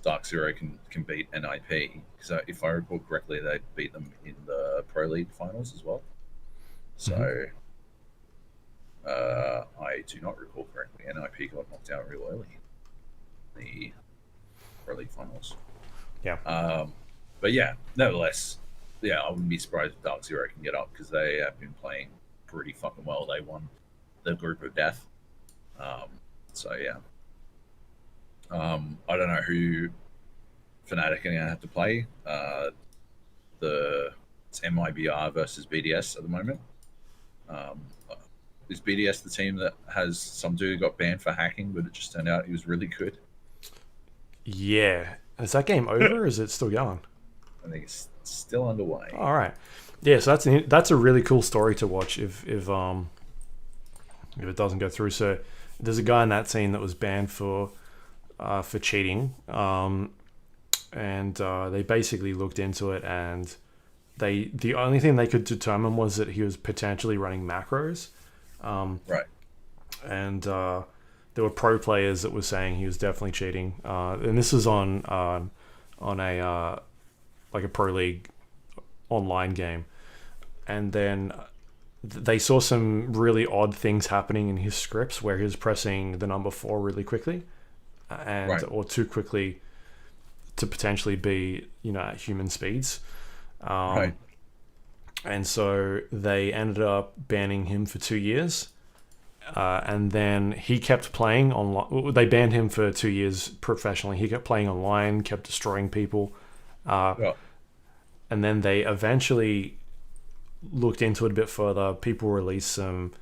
Dark Zero can beat NIP, because if I recall correctly, they beat them in the Pro League finals as well. So I do not recall correctly. NIP got knocked out real early in the Pro League finals. Yeah. But yeah, nevertheless, I wouldn't be surprised if Dark Zero can get up, because they have been playing pretty fucking well. They won the group of death. So yeah. I don't know who Fnatic are going to have to play. It's MIBR versus BDS at the moment. Is BDS the team that has some dude who got banned for hacking, but it just turned out he was really good? Yeah. Is that game over or is it still going? I think it's still underway. All right. Yeah, so that's a really cool story to watch if it doesn't go through. So there's a guy in that team that was banned for cheating, and they basically looked into it, and the only thing they could determine was that he was potentially running macros. Right. And there were pro players that were saying he was definitely cheating, and this was on a like a pro league online game, and then they saw some really odd things happening in his scripts where he was pressing the number 4 really quickly, or too quickly to potentially be at human speeds. Right. And so they ended up banning him for 2 years. And then he kept playing online. They banned him for 2 years professionally. He kept playing online, kept destroying people. And then they eventually looked into it a bit further. People released some,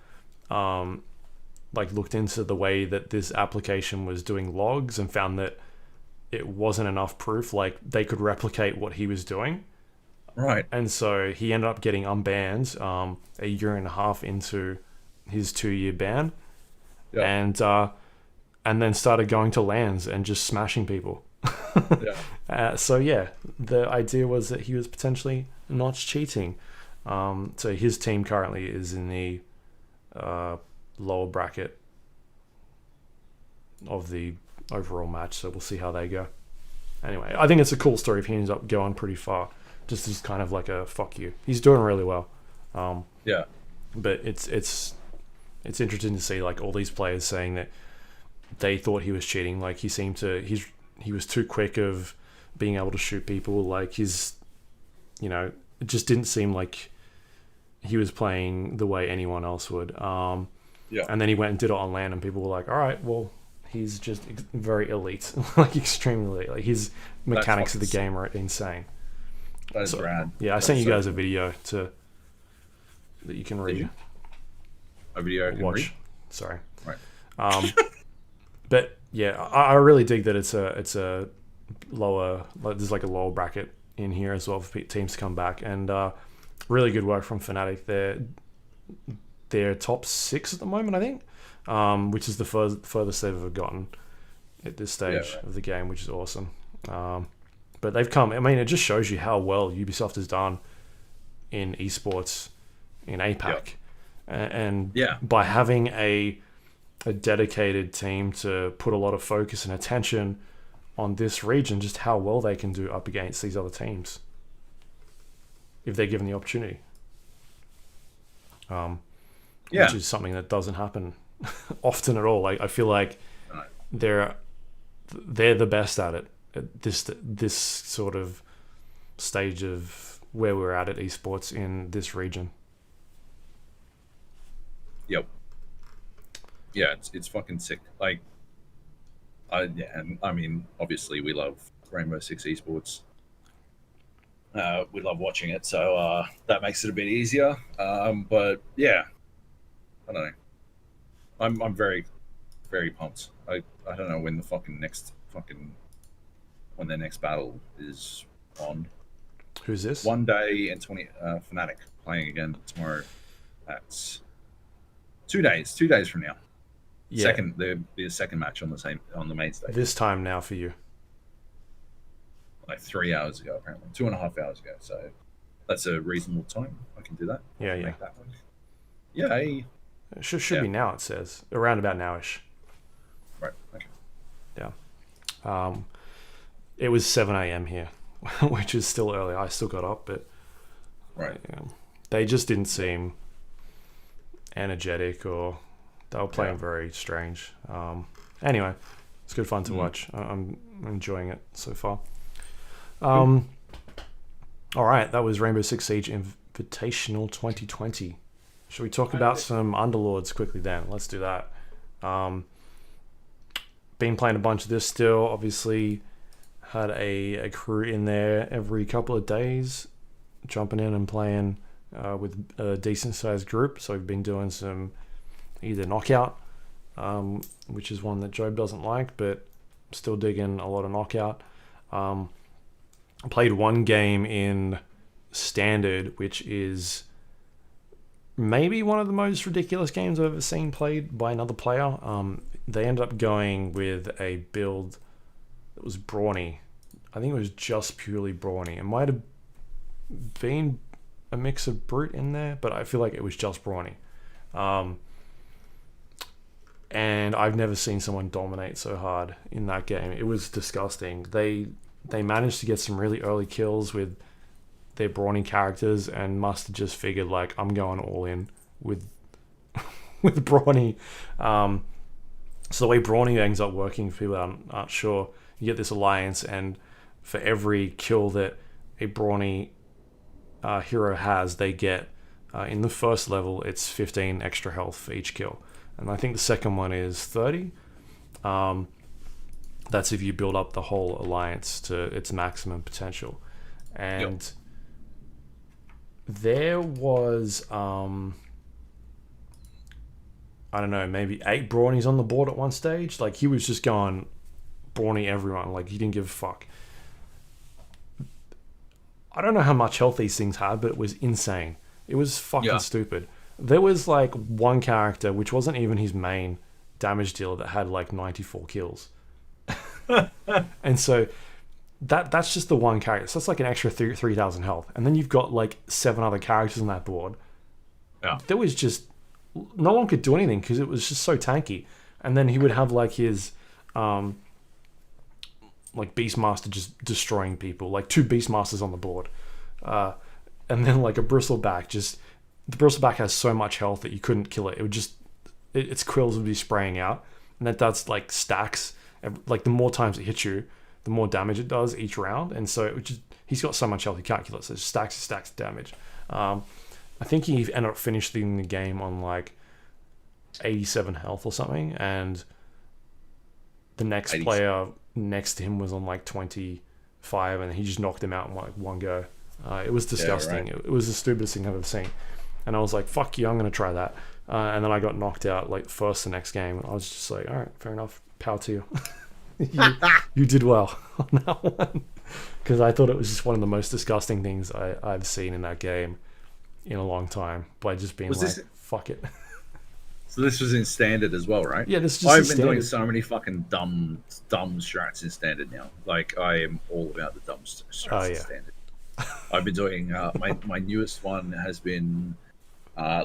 looked into the way that this application was doing logs and found that it wasn't enough proof. Like, they could replicate what he was doing. Right. And so he ended up getting unbanned a year and a half into his 2-year ban, and then started going to LANs and just smashing people. So yeah, the idea was that he was potentially not cheating. So his team currently is in the lower bracket of the overall match, so we'll see how they go. Anyway, I think it's a cool story if he ends up going pretty far. Just as kind of like a fuck you. He's doing really well. But it's interesting to see like all these players saying that they thought he was cheating. Like he was too quick of being able to shoot people. Like it just didn't seem like he was playing the way anyone else would. And then he went and did it on LAN, and people were like, all right, well, he's just very elite, like extremely elite. Like his mechanics of the game are insane. That is rad. Yeah, I sent you guys a video that you can read. A video I can watch. read? Sorry. Right. But yeah, I really dig that it's a lower, there's like a lower bracket in here as well for teams to come back, and really good work from Fnatic. They're top 6 at the moment, I think, which is the furthest they've ever gotten at this stage of the game, which is awesome. But they've come. I mean, it just shows you how well Ubisoft has done in esports in APAC, and by having a dedicated team to put a lot of focus and attention on this region, just how well they can do up against these other teams if they're given the opportunity. Which is something that doesn't happen often at all. Like, I feel like they're the best at it at this sort of stage of where we're at esports in this region. Yep. Yeah, it's fucking sick. Like, I mean, obviously we love Rainbow Six Esports. We love watching it, so that makes it a bit easier. But yeah, I don't know. I'm very, very pumped. I don't know when when their next battle is on. Who's this? 1 day and 20 Fnatic playing again tomorrow. That's 2 days. 2 days from now. Yeah. There'll be a second match on the main stage. This time now for you. Like 3 hours ago, apparently 2.5 hours ago. So that's a reasonable time. I can do that. Yeah. Make that work. Yeah. It should be now. It says around about nowish. Right. Okay. Yeah. It was 7 a.m. here, which is still early. I still got up, but they just didn't seem energetic, or they were playing very strange. Anyway, it's good fun to watch. I'm enjoying it so far. All right, that was Rainbow Six Siege Invitational 2020. Should we talk about some Underlords quickly then? Let's do that. Been playing a bunch of this still. Obviously, had a crew in there every couple of days, jumping in and playing with a decent sized group. So we've been doing some either knockout, which is one that Joab doesn't like, but still digging a lot of knockout. I played one game in standard, which is maybe one of the most ridiculous games I've ever seen played by another player. They ended up going with a build that was brawny. I think it was just purely brawny. It might have been a mix of brute in there, but I feel like it was just brawny. And I've never seen someone dominate so hard in that game. It was disgusting. They managed to get some really early kills with their brawny characters, and must have just figured, like, I'm going all in with brawny. So the way brawny ends up working, for people that aren't sure, you get this alliance, and for every kill that a brawny hero has, they get in the first level, it's 15 extra health for each kill, and I think the second one is 30. That's if you build up the whole alliance to its maximum potential. And there was I don't know, maybe 8 brawnies on the board at one stage. Like, he was just going brawny everyone. Like, he didn't give a fuck. I don't know how much health these things had, but it was insane. It was fucking stupid. There was like one character, which wasn't even his main damage dealer, that had like 94 kills. And so that's just the one character. So that's like an extra 3,000 health. And then you've got like 7 other characters on that board. Yeah. There was just... no one could do anything because it was just so tanky. And then he would have like his like Beastmaster just destroying people, like 2 Beastmasters on the board, and then like a Bristleback. Just the Bristleback has so much health that you couldn't kill it. It would just its quills would be spraying out, and that's like stacks. Like, the more times it hits you, the more damage it does each round. And so it would just, he's got so much health, you can't kill it. So it stacks of damage. I think he ended up finishing the game on like 87 health or something, and the next 80. player next to him was on like 25, and he just knocked him out in like one go. It was disgusting. Yeah, right. It was the stupidest thing I've ever seen, and I was like, "Fuck you! I'm gonna try that." and then I got knocked out like first the next game. I was just like, all right, fair enough, power to you. You did well on that one, because I thought it was just one of the most disgusting things I've seen in that game in a long time, by just being fuck it. So this was in standard as well, right? Yeah, this is just I've been standard. doing so many fucking dumb strats in standard now. Like, I am all about the dumb strats in standard. I've been doing my newest one has been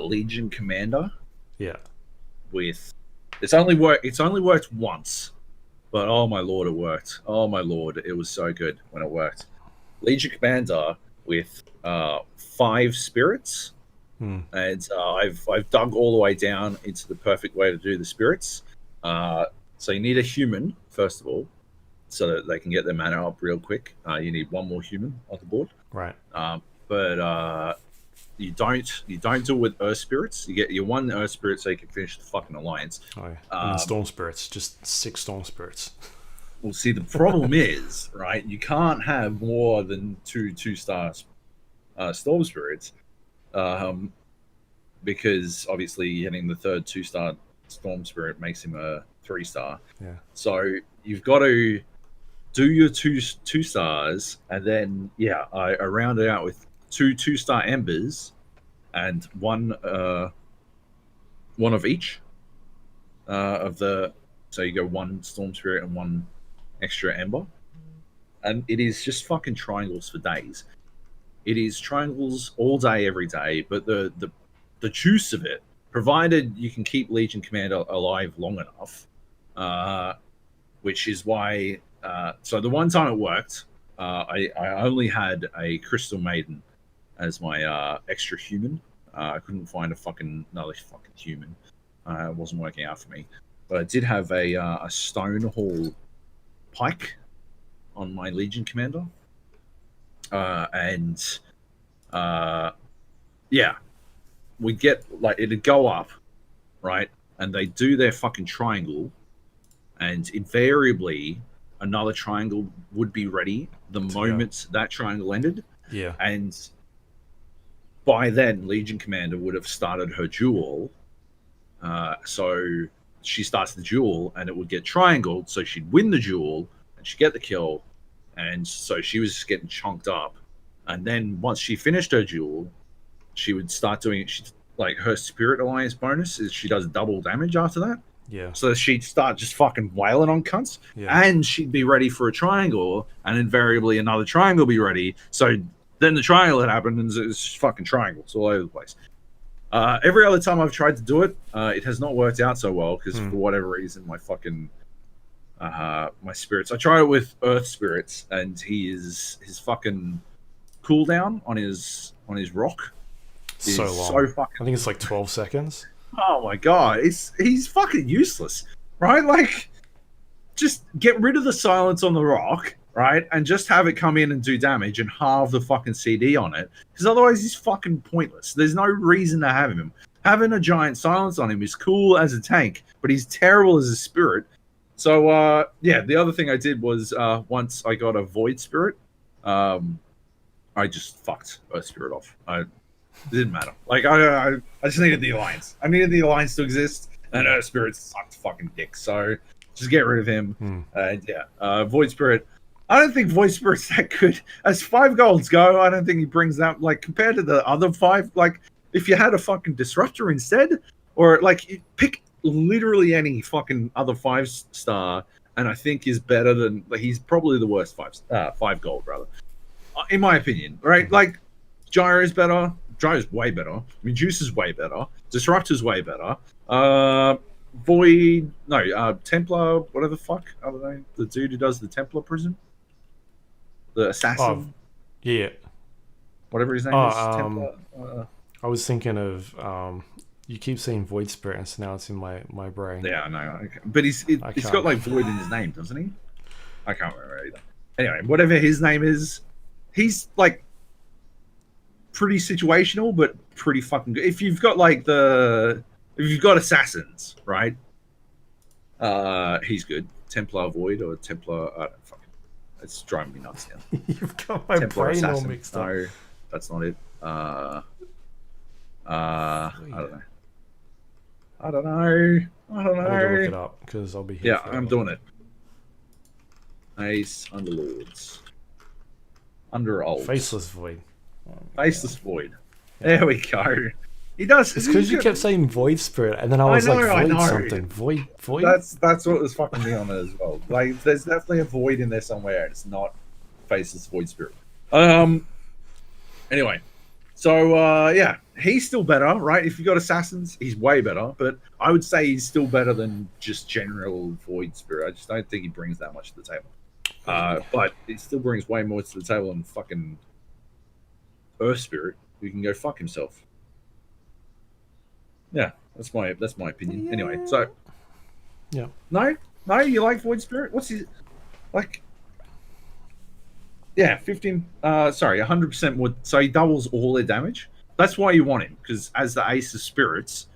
Legion Commander. Yeah. With it's only worked once, but oh my lord, it worked. Oh my lord, it was so good when it worked. Legion Commander with 5 spirits. And I've dug all the way down into the perfect way to do the spirits. So you need a human first of all, so that they can get their mana up real quick. You need 1 more human on the board, right? But you don't do it with Earth spirits. You get your 1 Earth spirit so you can finish the fucking alliance. Oh, yeah. And storm spirits, just 6 storm spirits. Well, see, the problem is, right? You can't have more than 2-star storm spirits. Because obviously getting the third 2-star storm spirit makes him a 3-star. Yeah. So you've got to do your 2 stars, and then I round it out with 2 2-star embers, and one of each of the. So you go 1 storm spirit and 1 extra ember, and it is just fucking triangles for days. It is triangles all day, every day. But the juice of it, provided you can keep Legion Commander alive long enough, which is why. So the one time it worked, I only had a Crystal Maiden as my extra human. I couldn't find another fucking human. It wasn't working out for me. But I did have a Stone Hall Pike on my Legion Commander. We'd get, like, it'd go up, right? And they do their fucking triangle, and invariably another triangle would be ready the moment that triangle ended. Yeah. And by then, Legion Commander would have started her duel. So she starts the duel, and it would get triangled, so she'd win the duel, and she'd get the kill. And so she was just getting chunked up. And then once she finished her duel, she would start doing like her Spirit Alliance bonus is she does double damage after that. Yeah. So she'd start just fucking wailing on cunts, and she'd be ready for a triangle, and invariably another triangle be ready. So then the triangle had happened, and it's just fucking triangles all over the place. Every other time I've tried to do it, it has not worked out so well because for whatever reason, my fucking my spirits. I tried it with Earth spirits, and his fucking cooldown on his rock. So long. So fucking. I think it's like 12 seconds. Oh my god, he's fucking useless, right? Like, just get rid of the silence on the rock, right, and just have it come in and do damage and halve the fucking CD on it, because otherwise he's fucking pointless. There's no reason to have him. Having a giant silence on him is cool as a tank, but he's terrible as a spirit. So the other thing I did was once I got a void spirit, I just fucked Earth Spirit off. It didn't matter. Like, I just needed the alliance. I needed the alliance to exist, and Earth Spirit sucked fucking dick. So just get rid of him. Void Spirit. I don't think Void Spirit's that good. As 5 golds go, I don't think he brings that, like, compared to the other 5. Like, if you had a fucking Disruptor instead, or like, you pick literally any fucking other 5-star, and I think is better than, like, he's probably the worst 5 gold, rather. In my opinion, right? Like, Gyro's better. Gyro's way better. Medusa's way better. Disruptor's way better. Templar, whatever the fuck. I don't know. The dude who does the Templar prison. The assassin. Yeah. Whatever his name is. Templar. I was thinking of... you keep saying Void Spirit, and so now it's in my brain. Yeah, I know. Okay. But he's got, like, Void in his name, doesn't he? I can't remember either. Anyway, whatever his name is, he's, like, pretty situational, but pretty fucking good. If you've got, like, if you've got assassins, right? He's good. Templar Void or Templar, I don't fucking. It's driving me nuts now. You've got my Templar brain assassin. all mixed up. No, that's not it. I don't know. I don't know. I don't I need to look it know. up because I'll be here. Yeah, forever. I'm doing it. Ace Underlords. Underolds. Faceless Void. Faceless Void. There we go. He does. It's because you kept saying Void Spirit, and then I was I like, know. Void something. Void? That's what was fucking me on it as well. Like, there's definitely a void in there somewhere, and it's not Faceless Void Spirit. Anyway, so yeah, he's still better, right? If you got assassins, he's way better. But I would say he's still better than just general Void Spirit. I just don't think he brings that much to the table. But he still brings way more to the table than fucking Earth Spirit, who can go fuck himself. Yeah, that's my opinion. Yeah. Anyway, so Yeah. no, you like Void Spirit? What's his like? Yeah, 100% more. So he doubles all their damage. That's why you want him, because as the ace of spirits,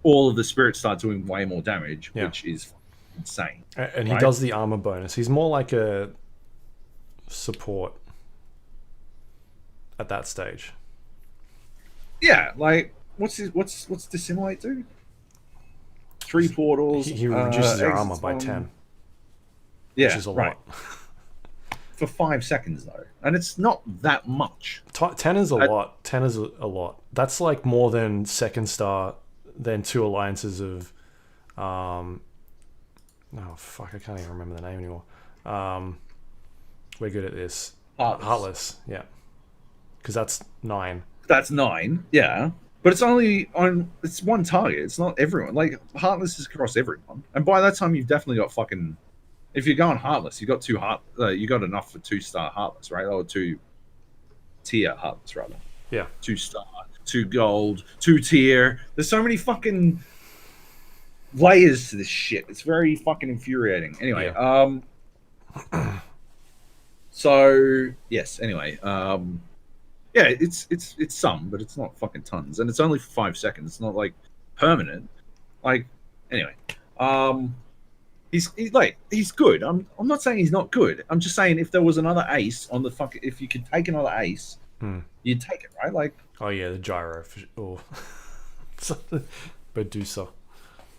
all of the spirits start doing way more damage, which is insane. And he does the armor bonus. He's more like a support at that stage. Yeah, like what's Dissimulate do? 3 portals. He reduces your armor by 10. Yeah, which is a lot. For 5 seconds though, and it's not that much. 10 is a lot. 10 is a lot. That's like more than second star, than 2 alliances of oh fuck, I can't even remember the name anymore. We're good at this. Heartless, yeah, because that's 9. That's 9, yeah, but it's only on, it's one target. It's not everyone. Like, Heartless is across everyone, and by that time you've definitely got fucking, if you're going Heartless, you got 2 you got enough for 2-star Heartless, right? Or 2-tier Heartless, rather. Yeah, 2-star, 2 gold, 2-tier. There's so many fucking layers to this shit. It's very fucking infuriating. Anyway, so yes. Anyway, yeah, it's some, but it's not fucking tons, and it's only for 5 seconds. It's not like permanent. Like, anyway, he's good. I'm not saying he's not good. I'm just saying if there was another ace on the fucking, if you could take another ace, you'd take it, right? Like, oh yeah, the gyro or Medusa.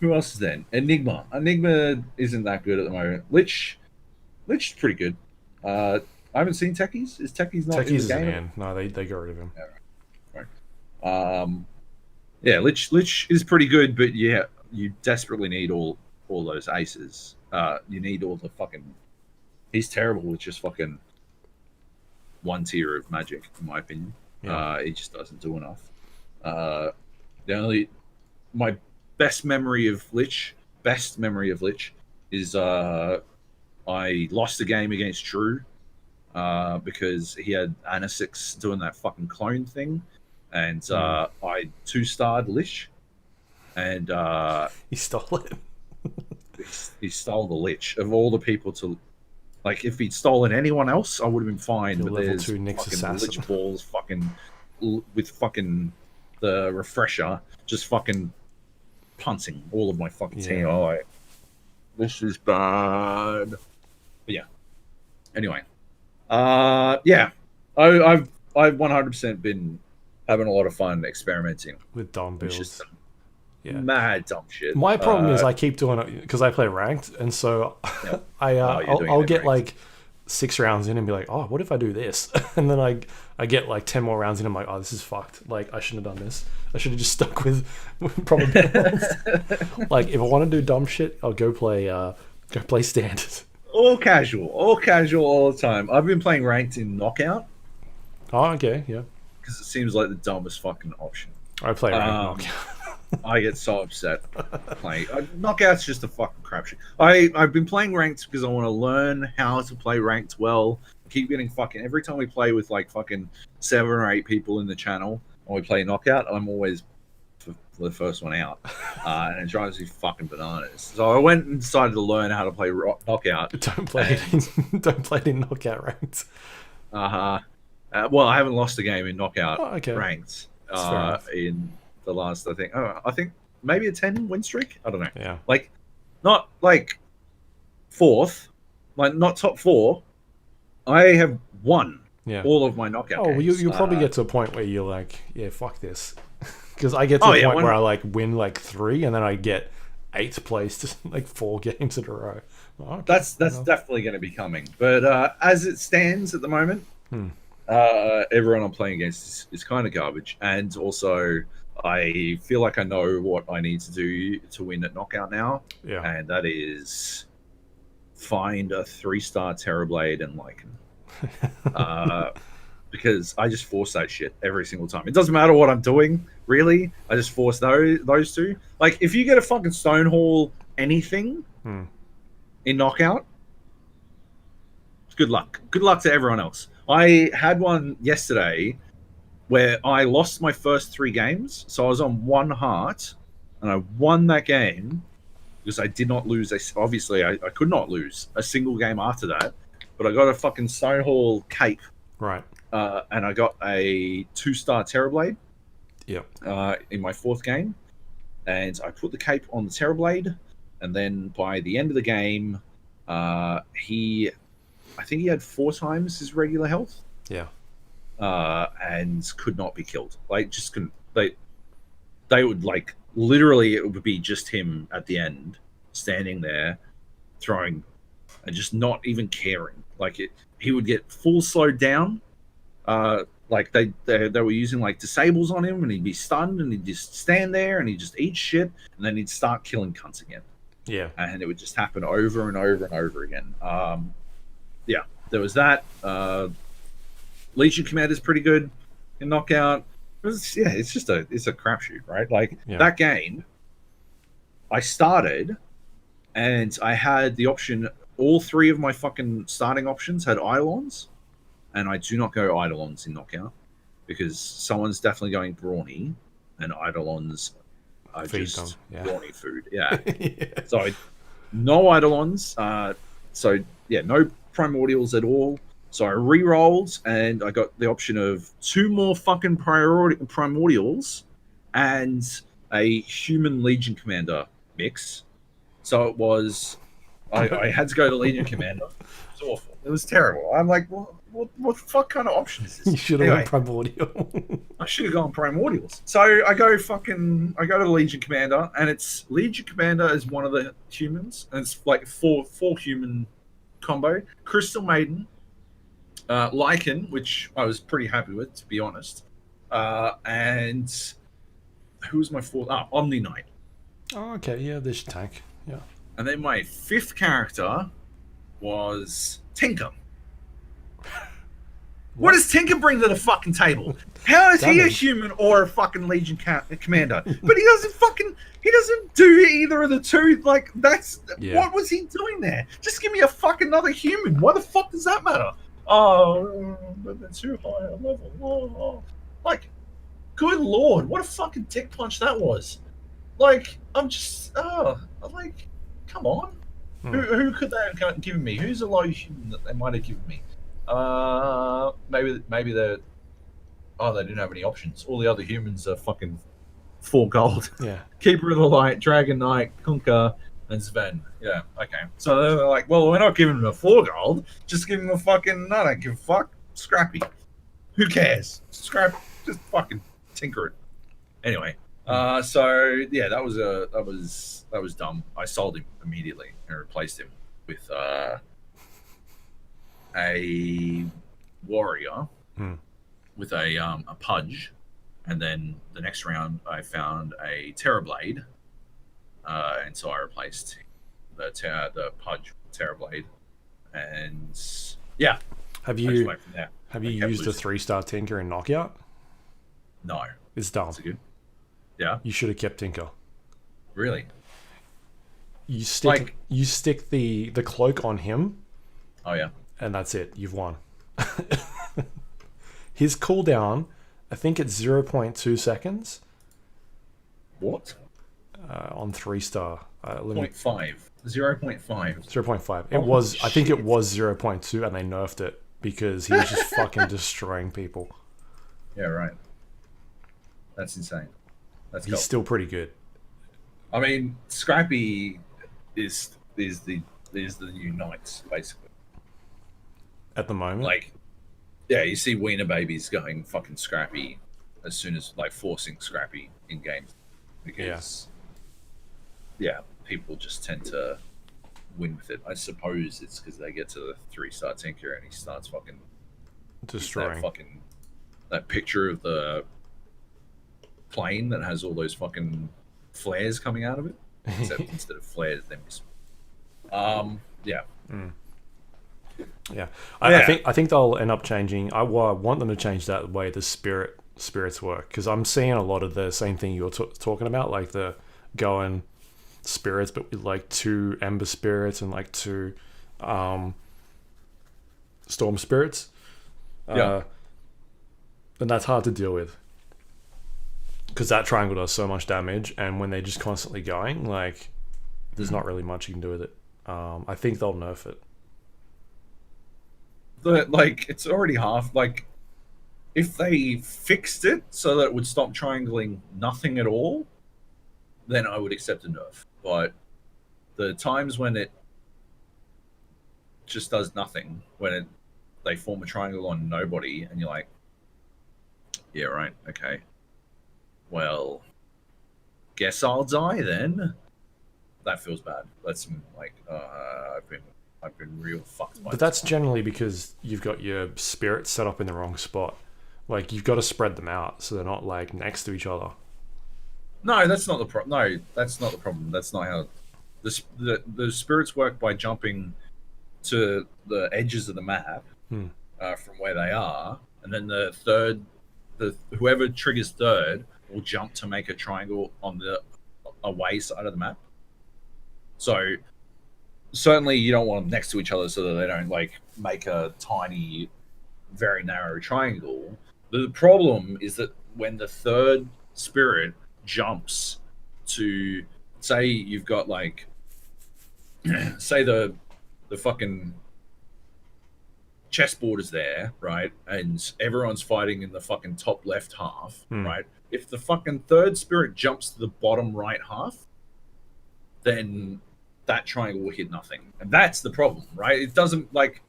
Who else is then? Enigma. Enigma isn't that good at the moment. Lich is pretty good. I haven't seen Techies. Is Techies not in the game? In. No, they got rid of him. Yeah, right. Yeah, Lich is pretty good, but yeah, you desperately need all those aces. You need all the fucking. He's terrible with just fucking 1 tier of magic, in my opinion. Yeah. He just doesn't do enough. My best memory of Lich is I lost a game against Drew because he had Innocence doing that fucking clone thing, and I 2-starred Lich, and he stole it. he stole the Lich of all the people to. Like, if he'd stolen anyone else, I would have been fine. But level there's 2 Nyx fucking assassin. Lich balls, fucking with fucking the refresher, just fucking punting all of my fucking team. Oh, like, this is bad. But yeah. Anyway, yeah, I've 100% been having a lot of fun experimenting with dumb builds. Yeah. Mad dumb shit. My problem is I keep doing it because I play ranked, and so I'll get like 6 rounds in and be like, oh, what if I do this? And then I get like 10 more rounds in, and I'm like, oh, this is fucked. Like, I shouldn't have done this. I should have just stuck with probabilities. Like, if I want to do dumb shit, I'll go play standard. All casual all the time. I've been playing ranked in Knockout. Oh, okay, yeah. Because it seems like the dumbest fucking option. I play ranked Knockout. I get so upset playing. Knockout's just a fucking crapshoot. I've been playing ranked because I want to learn how to play ranked well. Keep getting fucking, every time we play with like fucking 7 or 8 people in the channel and we play Knockout, I'm always the first one out, and it drives me fucking bananas. So I went and decided to learn how to play Knockout. Don't play it in Knockout ranked. Well, I haven't lost a game in Knockout ranked in the last, I think maybe a 10 win streak. I don't know. Yeah. Like, not like 4th, like not top 4. I have won all of my Knockout games. You'll probably get to a point where you're like, yeah, fuck this. Because I get to the point when- where I like win like 3 and then I get 8th place just like 4 games in a row. Oh, okay. That's definitely going to be coming. But as it stands at the moment, everyone I'm playing against is kind of garbage. And also, I feel like I know what I need to do to win at Knockout now. Yeah. And that is find a 3-star Terrorblade and Lycan. Because I just force that shit every single time. It doesn't matter what I'm doing, really. I just force those two. Like, if you get a fucking Stonehall anything in Knockout, good luck. Good luck to everyone else. I had one yesterday where I lost my first 3 games. So I was on 1 heart, and I won that game because I did not lose. Obviously, I could not lose a single game after that. But I got a fucking Stonehall cape. Right. And I got a 2-star Terrorblade. Yep. In my 4th game, and I put the cape on the Terrorblade, and then by the end of the game, I think he had 4 times his regular health. Yeah. And could not be killed. Like, just couldn't. They would like literally. It would be just him at the end, standing there, throwing, and just not even caring. Like he would get full slowed down. Like they were using like disables on him, and he'd be stunned, and he'd just stand there, and he'd just eat shit, and then he'd start killing cunts again. Yeah. And it would just happen over and over and over again. Yeah, there was that. Legion Commander's pretty good in Knockout. It's just a crapshoot, right? Like that game, I started, and I had the option. All 3 of my fucking starting options had Eidolons. And I do not go Eidolons in Knockout because someone's definitely going Brawny, and Eidolons are just Brawny food. Yeah. So no Eidolons. No Primordials at all. So I re-rolled, and I got the option of 2 more fucking Primordials and a Human Legion Commander mix. So it was... I had to go to Legion Commander. It was awful. It was terrible. I'm like, what the fuck kind of option is this? You should have gone Primordial. I should have gone Primordials. So I go to the Legion Commander, and it's Legion Commander is one of the humans, and it's like four human combo. Crystal Maiden, Lycan, which I was pretty happy with, to be honest. And who was my 4th? Omni Knight. Oh, okay. Yeah, this tank. Yeah. And then my 5th character was Tinker. What does Tinker bring to the fucking table? How is he a human or a fucking Legion commander? But he doesn't do either of the 2. Like, what was he doing there? Just give me a fucking another human. Why the fuck does that matter? Oh, but they're too high a level. Oh. Like, good lord, what a fucking dick punch that was. Like, I'm just, like, come on. Who could they have given me? Who's a low human that they might have given me? Maybe they didn't have any options. All the other humans are fucking 4 gold. Yeah. Keeper of the Light, Dragon Knight, Kunkka, and Sven. Yeah, okay. So they're like, well, we're not giving him a 4 gold. Just give him a fucking, I don't give a fuck, Scrappy. Who cares? Scrap, just fucking tinker it. Anyway, so yeah, that was dumb. I sold him immediately and replaced him with a warrior with a Pudge, and then the next round I found a Terrorblade, and so I replaced the Pudge with Terrorblade, and yeah. Have you used a 3-star Tinker in Knockout? No. It's dumb. That's good. Yeah. You should have kept Tinker. Really? You stick the cloak on him. Oh yeah. And that's it. You've won. His cooldown, I think it's 0.2 seconds. What? On 3-star. 0.5. 0.5. 0.5. Oh, it was. I think it was 0.2, and they nerfed it because he was just fucking destroying people. Yeah, right. That's insane. He's still pretty good. I mean, Scrappy is the new Knights, basically. At the moment? Like, yeah, you see Wiener babies going fucking Scrappy as soon as like forcing Scrappy in games, because people just tend to win with it. I suppose it's because they get to the 3-star tinker and he starts fucking destroying that picture of the plane that has all those fucking flares coming out of it. Except instead of flares, they miss. Yeah. Yeah, I think they'll end up changing. I want them to change that way the spirits work, because I'm seeing a lot of the same thing you're talking about, like the going spirits, but with like 2 ember spirits and like 2 storm spirits. And that's hard to deal with, because that triangle does so much damage, and when they're just constantly going, like, there's not really much you can do with it. I think they'll nerf it. Like, it's already half. Like, if they fixed it so that it would stop triangling nothing at all, then I would accept a nerf. But the times when it just does nothing, when they form a triangle on nobody, and you're like, yeah, right, okay. Well, guess I'll die then. That feels bad. That's like, I've been real fucked by. But that's generally because you've got your spirits set up in the wrong spot. Like, you've got to spread them out so they're not like next to each other. No, that's not the problem. No, that's not the problem. That's not how the spirits work, by jumping to the edges of the map from where they are, and then the whoever triggers third will jump to make a triangle on the away side of the map. So certainly you don't want them next to each other so that they don't like make a tiny, very narrow triangle. The problem is that when the third spirit jumps to, say you've got like, say the fucking chessboard is there, right? And everyone's fighting in the fucking top left half, right? If the fucking third spirit jumps to the bottom right half, then that triangle will hit nothing. And that's the problem, right? It doesn't, like,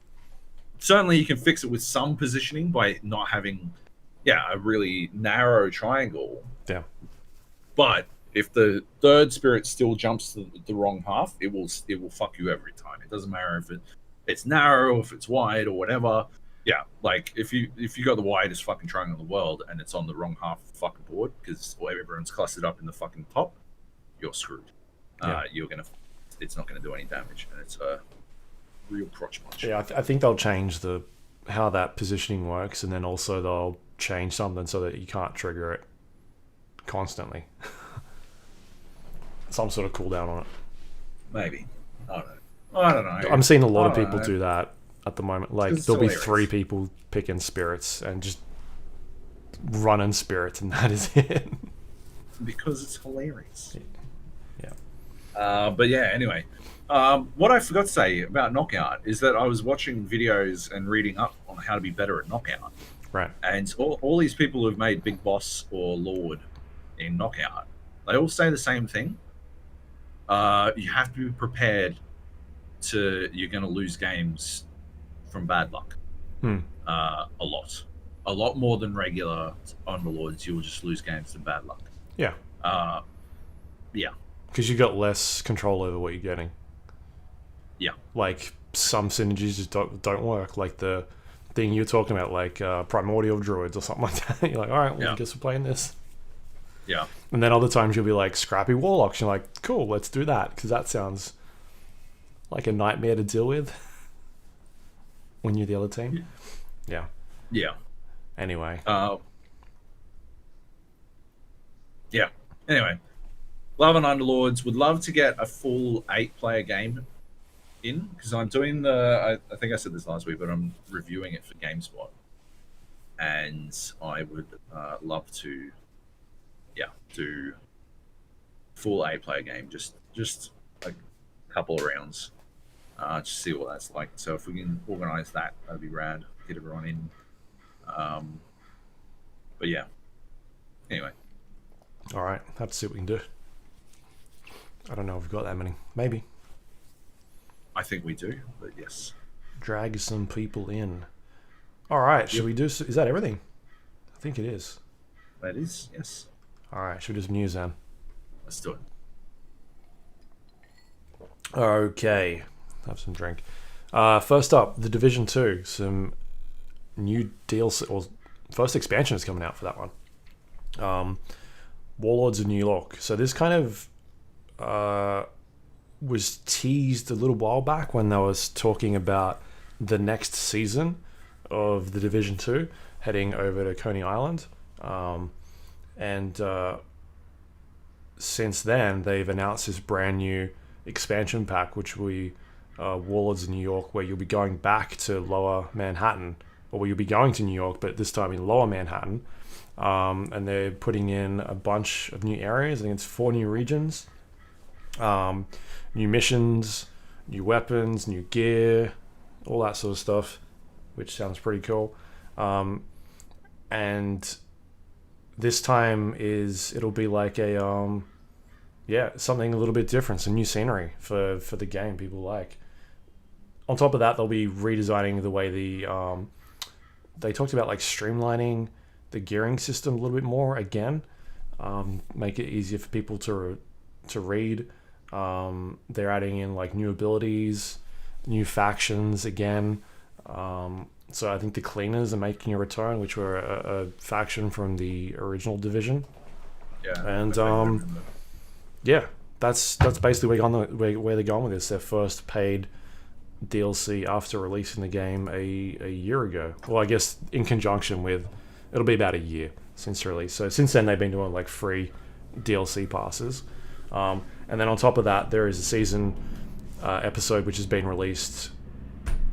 certainly you can fix it with some positioning by not having, a really narrow triangle. Yeah. But if the third spirit still jumps to the wrong half, it will fuck you every time. It doesn't matter if it's narrow, if it's wide, or whatever. Yeah, like if you got the widest fucking triangle in the world and it's on the wrong half of the fucking board because everyone's clustered up in the fucking top, you're screwed. It's not gonna do any damage, and it's a real crotch punch. Yeah, I think they'll change how that positioning works, and then also they'll change something so that you can't trigger it constantly. Some sort of cooldown on it. Maybe. I don't know. I'm seeing a lot of people do that at the moment. Like, there'll be hilarious. 3 people picking spirits and just running spirits, and that is it. Because it's hilarious. Yeah. But yeah, anyway. What I forgot to say about Knockout is that I was watching videos and reading up on how to be better at Knockout. Right. And all these people who've made Big Boss or Lord in Knockout, they all say the same thing. You have to be prepared you're going to lose games from bad luck. A lot more than regular Underlords. You will just lose games from bad luck. Yeah. Yeah. Because you've got less control over what you're getting. Yeah. Like, some synergies just don't work. Like the thing you're talking about, like primordial druids or something like that. You're like, all right, well, I guess we're playing this. Yeah. And then other times you'll be like, scrappy warlocks. You're like, cool, let's do that, because that sounds like a nightmare to deal with when you're the other team. Yeah. Yeah. Anyway. Yeah. Anyway. Love and Underlords. Would love to get a full 8-player game in, because I'm doing I think I said this last week, but I'm reviewing it for GameSpot. And I would love to do full 8-player game, just a couple of rounds, just see what that's like. So if we can organize that, that'd be rad. Get everyone in. But yeah. Anyway. All right, have to see what we can do. I don't know if we've got that many. Maybe. I think we do, but yes. Drag some people in. All right, should we do... Is that everything? I think it is. That is, yes. All right, should we do some news then? Let's do it. Okay, have some drink. First up, The Division 2. Some new DLC, or first expansion is coming out for that one. Warlords of New York. So this kind of was teased a little while back when they was talking about the next season of The Division 2 heading over to Coney Island. And since then, they've announced this brand new expansion pack, which we Warlords of New York, where you'll be going back to Lower Manhattan, or you'll be going to New York, but this time in Lower Manhattan. And they're putting in a bunch of new areas. I think it's 4 new regions, new missions, new weapons, new gear, all that sort of stuff, which sounds pretty cool. And this time it'll be like a something a little bit different, some new scenery for the game people like. On top of that, they'll be redesigning the way they talked about like streamlining the gearing system a little bit more again, make it easier for people to read. They're adding in like new abilities, new factions again. So I think the Cleaners are making a return, which were a faction from the original Division. Yeah. And yeah, that's basically where they're going with this. Their first paid DLC after releasing the game a year ago. Well, I guess in conjunction with, it'll be about a year since release. So since then they've been doing like free DLC passes. And then on top of that, there is a season episode which has been released.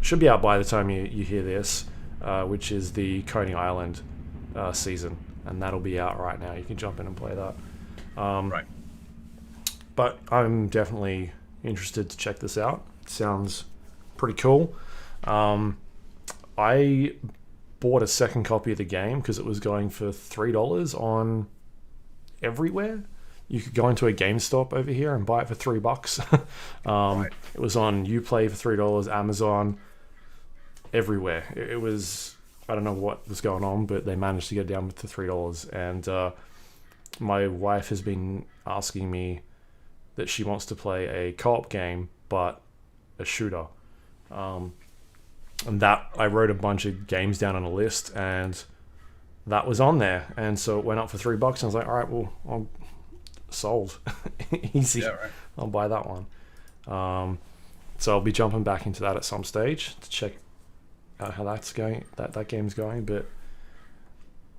Should be out by the time you hear this, which is the Coney Island season, and that'll be out right now. You can jump in and play that. Right. But I'm definitely interested to check this out. It sounds pretty cool. I bought a second copy of the game because it was going for $3 on everywhere. You could go into a GameStop over here and buy it for $3. Right. It was on Uplay for $3, Amazon, everywhere. It was, I don't know what was going on, but they managed to get it down to $3. And my wife has been asking me that she wants to play a co-op game, but a shooter. And that, I wrote a bunch of games down on a list, and that was on there. And so it went up for $3, and I was like, all right, well, I'm sold. Easy. Yeah, right. I'll buy that one. So I'll be jumping back into that at some stage to check out how that's going, that game's going. But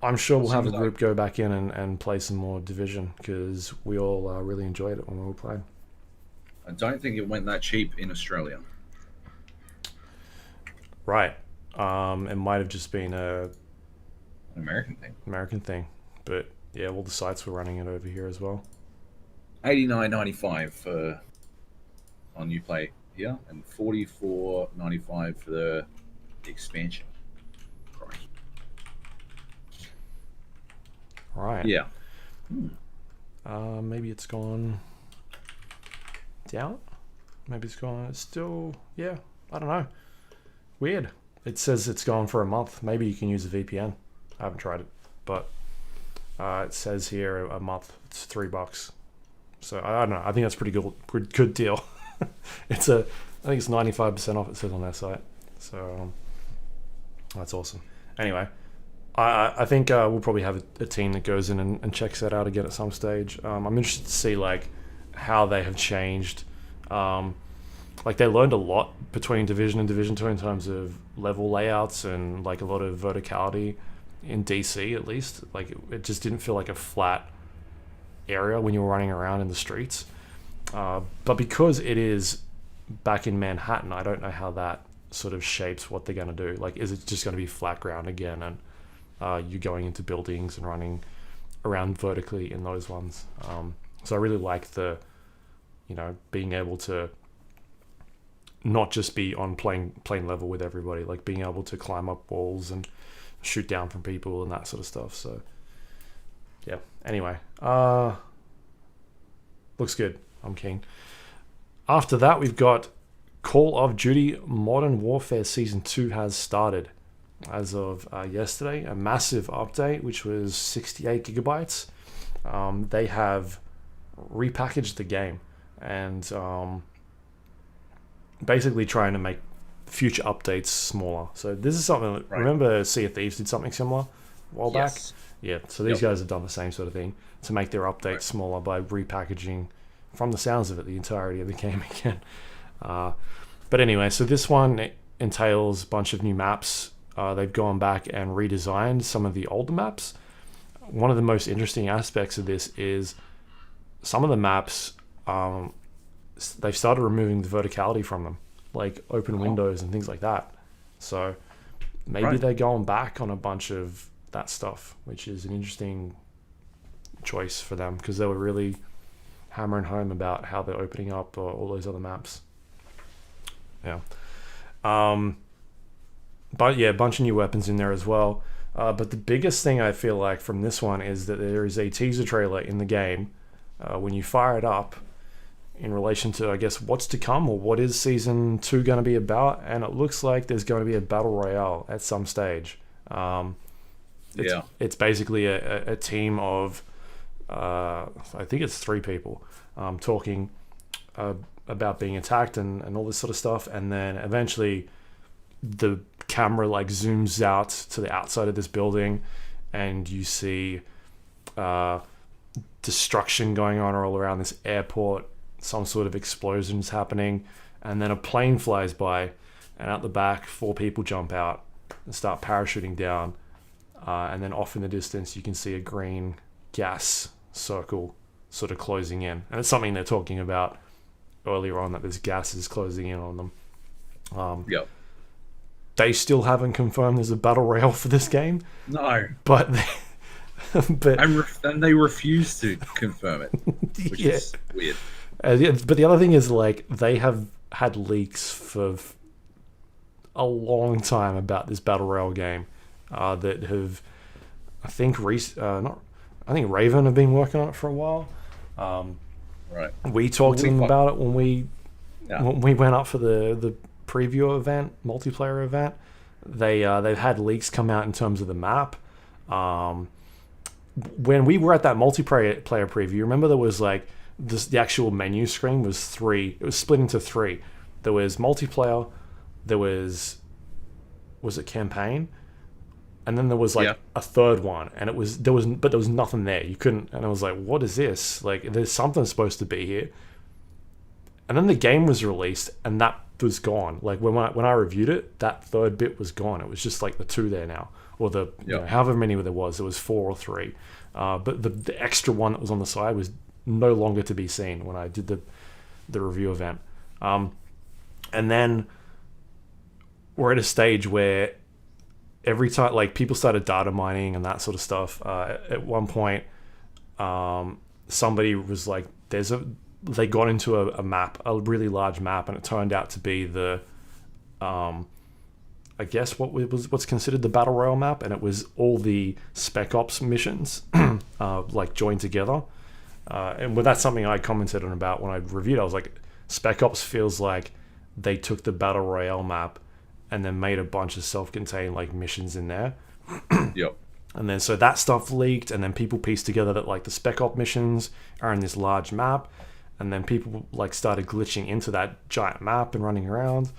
I'm sure we'll have a group go back in and play some more Division, because we all really enjoyed it when we were playing. I don't think it went that cheap in Australia. Right. It might have just been An American thing. But yeah, all the sites were running it over here as well. $89.95 for on Uplay here, and $44.95 for the expansion. Right. Yeah. Maybe it's gone down. Maybe it's gone. It's still, yeah. I don't know. Weird. It says it's gone for a month. Maybe you can use a VPN. I haven't tried it, but it says here a month. It's $3. So I don't know. I think that's pretty good deal. I think it's 95% off. It says on their site. So that's awesome. Anyway, I think we'll probably have a team that goes in and checks that out again at some stage. I'm interested to see like how they have changed. Like they learned a lot between Division and Division 2 in terms of level layouts and like a lot of verticality in DC at least. Like it just didn't feel like a flat area when you were running around in the streets. But because it is back in Manhattan, I don't know how that sort of shapes what they're going to do. Like, is it just going to be flat ground again, and you going into buildings and running around vertically in those ones? So I really like the, being able to not just be on plain level with everybody, like being able to climb up walls and shoot down from people and that sort of stuff. So yeah. Anyway, looks good. I'm keen. After that, we've got Call of Duty Modern Warfare Season 2 has started. as of yesterday, a massive update, which was 68 gigabytes. They have repackaged the game and basically trying to make future updates smaller. So this is something that, remember Sea of Thieves did something similar a while back? Yeah, so these guys have done the same sort of thing to make their updates smaller by repackaging, from the sounds of it, the entirety of the game again. But anyway, so this one entails a bunch of new maps. They've gone back and redesigned some of the older maps. One of the most interesting aspects of this is some of the maps, they've started removing the verticality from them, like open windows and things like that. So maybe they're going back on a bunch of that stuff, which is an interesting choice for them, because they were really hammering home about how they're opening up all those other maps. Yeah. But yeah, a bunch of new weapons in there as well. But the biggest thing I feel like from this one is that there is a teaser trailer in the game when you fire it up in relation to, I guess, what's to come, or what is Season 2 going to be about, and it looks like there's going to be a battle royale at some stage. It's basically a team of, I think it's 3 people talking about being attacked and all this sort of stuff, and then eventually the camera like zooms out to the outside of this building and you see destruction going on all around this airport, some sort of explosions happening, and then a plane flies by, and out the back 4 people jump out and start parachuting down, and then off in the distance you can see a green gas circle sort of closing in, and it's something they're talking about earlier on, that this gas is closing in on them. They still haven't confirmed there's a battle royale for this game. No, but and they refuse to confirm it, which is weird. But the other thing is, like, they have had leaks for a long time about this battle royale game that have, I think, Raven have been working on it for a while. We talked to them about it when we went up for the preview event, multiplayer event. They've had leaks come out in terms of the map. When we were at that multiplayer preview, remember there was like the actual menu screen was 3. It was split into 3. There was multiplayer, there was it campaign, and then there was like a third one, and there was nothing there. You couldn't, and I was like, what is this? Like, there's something supposed to be here. And then the game was released, and that was gone. Like when I reviewed it, that third bit was gone. It was just like the 2 there now, or the however many there was. It was 4 or 3, but the extra one that was on the side was no longer to be seen when I did the review event. And then we're at a stage where every time, like, people started data mining and that sort of stuff. At one point, somebody was like, they got into a map, a really large map, and it turned out to be the, I guess what's considered the Battle Royale map, and it was all the Spec Ops missions, like, joined together. And that's something I commented on about when I reviewed. I was like, Spec Ops feels like they took the Battle Royale map and then made a bunch of self-contained, like, missions in there. And then so that stuff leaked, and then people pieced together that, like, the Spec Op missions are in this large map, and then people, like, started glitching into that giant map and running around.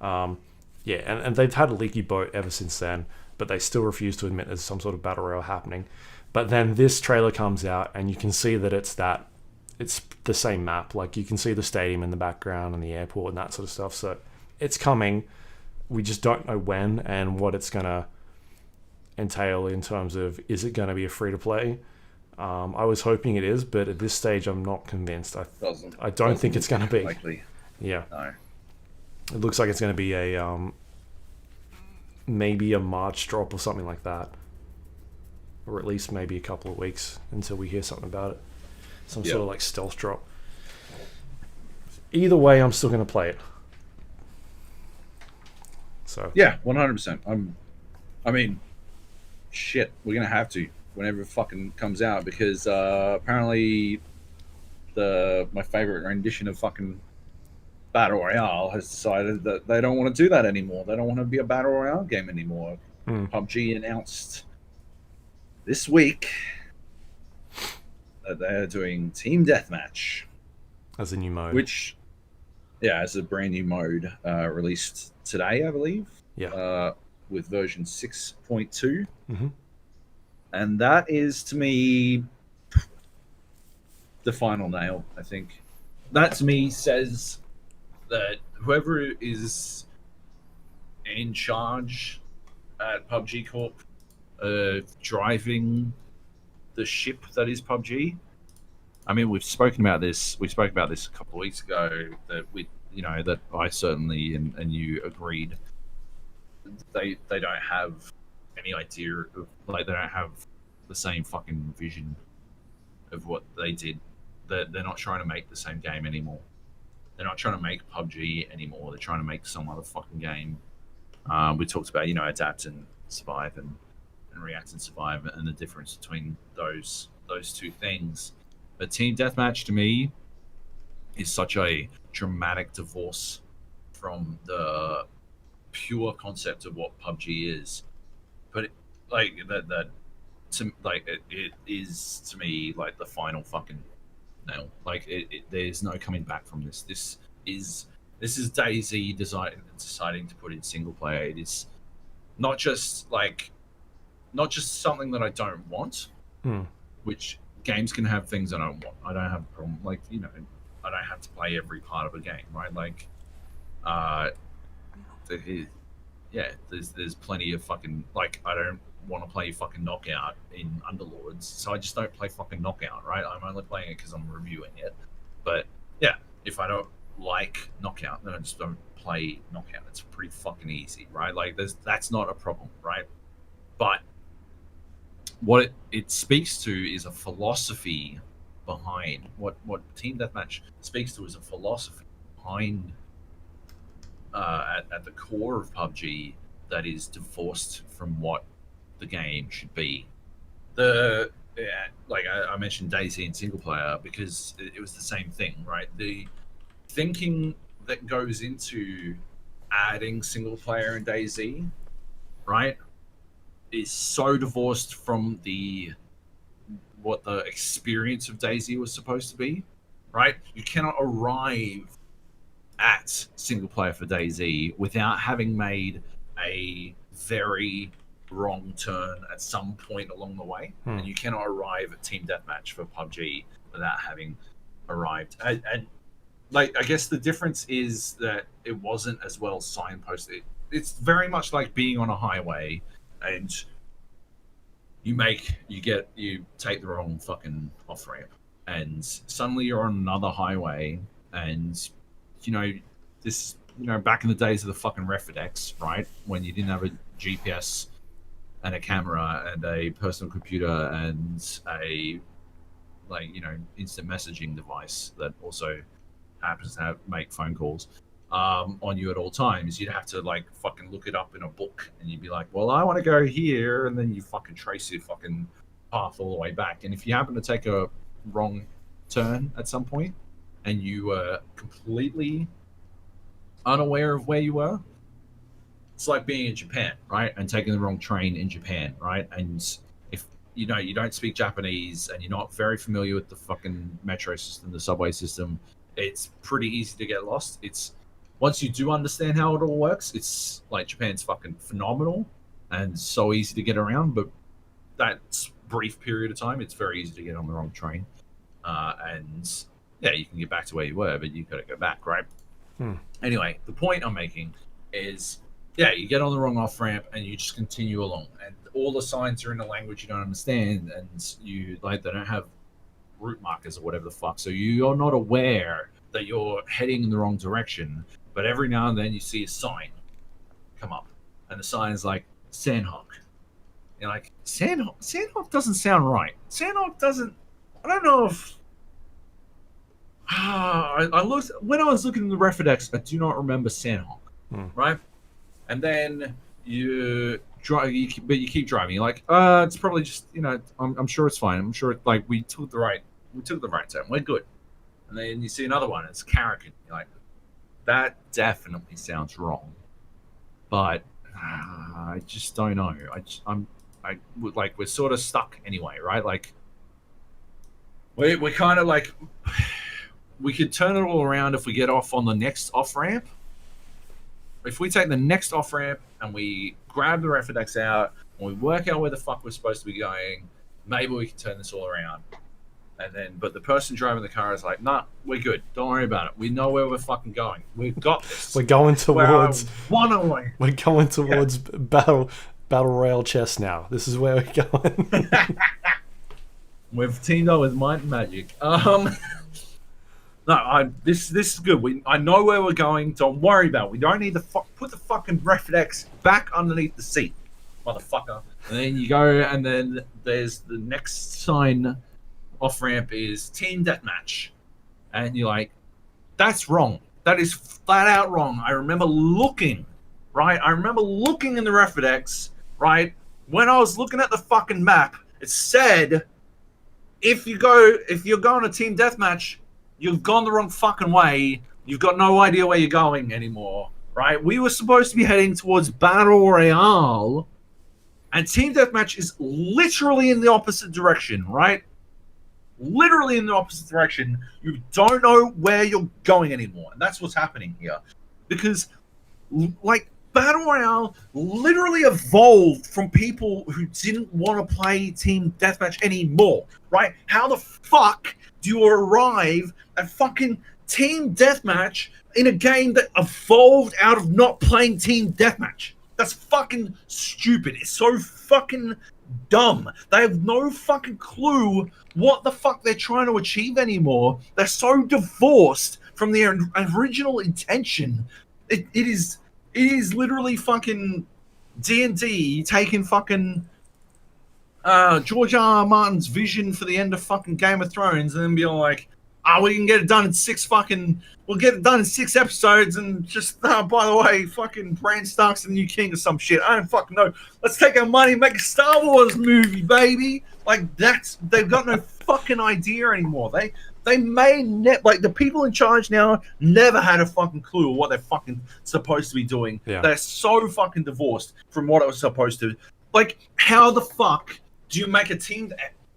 And they've had a leaky boat ever since then, but they still refuse to admit there's some sort of battle royale happening. But then this trailer comes out, and you can see that it's the same map. Like, you can see the stadium in the background and the airport and that sort of stuff. So it's coming. We just don't know when and what it's going to entail in terms of, is it going to be a free-to-play? I was hoping it is, but at this stage, I'm not convinced. I don't think it's going to be. Likely. Yeah. No. It looks like it's going to be a maybe a March drop or something like that, or at least maybe a couple of weeks until we hear something about it. Some sort of like stealth drop. Either way, I'm still going to play it. So 100%. I mean, shit, we're gonna have to whenever it fucking comes out, because apparently my favorite rendition of fucking Battle Royale has decided that they don't want to do that anymore. They don't want to be a Battle Royale game anymore. PUBG announced this week that they're doing Team Deathmatch as a new mode. Which, yeah, as a brand new mode released today, I believe. Yeah. With version 6.2. Mm-hmm. And that is, to me, the final nail, I think. That, to me, says that whoever is in charge at PUBG Corp, driving the ship that is PUBG. I mean, we've spoken about this. We spoke about this a couple of weeks ago. That that I certainly and you agreed. They don't have any idea of, like, they don't have the same fucking vision of what they did. They're not trying to make the same game anymore. They're not trying to make PUBG anymore. They're trying to make some other fucking game. We talked about adapt and survive and react and survive, and the difference between those two things. But Team Deathmatch, to me, is such a dramatic divorce from the pure concept of what PUBG is. But it is, to me, like the final fucking nail. Like there's no coming back from this. This is DayZ deciding to put in single player. It is not just something that I don't want, which games can have things I don't want. I don't have a problem. Like, I don't have to play every part of a game, right? Like, there's plenty of fucking, like, I don't want to play fucking Knockout in Underlords, so I just don't play fucking Knockout, right? I'm only playing it because I'm reviewing it. But yeah, if I don't like Knockout, then I just don't play Knockout. It's pretty fucking easy, right? Like, that's not a problem, right? But what it speaks to is a philosophy behind what Team Deathmatch speaks to is a philosophy behind at the core of PUBG that is divorced from what the game should be. Like I mentioned DayZ in single player because it was the same thing, right? The thinking that goes into adding single player in DayZ, right, is so divorced from what the experience of DayZ was supposed to be, right? You cannot arrive at single player for DayZ without having made a very wrong turn at some point along the way, and you cannot arrive at Team Deathmatch for PUBG without having arrived. And like, I guess the difference is that it wasn't as well signposted. It's very much like being on a highway and you take the wrong fucking off ramp, and suddenly you're on another highway, and this back in the days of the fucking Reflux, right, when you didn't have a GPS and a camera and a personal computer and a instant messaging device that also happens to make phone calls on you at all times, you'd have to fucking look it up in a book, and you'd be like, well, I want to go here, and then you fucking trace your fucking path all the way back. And if you happen to take a wrong turn at some point and you were completely unaware of where you were, it's like being in Japan, right, and taking the wrong train in Japan, right? And if you don't speak Japanese and you're not very familiar with the fucking metro system, the subway system, it's pretty easy to get lost. Once you do understand how it all works, it's like Japan's fucking phenomenal and so easy to get around. But that brief period of time, it's very easy to get on the wrong train. And yeah, you can get back to where you were, but you've got to go back, right? Anyway, the point I'm making is, yeah, you get on the wrong off ramp and you just continue along, and all the signs are in a language you don't understand, and they don't have route markers or whatever the fuck, so you're not aware that you're heading in the wrong direction. But every now and then you see a sign come up, and the sign is like Sandhawk. You're like, Sandhawk doesn't sound right. Sandhawk doesn't. I don't know if. I looked when I was looking in the Reflux. I do not remember Sandhawk, right? And then you drive, but you keep driving. You're like, it's probably just I'm sure it's fine. I'm sure we took the right turn. We're good. And then you see another one. It's Carrigan. You're like, that definitely sounds wrong. But I just don't know. We're sort of stuck anyway, right? Like, we're kind of like, we could turn it all around if we get off on the next off ramp. If we take the next off ramp and we grab the Reflux out and we work out where the fuck we're supposed to be going, maybe we can turn this all around. And then, but the person driving the car is like, nah, we're good. Don't worry about it. We know where we're fucking going. We've got this. We're going towards one away. We're going towards battle royale chess now. This is where we're going. We've teamed up with Might and Magic. No, this is good. I know where we're going. Don't worry about it. We don't need to put the fucking Reflux back underneath the seat, motherfucker. And then you go, and then there's the next sign off ramp is team deathmatch, and you're like, that's wrong. That is flat out wrong. I remember looking in the Reflux, right? When I was looking at the fucking map, it said, if you're going to team deathmatch, you've gone the wrong fucking way. You've got no idea where you're going anymore, right? We were supposed to be heading towards battle royale, and team deathmatch is literally in the opposite direction, right? Literally in the opposite direction. You don't know where you're going anymore, and that's what's happening here. Because, like, battle royale literally evolved from people who didn't want to play team deathmatch anymore, right? How the fuck do you arrive at fucking team deathmatch in a game that evolved out of not playing team deathmatch? That's fucking stupid. It's so fucking dumb. They have no fucking clue what the fuck they're trying to achieve anymore. They're so divorced from their original intention. It is literally fucking D&D taking fucking George R. Martin's vision for the end of fucking Game of Thrones and then being like, we can get it done in we'll get it done in 6 episodes and just, by the way, fucking Bran Stark's the new king or some shit. I don't fucking know. Let's take our money and make a Star Wars movie, baby. Like, they've got no fucking idea anymore. They may like, the people in charge now never had a fucking clue of what they're fucking supposed to be doing. Yeah. They're so fucking divorced from what it was supposed to. Like, how the fuck do you make a team?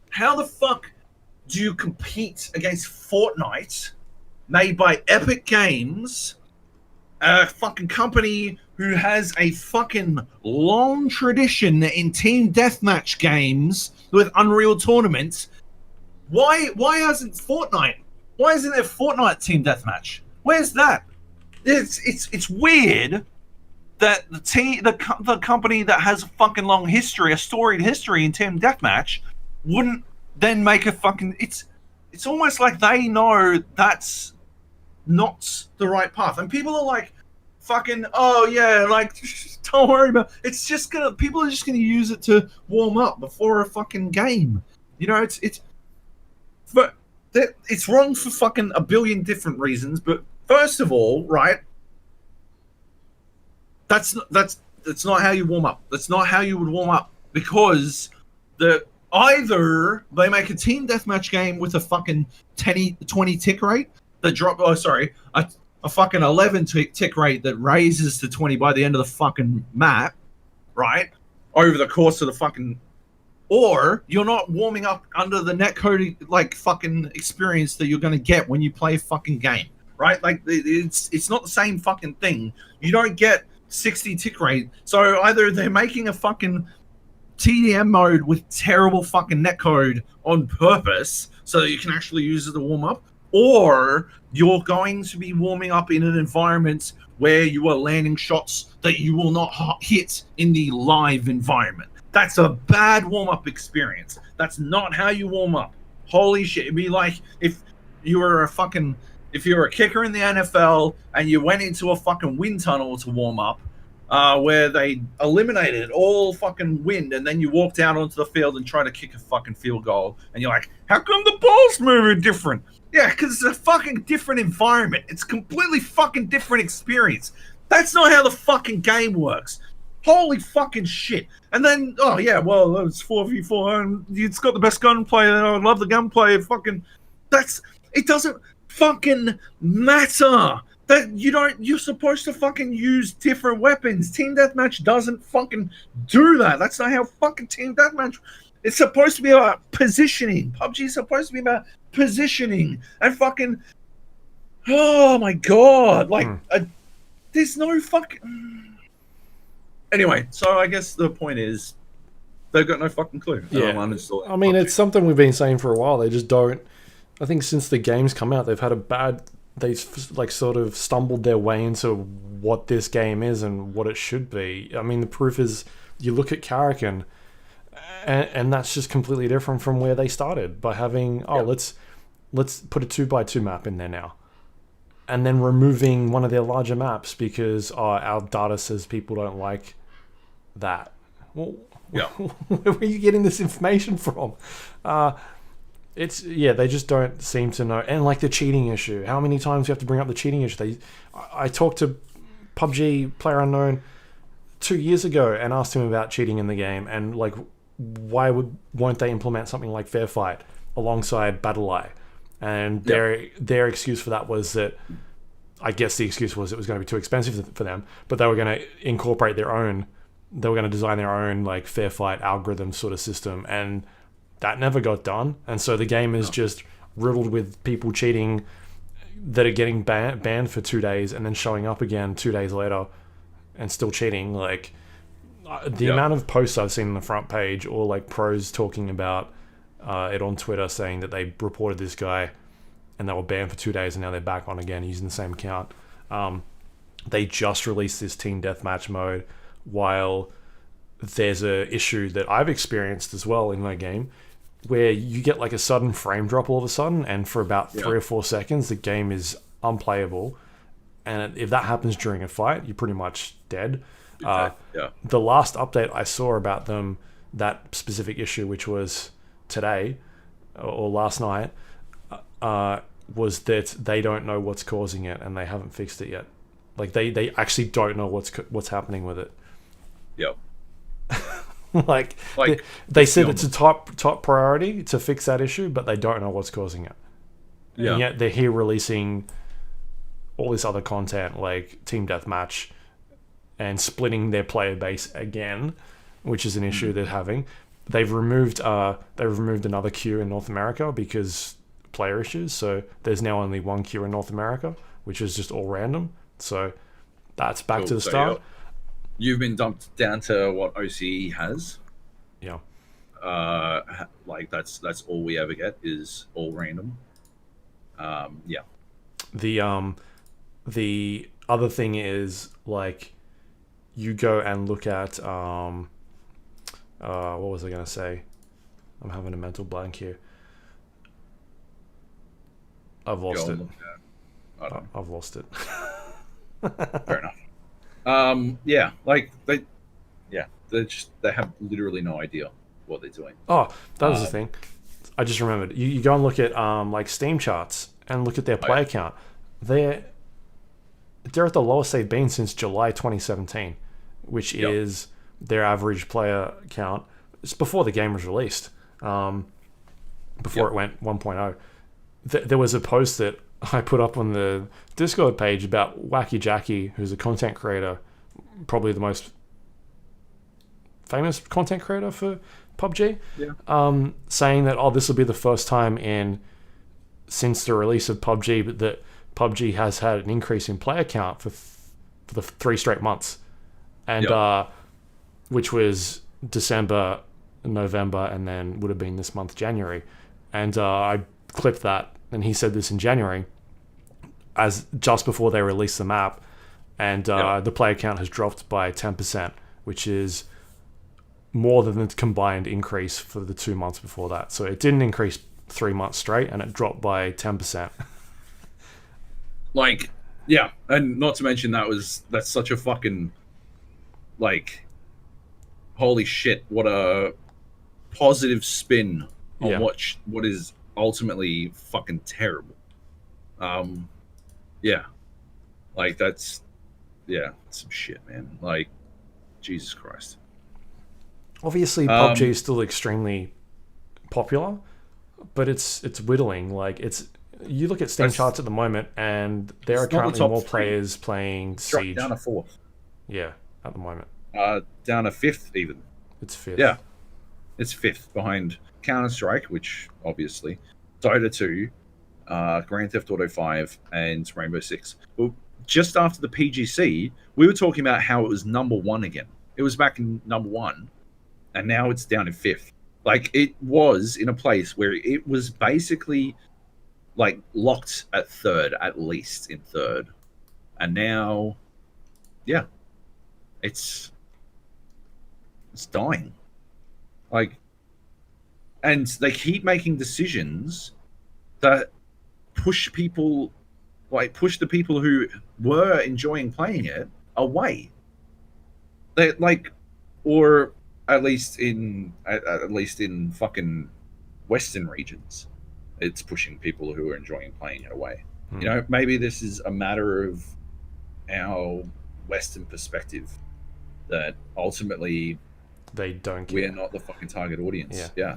How the fuck do you compete against Fortnite, made by Epic Games, a fucking company who has a fucking long tradition in team deathmatch games with Unreal Tournament? Why isn't Fortnite? Why isn't there Fortnite team deathmatch? Where's that? It's weird that the company that has a fucking long history, a storied history in team deathmatch, wouldn't then make a fucking... It's almost like they know that's not the right path. And people are like, fucking, oh yeah, like, don't worry about it. It's just gonna... People are just gonna use it to warm up before a fucking game. You know, it's wrong for fucking a billion different reasons, but first of all, right, that's not how you warm up. That's not how you would warm up, because either they make a team deathmatch game with a fucking 20 tick rate that drop. Oh, sorry, a fucking 11 tick rate that raises to 20 by the end of the fucking map, right? Over the course of the fucking, or you're not warming up under the netcode like fucking experience that you're gonna get when you play a fucking game, right? Like, it's not the same fucking thing. You don't get 60 tick rate. So either they're making a fucking TDM mode with terrible fucking netcode on purpose so that you can actually use it to warm up, or you're going to be warming up in an environment where you are landing shots that you will not hit in the live environment. That's a bad warm-up experience. That's not how you warm up. Holy shit. It'd be like if you were a kicker in the NFL and you went into a fucking wind tunnel to warm up, where they eliminated all fucking wind, and then you walked out onto the field and tried to kick a fucking field goal, and you're like, how come the ball's moving different? Yeah, because it's a fucking different environment. It's a completely fucking different experience. That's not how the fucking game works. Holy fucking shit. And then, oh yeah, well, it's 4v4, and it's got the best gunplay, and I love the gunplay. Fucking, it doesn't fucking matter. that you're supposed to fucking use different weapons. Team Deathmatch doesn't fucking do that. That's not how fucking Team Deathmatch. It's supposed to be about positioning. PUBG is supposed to be about positioning and fucking. Oh my god! Like, there's no fucking. Anyway, so I guess the point is, they've got no fucking clue. Yeah, I mean, it's something we've been saying for a while. They just don't. I think since the game's come out, they've had a bad. They've like sort of stumbled their way into what this game is and what it should be. I mean, the proof is you look at Karrakin, and that's just completely different from where they started by having let's put a 2x2 map in there now, and then removing one of their larger maps because our data says people don't like that. Well, where are you getting this information from? They just don't seem to know. And like the cheating issue, how many times do you have to bring up the cheating issue? I talked to PUBG PlayerUnknown 2 years ago and asked him about cheating in the game and like why won't they implement something like Fair Fight alongside Battle Eye? And their excuse for that was that, I guess the excuse was it was going to be too expensive for them, but they were going to incorporate their own. They were going to design their own like Fair Fight algorithm sort of system, and that never got done. And so the game is just riddled with people cheating that are getting banned for 2 days and then showing up again 2 days later and still cheating. Like the amount of posts I've seen on the front page, or like pros talking about it on Twitter saying that they reported this guy and they were banned for 2 days and now they're back on again using the same account. They just released this team deathmatch mode while there's a issue that I've experienced as well in my game where you get like a sudden frame drop all of a sudden, and for about 3 or 4 seconds the game is unplayable, and if that happens during a fight you're pretty much dead. The last update I saw about them, that specific issue, which was today or last night, was that they don't know what's causing it and they haven't fixed it yet. Like they actually don't know what's happening with it. like they said it's a top priority to fix that issue, but they don't know what's causing it. And yet they're here releasing all this other content like Team Deathmatch and splitting their player base again, which is an issue they're having. They've removed another queue in North America because player issues. So there's now only one queue in North America, which is just all random. So that's back to the start. You've been dumped down to what OCE has. Yeah. Like that's all we ever get is all random. The other thing is like you go and look at what was I gonna say? I'm having a mental blank here. I've lost it. I've lost it. Fair enough. Like they have literally no idea what they're doing. Oh, that was the thing. I just remembered. You go and look at like Steam charts and look at their player count. They're at the lowest they've been since July 2017, which is their average player count. It's before the game was released. Before it went 1.0. There was a post that I put up on the Discord page about Wacky Jackie, who's a content creator, probably the most famous content creator for PUBG, saying that this will be the first time since the release of PUBG, but that PUBG has had an increase in player count for the 3 straight months, and which was December, November, and then would have been this month, January, and I clipped that. And he said this in January, as just before they released the map, and the player count has dropped by 10%, which is more than the combined increase for the 2 months before that. So it didn't increase 3 months straight, and it dropped by 10%. Like, and not to mention that's such a fucking like, holy shit! What a positive spin on what is ultimately fucking terrible. Like that's some shit, man. Like, Jesus Christ. Obviously PUBG is still extremely popular, but it's whittling. Like it's You look at Steam charts at the moment, and there are currently more players playing Siege. Down to 4th. Yeah, at the moment. Down to 5th even. It's 5th. Yeah, it's 5th behind Counter-Strike, which obviously, Dota 2, Grand Theft Auto 5, and Rainbow Six. Well, just after the PGC, we were talking about how it was number 1 again. It was back in number 1, and now it's down in 5th. Like, it was in a place where it was basically like locked at 3rd, at least in 3rd, and now, yeah, it's dying. Like, and they keep making decisions that push people, like push the people who were enjoying playing it away. They like, or at least in fucking Western regions, it's pushing people who are enjoying playing it away. You know, maybe this is a matter of our Western perspective that ultimately they don't care. We're not the fucking target audience. Yeah.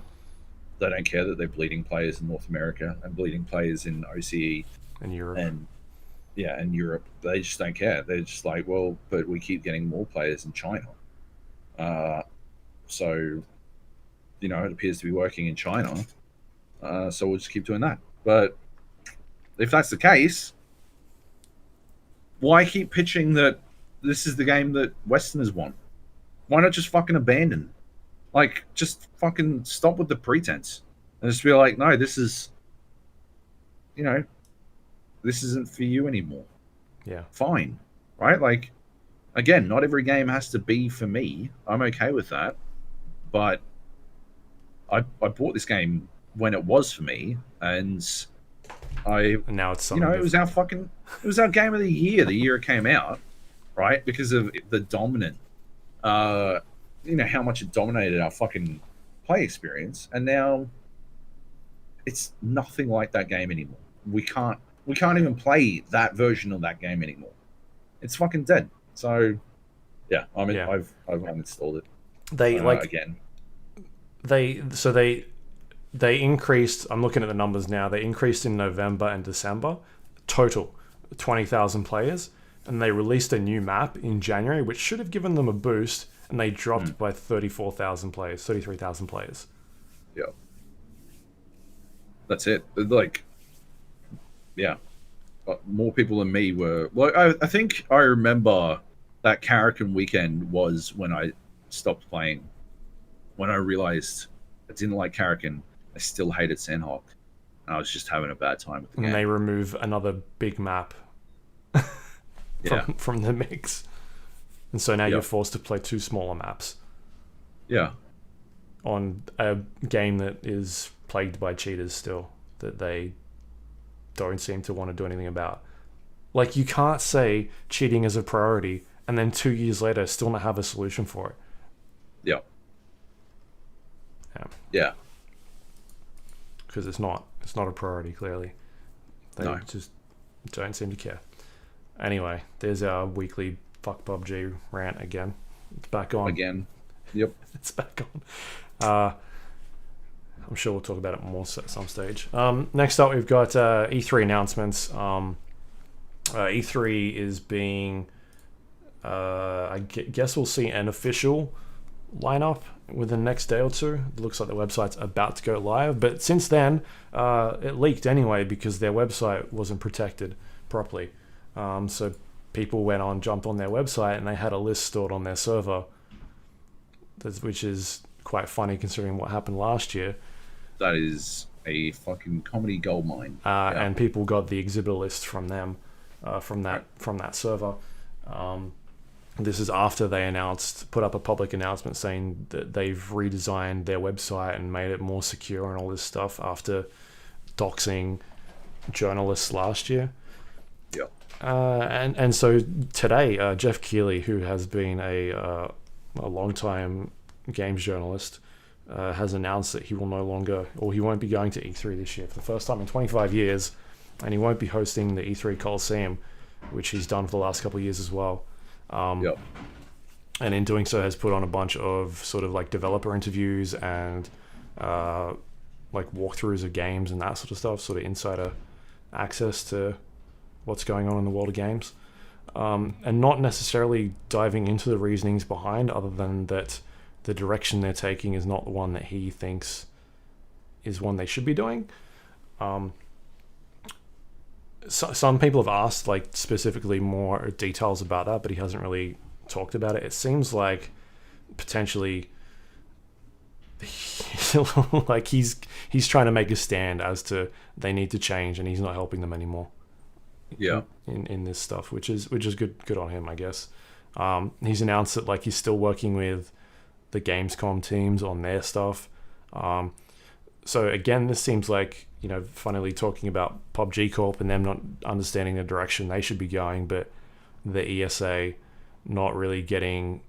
They don't care that they're bleeding players in North America and bleeding players in OCE and Europe. And Europe. They just don't care. They're just like, well, but we keep getting more players in China. So, you know, it appears to be working in China. So we'll just keep doing that. But if that's the case, why keep pitching that this is the game that Westerners want? Why not just fucking abandon? Like, just fucking stop with the pretense and just be like, no, this is, you know, this isn't for you anymore. Yeah. Fine. Right? Like, again, not every game has to be for me. I'm okay with that. But I bought this game when it was for me, and now it's something. You know, it was our game of the year it came out, right? Because of the dominant, you know, how much it dominated our fucking play experience, and now it's nothing like that game anymore. We can't even play that version of that game anymore. It's fucking dead. So, yeah, I mean, I've uninstalled it. They again. They increased. I'm looking at the numbers now. They increased in November and December, total 20,000 players, and they released a new map in January, which should have given them a boost, and they dropped by 33,000 players. Yeah, that's it. Like, yeah, more people than me were. Well, I think I remember that Karakin weekend was when I stopped playing. When I realized I didn't like Karakin, I still hated Sandhawk, and I was just having a bad time with the game. And they remove another big map from the mix, and so now you're forced to play 2 smaller maps. Yeah. On a game that is plagued by cheaters still, that they don't seem to want to do anything about. Like, you can't say cheating is a priority and then 2 years later still not have a solution for it. Yeah. Yeah. Because it's not a priority, clearly. They just don't seem to care. Anyway, there's our weekly fuck PUBG rant again. It's back on. Again. Yep. It's back on. I'm sure we'll talk about it more at some stage. Next up, we've got E3 announcements. E3 is being... I guess we'll see an official lineup within the next day or two. It looks like the website's about to go live, but since then it leaked anyway because their website wasn't protected properly. So people jumped on their website and they had a list stored on their server, which is quite funny considering what happened last year. That is a fucking comedy goldmine. And people got the exhibitor list from them, from that server. This is after they put up a public announcement saying that they've redesigned their website and made it more secure and all this stuff after doxing journalists last year. Yeah. And so today, Jeff Keighley, who has been a long-time games journalist, has announced that he will no longer, or he won't be going to E3 this year for the first time in 25 years, and he won't be hosting the E3 Coliseum, which he's done for the last couple of years as well. And in doing so has put on a bunch of sort of like developer interviews and like walkthroughs of games and that sort of stuff, sort of insider access to what's going on in the world of games, and not necessarily diving into the reasonings behind, other than that the direction they're taking is not the one that he thinks is one they should be doing. So, some people have asked like specifically more details about that, but he hasn't really talked about it. It seems like potentially like he's trying to make a stand as to they need to change, and he's not helping them anymore. Yeah. In this stuff, which is good on him, I guess. He's announced that like he's still working with the Gamescom teams on their stuff. So again, this seems like, you know, finally talking about PUBG Corp and them not understanding the direction they should be going, but the ESA not really getting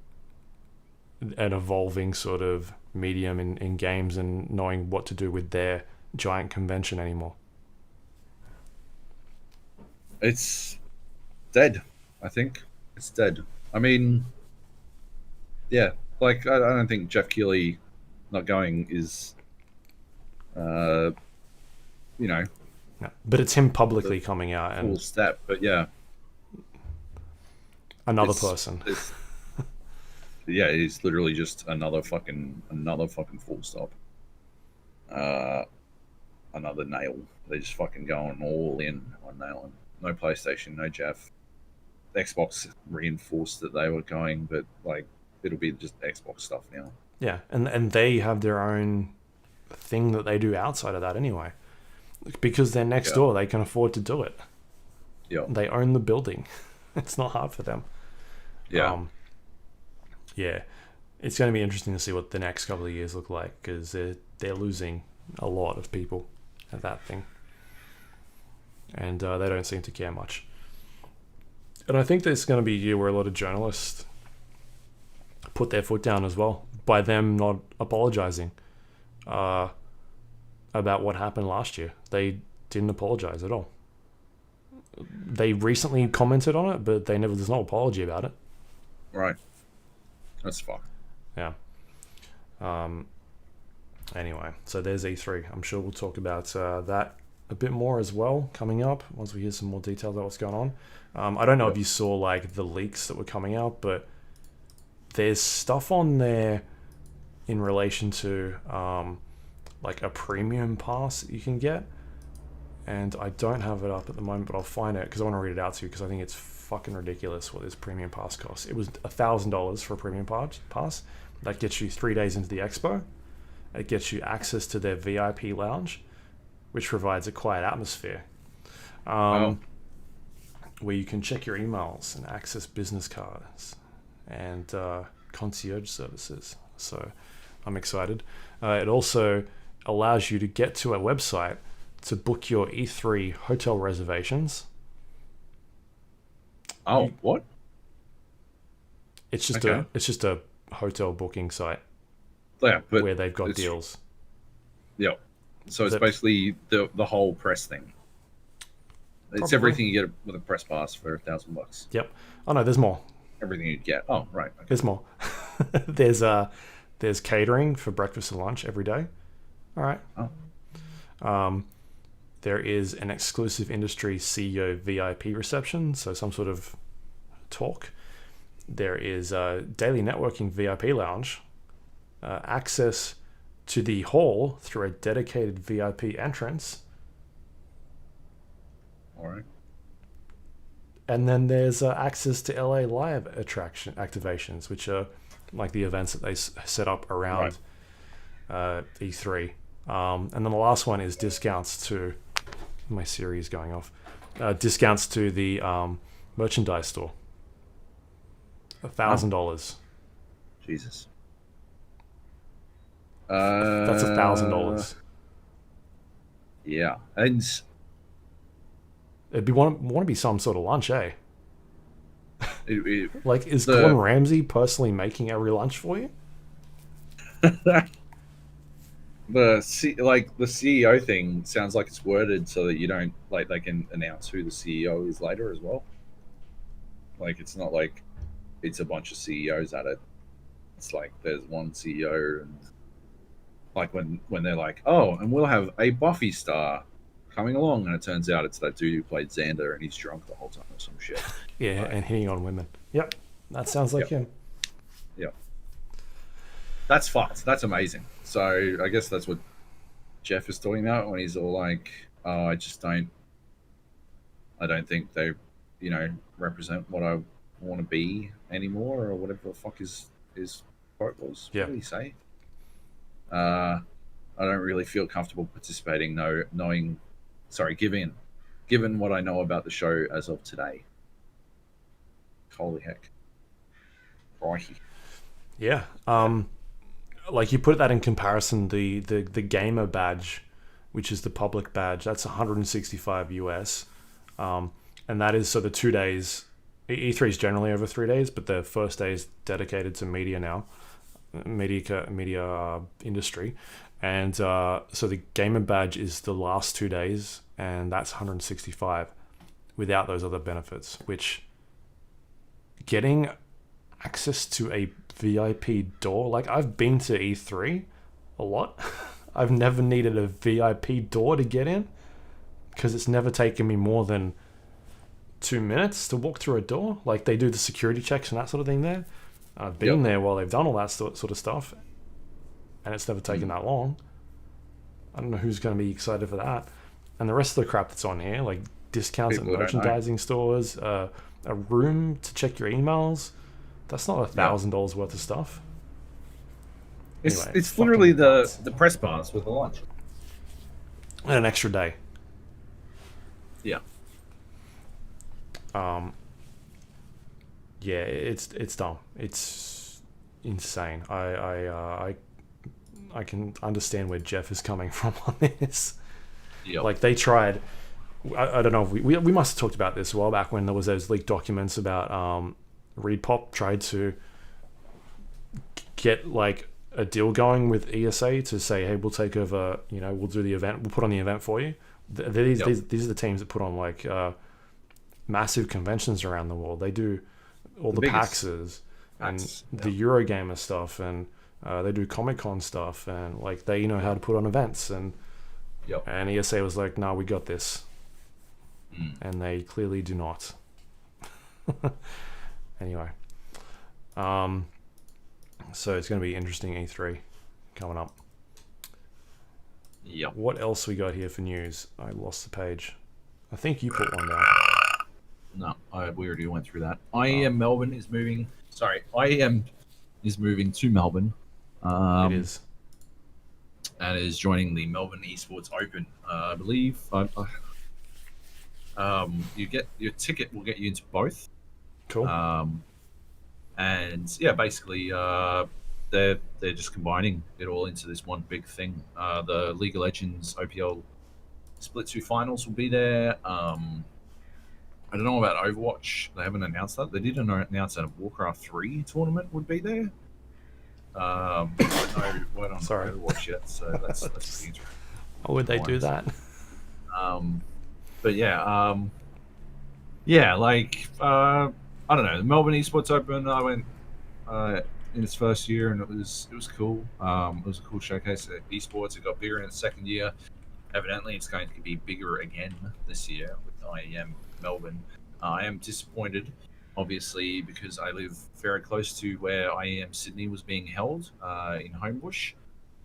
an evolving sort of medium in games and knowing what to do with their giant convention anymore. It's dead. I think it's dead. I mean, yeah, like I don't think Jeff Keighley not going is, you know, No, but it's him publicly coming out full and step. But yeah, another person. Yeah, it's literally just another fucking full stop. Another nail. They're just fucking going all in on nailing. No PlayStation, no Jeff. Xbox reinforced that they were going, but like it'll be just Xbox stuff now. Yeah, and they have their own thing that they do outside of that anyway. Because they're next door, they can afford to do it. Yeah. They own the building. It's not hard for them. Yeah. Yeah. It's going to be interesting to see what the next couple of years look like, because they're losing a lot of people at that thing. And they don't seem to care much. And I think there's going to be a year where a lot of journalists put their foot down as well, by them not apologizing about what happened last year. They didn't apologize at all. They recently commented on it, but there's no apology about it. Right. That's fucked. Yeah. Anyway, so there's E3. I'm sure we'll talk about that a bit more as well coming up once we hear some more details about what's going on. I don't know if you saw like the leaks that were coming out, but there's stuff on there in relation to like a premium pass that you can get, and I don't have it up at the moment, but I'll find it because I want to read it out to you, because I think it's fucking ridiculous what this premium pass costs. It was $1,000 for a premium pass. That gets you 3 days into the expo. It gets you access to their VIP lounge, which provides a quiet atmosphere, where you can check your emails and access business cards and concierge services. So I'm excited. It also allows you to get to a website to book your E3 hotel reservations. Oh, what? It's just a hotel booking site. Yeah, but where they've got deals. Yeah. So it's basically the whole press thing. It's Probably. Everything you get with a press pass for $1,000. Yep. Oh no, there's more. Everything you get. Oh, right. Okay. There's more. There's catering for breakfast and lunch every day. All right. Oh. There is an exclusive industry CEO VIP reception, so some sort of talk. There is a daily networking VIP lounge, access to the hall through a dedicated VIP entrance. All right. And then there's access to LA Live activations, which are like the events that they set up around E3. And then the last one is discounts to... My Siri is going off. Discounts to the merchandise store. $1,000. Jesus. That's $1,000. Yeah. And It'd be want to be some sort of lunch, eh? Like, is the- Gordon Ramsay personally making every lunch for you? the CEO thing sounds like it's worded so that you don't like they can announce who the CEO is later as well. Like it's not like it's a bunch of CEOs at it. It's like there's one CEO, and like when they're like, oh, and we'll have a Buffy star coming along, and it turns out it's that dude who played Xander, and he's drunk the whole time or some shit. Yeah, and hitting on women. Yep, that sounds like him. Yep. That's fucked. That's amazing. So I guess that's what Jeff is talking about when he's all like, "Oh, I don't think they, represent what I want to be anymore," or whatever the fuck his quote was. Yeah. What did he say? I don't really feel comfortable participating, given what I know about the show as of today. Holy heck. Crikey. Yeah. Like you put that in comparison, the gamer badge, which is the public badge, that's 165 US. And that is, so the 2 days, E3 is generally over 3 days, but the first day is dedicated to media now, media industry. And so the gamer badge is the last 2 days, and that's 165 without those other benefits, which getting access to a VIP door, like I've been to E3 a lot. I've never needed a VIP door to get in because it's never taken me more than 2 minutes to walk through a door. Like they do the security checks and that sort of thing there. I've been there while they've done all that sort of stuff, and it's never taken that long. I don't know who's going to be excited for that. And the rest of the crap that's on here, like discounts at merchandising stores, a room to check your emails. That's not $1,000 worth of stuff. It's literally the press pass with the lunch. And an extra day. Yeah. Yeah, it's dumb. It's insane. I can understand where Jeff is coming from on this. Yep. Like they tried. I don't know. If we must have talked about this a while back when there was those leaked documents about ReedPop tried to get like a deal going with ESA to say, hey, we'll take over. We'll do the event. We'll put on the event for you. These are the teams that put on like massive conventions around the world. They do all the PAXs and the Eurogamer stuff, and they do Comic-Con stuff, and like they know how to put on events, and ESA was like, "No, we got this," and they clearly do not. Anyway, so it's going to be interesting E3 coming up. Yep. What else we got here for news? I lost the page. I think you put one down. No, we already went through that. IEM Melbourne is moving. Sorry, IEM is moving to Melbourne. It is. And is joining the Melbourne Esports Open. I believe. You get your ticket will get you into both. Cool. And yeah, basically, they're just combining it all into this one big thing. The League of Legends OPL Split 2 finals will be there. I don't know about Overwatch. They haven't announced that. They did announce that a Warcraft 3 tournament would be there. No word on Overwatch yet, so that's pretty interesting. How would they do that? But yeah, like I don't know. The Melbourne Esports Open. I went in its first year, and it was cool. It was a cool showcase at esports. It got bigger in its second year. Evidently, it's going to be bigger again this year with IEM Melbourne. I am disappointed, obviously, because I live very close to where IEM Sydney was being held in Homebush,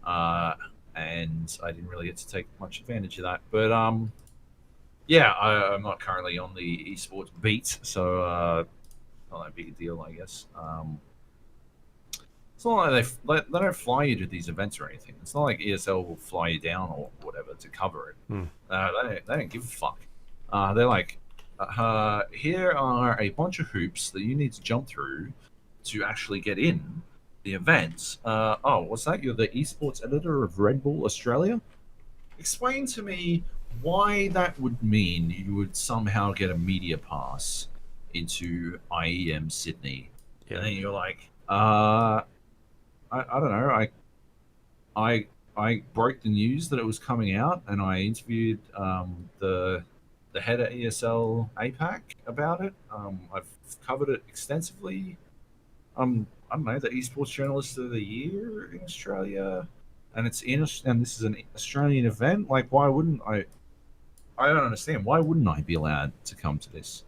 and I didn't really get to take much advantage of that. But yeah, I'm not currently on the esports beat, so not that big a deal, I guess. It's not like they don't fly you to these events or anything. It's not like ESL will fly you down or whatever to cover it. They don't give a fuck. They're like, here are a bunch of hoops that you need to jump through to actually get in the event. Oh, what's that? You're the esports editor of Red Bull Australia? Explain to me why that would mean you would somehow get a media pass into IEM Sydney. Yeah. And then you're like, I don't know. I broke the news that it was coming out, and I interviewed the head at ESL APAC about it. I've covered it extensively. I don't know, the Esports Journalist of the Year in Australia, and this is an Australian event. Like, why wouldn't I I don't understand. Why wouldn't I be allowed to come to this?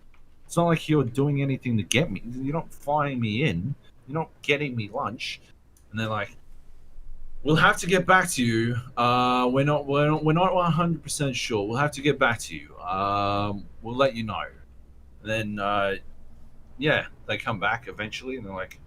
It's not like you're doing anything to get me. You're not flying me in. You're not getting me lunch. And they're like, we'll have to get back to you. We're not 100% sure. We'll have to get back to you. We'll let you know. And then, yeah, they come back eventually, and they're like,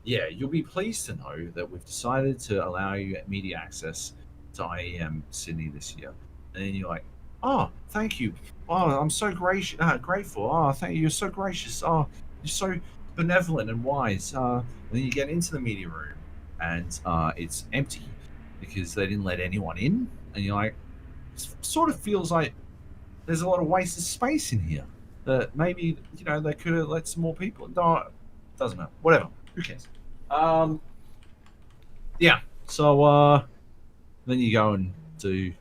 yeah, you'll be pleased to know that we've decided to allow you media access to IEM Sydney this year. And then you're like, oh, thank you. Oh, I'm so grateful. Oh, thank you. You're so gracious. Oh, you're so benevolent and wise. And then you get into the media room, and it's empty because they didn't let anyone in. And you're like, it sort of feels like there's a lot of wasted space in here. That maybe, they could have let some more people. No, doesn't matter. Whatever. Who cares? Yeah. So then you go and do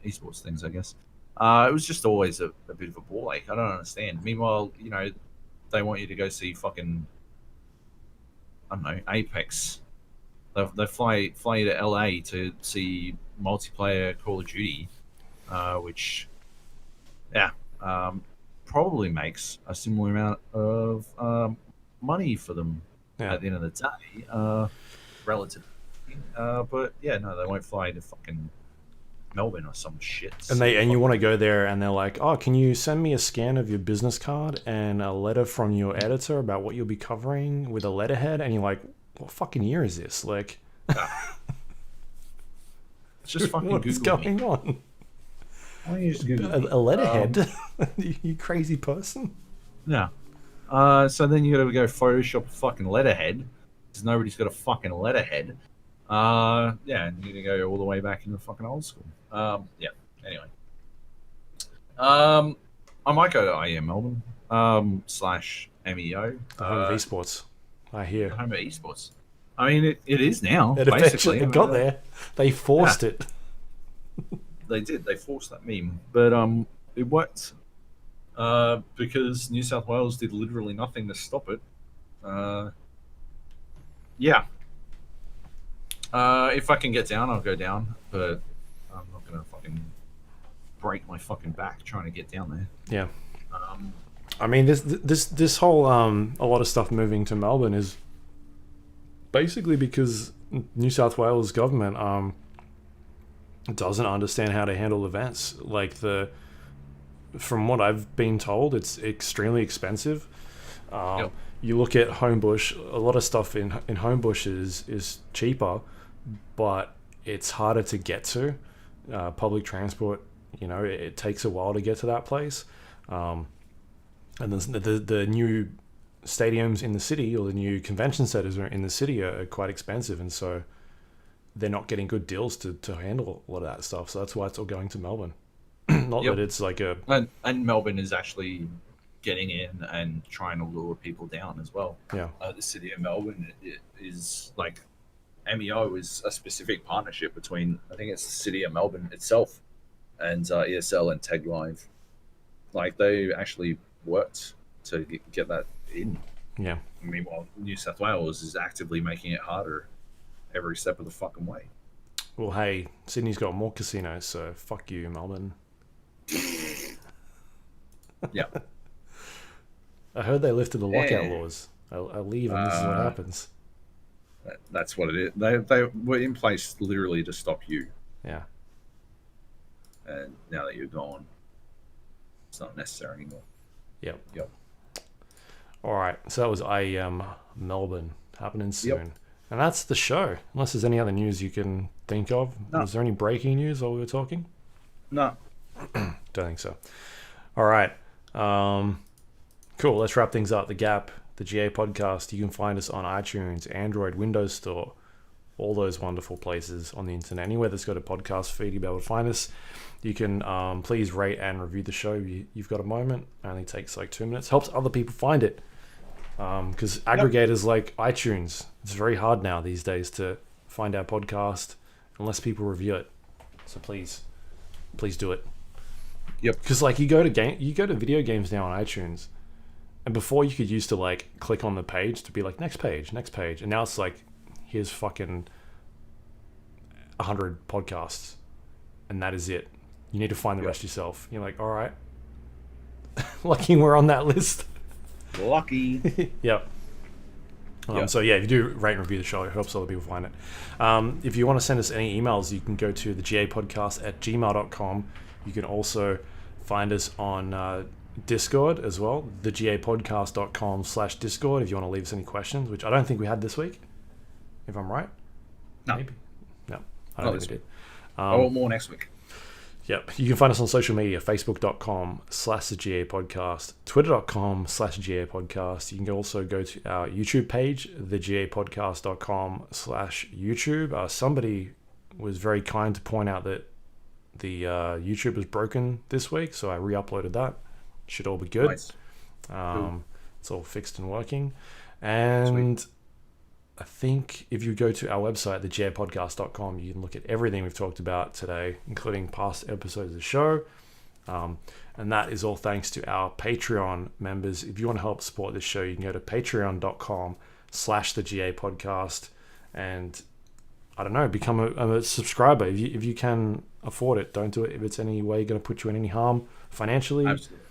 esports things, I guess. It was just always a bit of a ball ache. I don't understand. Meanwhile, they want you to go see fucking, I don't know, Apex. They fly you to LA to see multiplayer Call of Duty, which, yeah, probably makes a similar amount of money for them at the end of the day, relatively. But yeah, no, they won't fly to fucking Melbourne or some shit. And you want to go there, and they're like, oh, can you send me a scan of your business card and a letter from your editor about what you'll be covering with a letterhead? And you're like, what fucking year is this? Like, it's just fucking what's Google going on? Why don't you just Google A letterhead? You crazy person. Yeah. So then you got to go Photoshop a fucking letterhead because nobody's got a fucking letterhead. Yeah, and you're gonna go all the way back into fucking old school. Yeah. Anyway, I might go to IEM Melbourne / MEO. The home of esports, I hear. The home of esports. I mean, it is now. It basically eventually got there. They forced it. They did. They forced that meme, but it worked because New South Wales did literally nothing to stop it. Yeah. If I can get down, I'll go down, but I'm not gonna fucking break my fucking back trying to get down there. Yeah. I mean, this whole a lot of stuff moving to Melbourne is basically because New South Wales government doesn't understand how to handle events. Like from what I've been told, it's extremely expensive. Yep. You look at Homebush, a lot of stuff in Homebush is cheaper, but it's harder to get to. Public transport, it takes a while to get to that place. And the new stadiums in the city, or the new convention centers in the city, are quite expensive, and so they're not getting good deals to handle a lot of that stuff. So that's why it's all going to Melbourne. Not that it's like a... And Melbourne is actually getting in and trying to lure people down as well. Yeah. The city of Melbourne is like... MEO is a specific partnership between, I think it's the city of Melbourne itself and ESL and Tag Live. Like, they actually worked to get that in. Yeah. Meanwhile, New South Wales is actively making it harder every step of the fucking way. Well, hey, Sydney's got more casinos, so fuck you, Melbourne. Yeah. I heard they lifted the lockout laws. I leave and this is what happens. That's what it is. They were in place literally to stop you. Yeah. And now that you're gone, it's not necessary anymore. Yep. All right. So that was IEM Melbourne happening soon. Yep. And that's the show. Unless there's any other news you can think of. No. Was there any breaking news while we were talking? No. Don't think so. All right. Cool. Let's wrap things up. The Gap, the GA podcast. You can find us on iTunes, Android, Windows Store, all those wonderful places on the internet. Anywhere that's got a podcast feed, you'll be able to find us. You can please rate and review the show. You've got a moment. It only takes like 2 minutes. Helps other people find it. Because aggregators like iTunes, it's very hard now these days to find our podcast unless people review it. So please do it. Yep. Because like you go to video games now on iTunes, and before you could used to like click on the page to be like next page, and now it's like here's fucking 100 podcasts, and that is it. You need to find the rest yourself. You're like, all right. Lucky we're on that list. Lucky. Yep. So yeah, if you do rate and review the show, it helps other people find it. If you want to send us any emails, you can go to thegapodcast@gmail.com. You can also find us on Discord as well, thegapodcast.com/Discord, if you want to leave us any questions, which I don't think we had this week, if I'm right. No. Maybe. No, I don't think we did. I want more next week. Yep. You can find us on social media, facebook.com/thegapodcast, twitter.com/gapodcast. You can also go to our YouTube page, thegapodcast.com/YouTube. Somebody was very kind to point out that the YouTube was broken this week, so I re-uploaded that. Should all be good. Nice. It's all fixed and working. And Sweet. I think if you go to our website, thegapodcast.com, you can look at everything we've talked about today, including past episodes of the show. And that is all thanks to our Patreon members. If you want to help support this show, you can go to patreon.com/thegapodcast and, I don't know, become a subscriber. If you can afford it, don't do it if it's any way going to put you in any harm financially. Absolutely.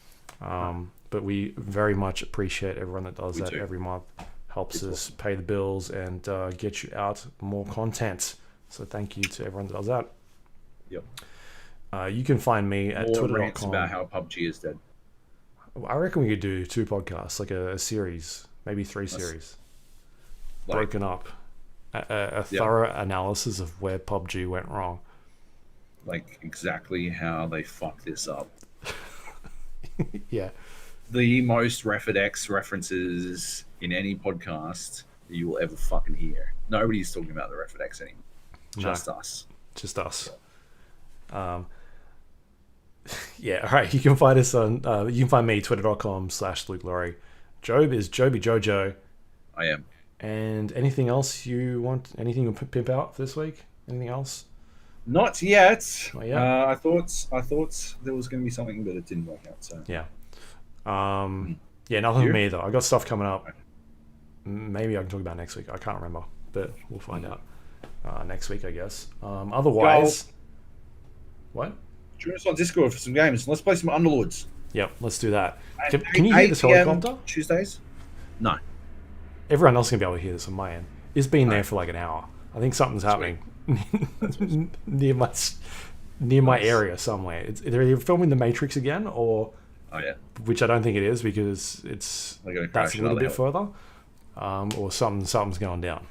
But we very much appreciate everyone that does that every month. Helps us pay the bills and get you out more content. So thank you to everyone that does that. Yep. You can find me at More rants twitter.com. about how PUBG is dead. I reckon we could do 2 podcasts, like a series, maybe 3 series, broken up. A thorough analysis of where PUBG went wrong. Like exactly how they fucked this up. Yeah. The most Reflux references in any podcast you will ever fucking hear. Nobody's talking about the Reflux anymore. Just us. Just us. Yeah, all right. You can find us on, you can find me, twitter.com/Luke Lawrie. Joab is Joby Jojo. I am. And anything else you want? Anything you pimp out for this week? Anything else? Not yet. Not yet? I thought there was going to be something, but it didn't work out. So Yeah. Yeah, nothing for me either. I got stuff coming up. Maybe I can talk about next week. I can't remember, but we'll find out next week, I guess. Otherwise, what? Join us on Discord for some games. Let's play some Underlords. Yep, let's do that. Can you hear this helicopter? Tuesdays? No. Everyone else can be able to hear this on my end. It's been there for like an hour. I think something's happening near my area somewhere. They're either filming The Matrix again, or which I don't think it is because that's a little bit further, or something's going down.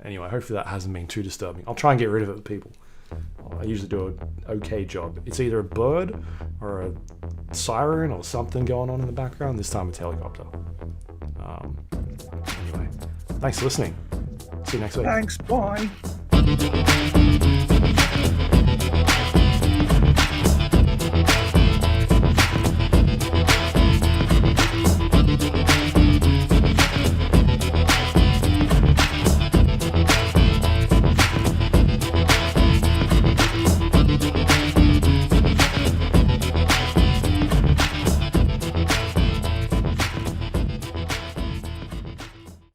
Anyway, hopefully that hasn't been too disturbing. I'll try and get rid of it with people. I usually do an okay job. It's either a bird or a siren or something going on in the background. This time it's a helicopter. Anyway, thanks for listening. See you next week. Thanks. Bye.